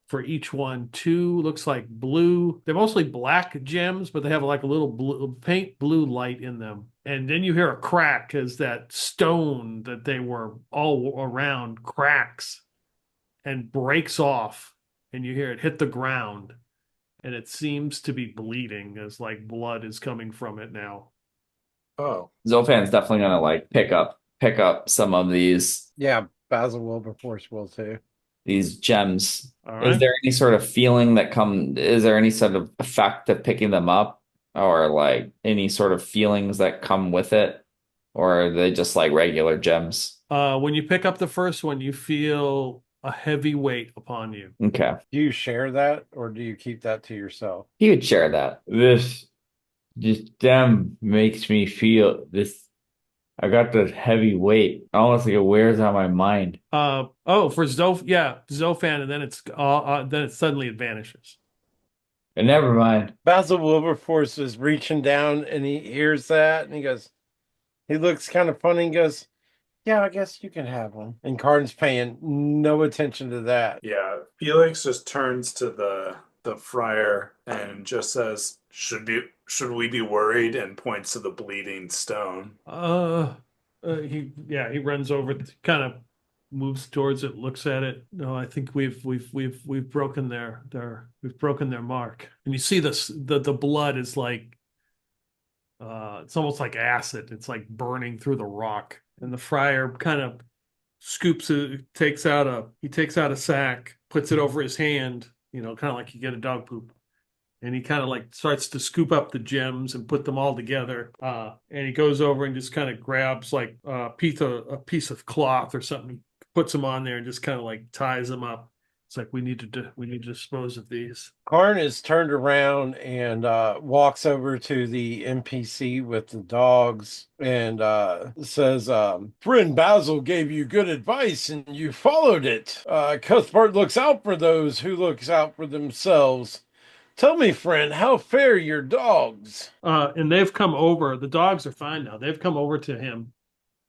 for each one two looks like blue. They're mostly black gems, but they have like a little blue, faint blue light in them. And then you hear a crack as that stone that they were all around cracks and breaks off, and you hear it hit the ground, and it seems to be bleeding as like blood is coming from it now. Oh. Zophan's definitely gonna like pick up some of these Yeah, Basil Wilberforce will too. gems. All Is right. there any sort of feeling is there any sort of effect of picking them up, or like any sort of feelings that come with it? Or are they just like regular gems? When you pick up the first one, you feel a heavy weight upon you. Okay. Do you share that or do you keep that to yourself? You could share that. This gem makes me feel this. I got this heavy weight. Almost like it wears on my mind. For Zophan, and then it suddenly vanishes. And never mind. Basil Wilberforce is reaching down and he hears that and he looks kind of funny and goes, yeah, I guess you can have one. And Karn's paying no attention to that. Yeah, Felix just turns to the friar and just says, should we be worried? And points to the bleeding stone. He runs over, kind of moves towards it, looks at it. No, I think we've broken their mark. And you see the blood is like it's almost like acid. It's like burning through the rock. And the friar kind of scoops it, takes out a sack, puts it over his hand, kind of like you get a dog poop. And he kind of like starts to scoop up the gems and put them all together. And he goes over and just kind of grabs like a piece of cloth or something, puts them on there, and just kind of like ties them up. It's like we need to dispose of these. Karn is turned around and walks over to the NPC with the dogs and says, friend Basil gave you good advice and you followed it. Cuthbert looks out for those who looks out for themselves. Tell me, friend, how fare your dogs? And they've come over. The dogs are fine now. They've come over to him,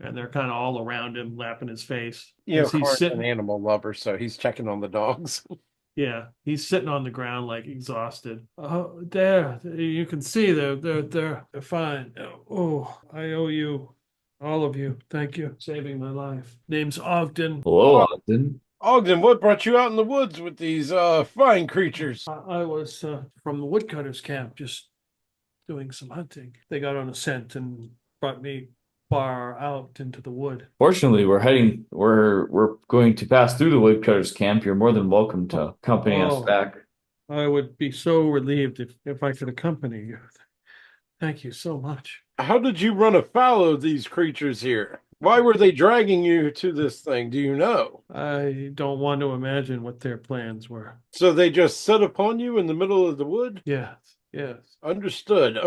and they're kind of all around him, lapping his face. He's Karn's an animal lover, so he's checking on the dogs. Yeah, he's sitting on the ground like exhausted. Oh, there, you can see they're fine. Oh, I owe you, all of you. Thank you, saving my life. Name's Ogden. Hello, Ogden. Ogden, what brought you out in the woods with these fine creatures? I was from the Woodcutter's camp, just doing some hunting. They got on a scent and brought me far out into the wood. Fortunately, we're going to pass through the Woodcutter's camp. You're more than welcome to accompany us back. I would be so relieved if I could accompany you. Thank you so much. How did you run afoul of these creatures here? Why were they dragging you to this thing? Do you know? I don't want to imagine what their plans were. So they just set upon you in the middle of the wood? Yes. Understood.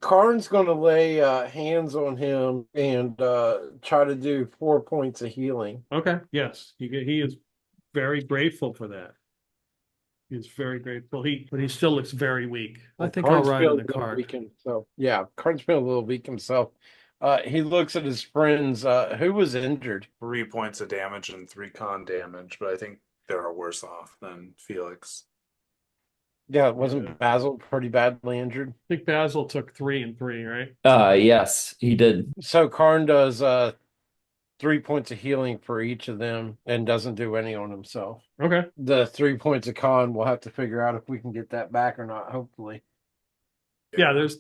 Karn's going to lay hands on him and try to do 4 points of healing. Okay. Yes. He is very grateful for that. He is very grateful. But he still looks very weak. I think I'll ride in the cart. Yeah, Karn's feeling a little weak himself. He looks at his friends. Who was injured? 3 points of damage and 3 con damage, but I think they're worse off than Felix. Yeah, wasn't Basil pretty badly injured? I think Basil took 3 and 3, right? Yes, he did. So Karn does 3 points of healing for each of them and doesn't do any on himself. Okay. The 3 points of con, we'll have to figure out if we can get that back or not, hopefully. Yeah, there's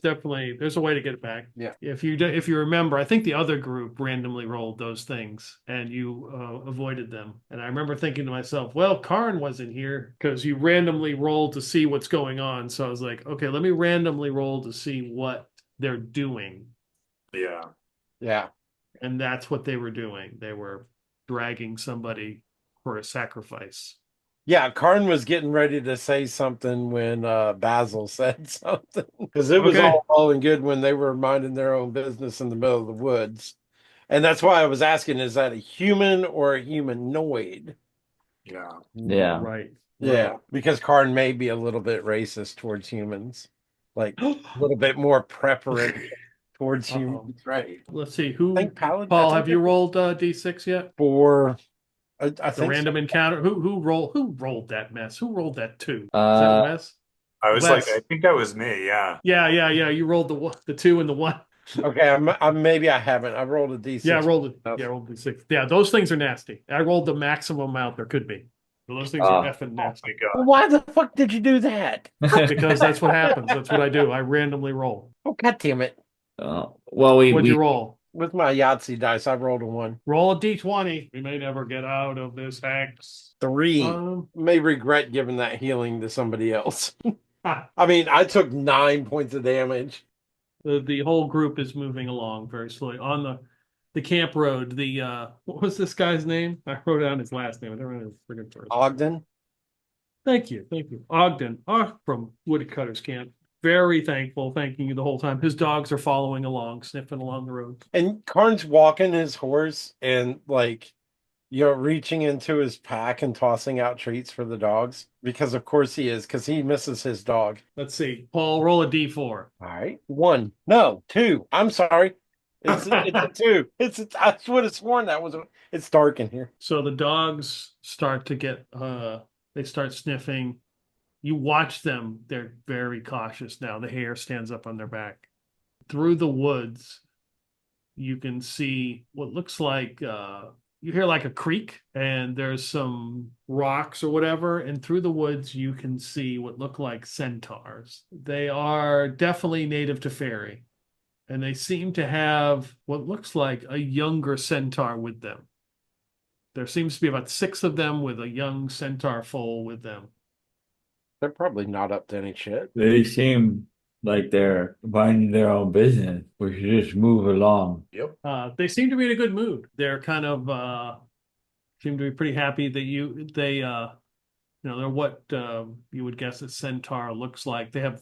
a way to get it back. Yeah. If you remember, I think the other group randomly rolled those things and you avoided them. And I remember thinking to myself, well, Karn wasn't here because you randomly rolled to see what's going on. So I was like, okay, let me randomly roll to see what they're doing. Yeah. And that's what they were doing. They were dragging somebody for a sacrifice. Yeah, Karn was getting ready to say something when Basil said something because it was Okay. all and good when they were minding their own business in the middle of the woods, and that's why I was asking: is that a human or a humanoid? Yeah. Yeah. Right. Yeah, because Karn may be a little bit racist towards humans, like a little bit more preferential towards Uh-oh. humans, right? Let's see. I Who? think Paladin. Paul, have you rolled D6 yet? for? I The think random so. encounter. Who rolled that mess? Who rolled that 2? Is that Uh, Wes? I was Wes. like, I think that was me. Yeah. Yeah. You rolled the 2 and the 1. Okay, I'm maybe I haven't. I rolled a D6. Yeah, I rolled it. Yeah, I rolled D6. Yeah, those things are nasty. I rolled the maximum amount there could be. So those things are effing Oh nasty. my god. Well, why the fuck did you do that? Because that's what happens. That's what I do. I randomly roll. Oh, god damn it! well, What'd we you roll? With my Yahtzee dice, I rolled a 1. Roll a D20. We may never get out of this hex. 3. May regret giving that healing to somebody else. Ah, I mean, I took 9 points of damage. the whole group is moving along very slowly on the camp road. The what was this guy's name? I wrote down his last name. I don't remember his friggin' first. Ogden. Thank you. Ogden, from Woodcutter's camp. Very thankful, thanking you the whole time. His dogs are following along, sniffing along the road. And Karn's walking his horse and like reaching into his pack and tossing out treats for the dogs. Because of course he is, because he misses his dog. Let's see. Paul, roll a D4. All right. 1. No, 2. I'm sorry. It's a 2. I would have sworn that was it's dark in here. So the dogs start to get they start sniffing. You watch them, they're very cautious now. The hair stands up on their back. Through the woods, you can see what looks like you hear like a creek, and there's some rocks or whatever, and through the woods you can see what look like centaurs. They are definitely native to Fairy, and they seem to have what looks like a younger centaur with them. There seems to be about 6 of them with a young centaur foal with them. They're probably not up to any shit. They seem like they're minding their own business. We should just move along. Yep. They seem to be in a good mood. They're kind of seem to be pretty happy that they're what you would guess a centaur looks like. They have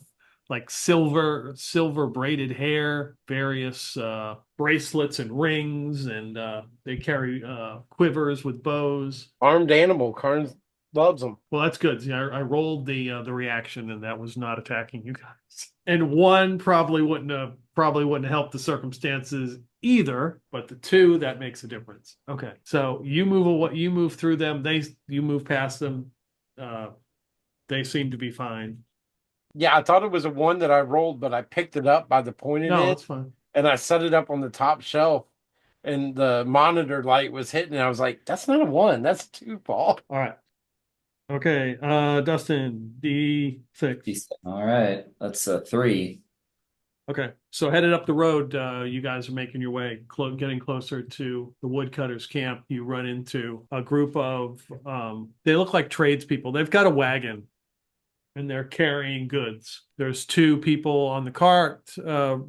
like silver braided hair, various bracelets and rings, and they carry quivers with bows. Armed animal. Karn loves them. Well, that's good. See, I rolled the reaction, and that was not attacking you guys. And 1 probably wouldn't have helped the circumstances either, but the 2, that makes a difference. Okay, so you move through them. You move past them. They seem to be fine. Yeah, I thought it was a 1 that I rolled, but I picked it up by the pointed No, end, that's fine. and I set it up on the top shelf, and the monitor light was hitting, and I was like, "That's not a 1, that's a 2, Paul." All right. Okay, Dustin, D6. All right, that's a 3. Okay, so headed up the road, you guys are making your way, getting closer to the woodcutters' camp. You run into a group of, they look like tradespeople. They've got a wagon, and they're carrying goods. There's 2 people on the cart,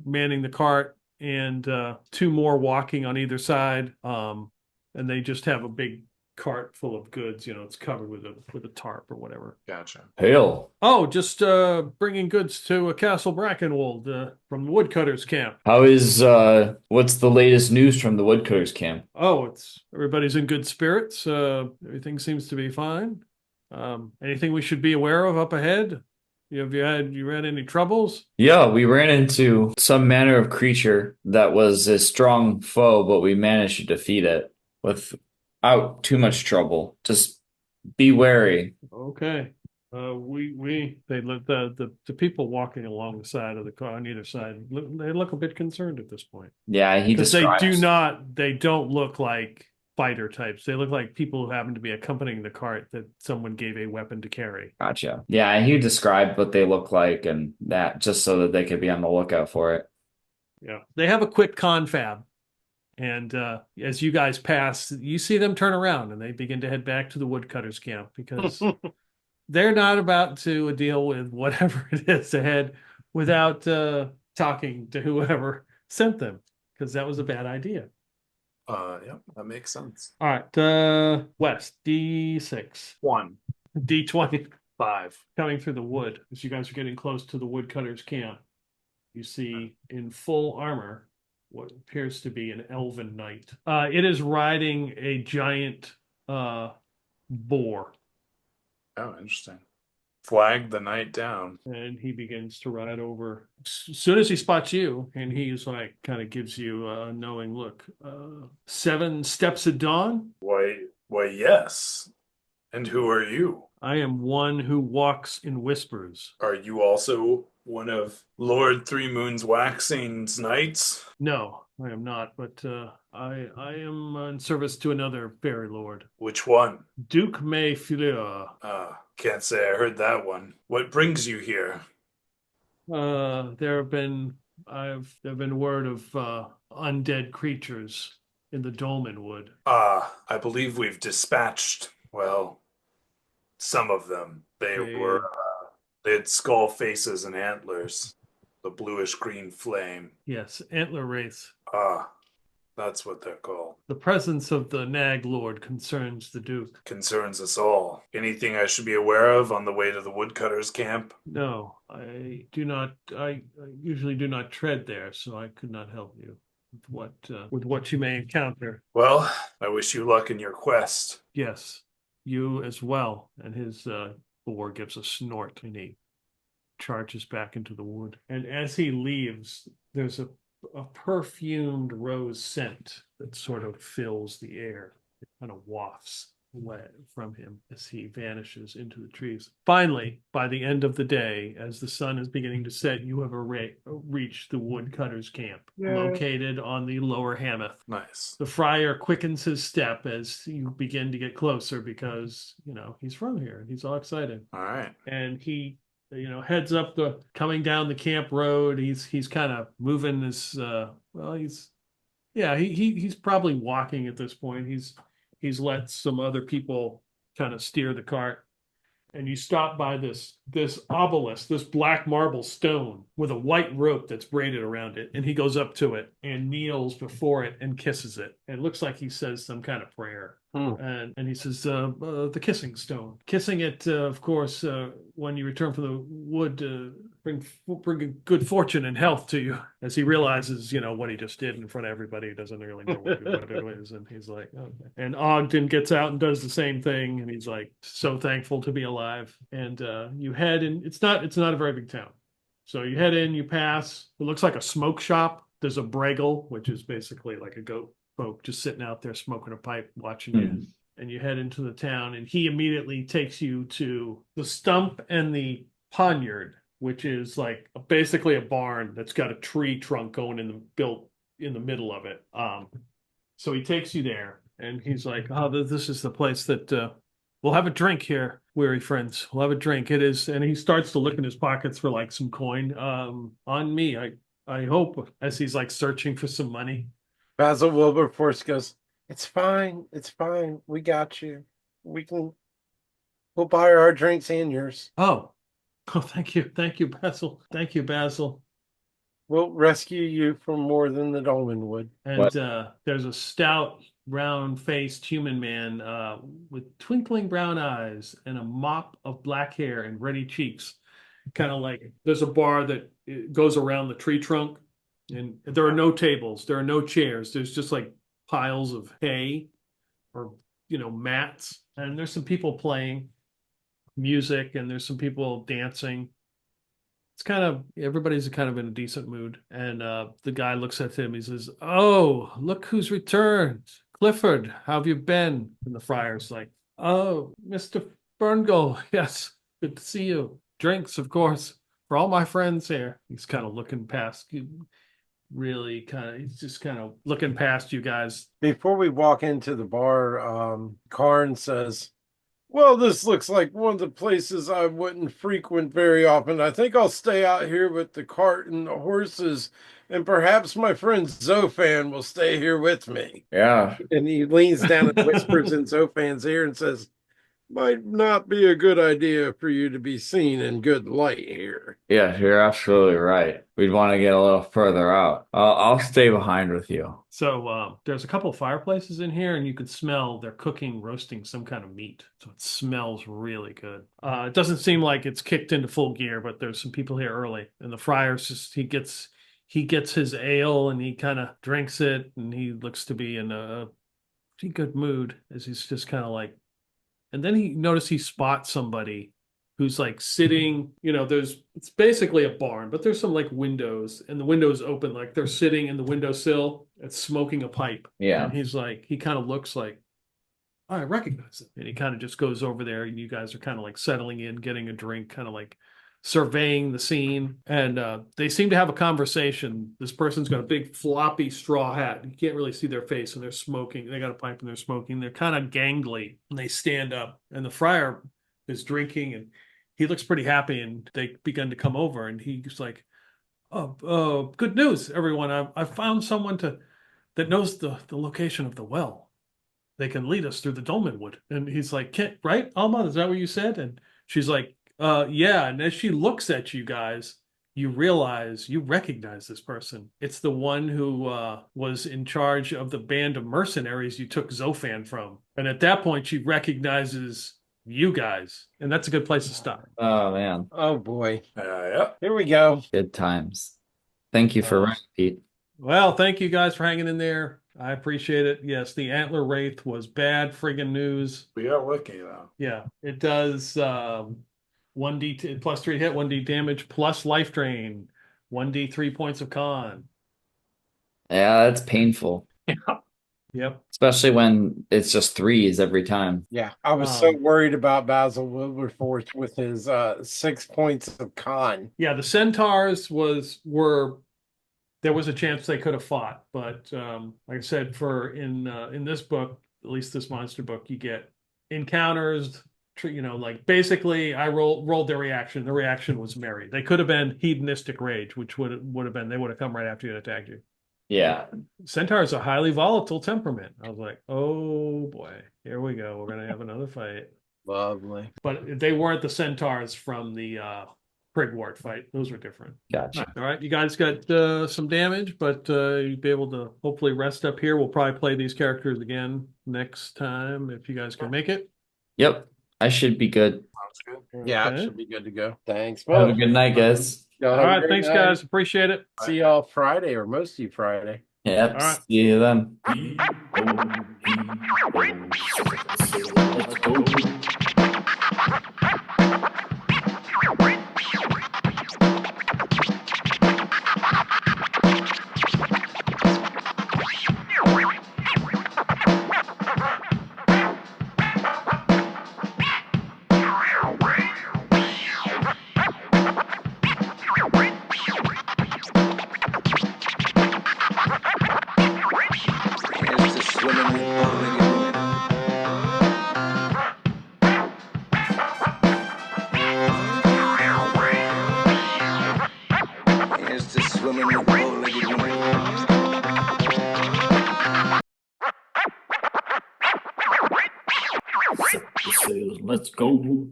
manning the cart, and 2 more walking on either side. And they just have a big cart full of goods. It's covered with a tarp or whatever. Gotcha. Hail. Oh, just bringing goods to a Castle Brackenwold from the woodcutters' camp. How is what's the latest news from the Woodcutters camp? Oh, everybody's in good spirits. Everything seems to be fine. Anything we should be aware of up ahead? Have you had any troubles? Yeah, we ran into some manner of creature that was a strong foe, but we managed to defeat it without too much trouble. Just be wary. Okay. They look the people walking along the side of the car on either side. They look a bit concerned at this point. Yeah, he Because describes. they don't look like fighter types. They look like people who happen to be accompanying the cart that someone gave a weapon to carry. Gotcha. Yeah, he described what they look like and that just so that they could be on the lookout for it. Yeah. They have a quick confab. And as you guys pass, you see them turn around and they begin to head back to the woodcutters camp because they're not about to deal with whatever it is ahead without talking to whoever sent them, because that was a bad idea. Yeah, that makes sense. All right, West, D6. 1. D20. 5. Coming through the wood, as you guys are getting close to the woodcutter's camp, you see in full armor what appears to be an elven knight. It is riding a giant boar. Oh, interesting. Flag the knight down. And he begins to ride over. As soon as he spots you, and he's like, kind of gives you a knowing look. 7 steps at dawn? Why, yes. And who are you? I am one who walks in whispers. Are you also one of Lord Three Moons Waxing's knights? No, I am not, but I am in service to another fairy lord. Which one? Duke Mayfleur. Can't say I heard that one. What brings you here? There have been word of undead creatures in the Dolmenwood. I believe we've dispatched, well, some of them. They had skull faces and antlers. The bluish green flame. Yes, Antler Wraiths. That's what they're called. The presence of the Nag Lord concerns the Duke. Concerns us all. Anything I should be aware of on the way to the woodcutter's camp? No, I do not. I usually do not tread there, so I could not help you with what you may encounter. Well, I wish you luck in your quest. Yes, you as well. And his boar gives a snort, and he charges back into the wood. And as he leaves, there's a perfumed rose scent that sort of fills the air. It kind of wafts away from him as he vanishes into the trees. Finally, by the end of the day, as the sun is beginning to set, you have reached the woodcutter's camp, located on the lower Hamath. Nice. The friar quickens his step as you begin to get closer because, he's from here and he's all excited. All right. And he heads up coming down the camp road. He's kind of moving this he's probably walking at this point. He's let some other people kind of steer the cart. And you stop by this obelisk, this black marble stone with a white rope that's braided around it. And he goes up to it and kneels before it and kisses it. And it looks like he says some kind of prayer. And he says, the kissing stone. Kissing it, of course, when you return from the wood, bring good fortune and health to you. As he realizes, what he just did in front of everybody. He doesn't really know what it is. And he's like, okay. And Ogden gets out and does the same thing. And he's like, so thankful to be alive. And you head in. It's not a very big town. So you head in, you pass. It looks like a smoke shop. There's a braggle, which is basically like a goat folk just sitting out there smoking a pipe, watching you. And you head into the town, and he immediately takes you to the stump and the poniard, which is like basically a barn that's got a tree trunk built in the middle of it. So he takes you there, and he's like, this is the place that we'll have a drink here, weary friends. We'll have a drink. It is. And he starts to look in his pockets for like some coin. On me, I hope, as he's like searching for some money. Basil Wilberforce goes, it's fine. We got you. We'll buy our drinks and yours. Oh, thank you, Basil. Thank you, Basil. We'll rescue you from more than the Dolmenwood. And there's a stout, round-faced human man with twinkling brown eyes and a mop of black hair and ruddy cheeks. Kind of like there's a bar that goes around the tree trunk. And there are no tables. There are no chairs. There's just like piles of hay or, mats. And there's some people playing music and there's some people dancing. It's everybody's kind of in a decent mood. And the guy looks at him. He says, oh, look who's returned. Clifford, how have you been? And the friar's like, oh, Mr. Berngal. Yes, good to see you. Drinks, of course, for all my friends here. He's kind of looking past you. He's just kind of looking past you guys. Before we walk into the bar, Karn says, well, this looks like one of the places I wouldn't frequent very often. I think I'll stay out here with the cart and the horses, and perhaps my friend Zophan will stay here with me. Yeah. And he leans down and whispers in Zophan's ear and says, might not be a good idea for you to be seen in good light here. Yeah, you're absolutely right. We'd want to get a little further out. I'll stay behind with you. So there's a couple of fireplaces in here, and you could smell they're cooking, roasting some kind of meat. So it smells really good. It doesn't seem like it's kicked into full gear, but there's some people here early, and the friar's just he gets his ale and he kind of drinks it, and he looks to be in a pretty good mood as he's just kind of like, and then he spots somebody who's like sitting, it's basically a barn, but there's some like windows and the windows open, like they're sitting in the windowsill and smoking a pipe. Yeah. And he's like, he kind of looks like, oh, I recognize it. And he kind of just goes over there and you guys are kind of like settling in, getting a drink, kind of like surveying the scene. And they seem to have a conversation. This person's got a big floppy straw hat. You can't really see their face and they're smoking. They got a pipe and they're smoking. They're kind of gangly and they stand up and the friar is drinking and he looks pretty happy and they begin to come over and he's like, oh, good news, everyone. I found someone that knows the location of the well. They can lead us through the Dolmenwood. And he's like, right, Alma, is that what you said? And she's like, yeah. And as she looks at you guys, you recognize this person. It's the one who was in charge of the band of mercenaries you took Zophan from. And at that point, she recognizes you guys. And that's a good place to stop. Oh, man. Oh boy. Yeah. Here we go. Good times. Thank you for running, Pete. Well, thank you guys for hanging in there. I appreciate it. Yes, the Antler Wraith was bad friggin' news. We got lucky though. Yeah, it does 1d plus 3 hit, 1d damage plus life drain, 1d 3 points of con. Yeah, that's painful. Yep. Especially when it's just threes every time. Yeah, I was so worried about Basil Wilberforce with his 6 points of con. Yeah, the centaurs were there was a chance they could have fought, but like I said, in this book, at least this monster book, you get encounters. Like basically, I rolled their reaction. The reaction was merry. They could have been hedonistic rage, which would have been they would have come right after you and attacked you. Yeah. Centaurs are highly volatile temperament. I was like, oh boy, here we go. We're gonna have another fight. Lovely. But they weren't the centaurs from the Prigwort fight. Those were different. Gotcha. All right, you guys got some damage, but you'll be able to hopefully rest up here. We'll probably play these characters again next time if you guys can make it. Yep. I should be good. Sounds good. Yeah, Okay. it should be good to go. Thanks. Have a good night, guys. Y'all All have a right, great thanks, night. guys. Appreciate it. See y'all Friday, or most of you Friday. Yep. All right. See you then. Here's to swimming with bow-legged women. Here's to swimming with bow-legged women. Let's go.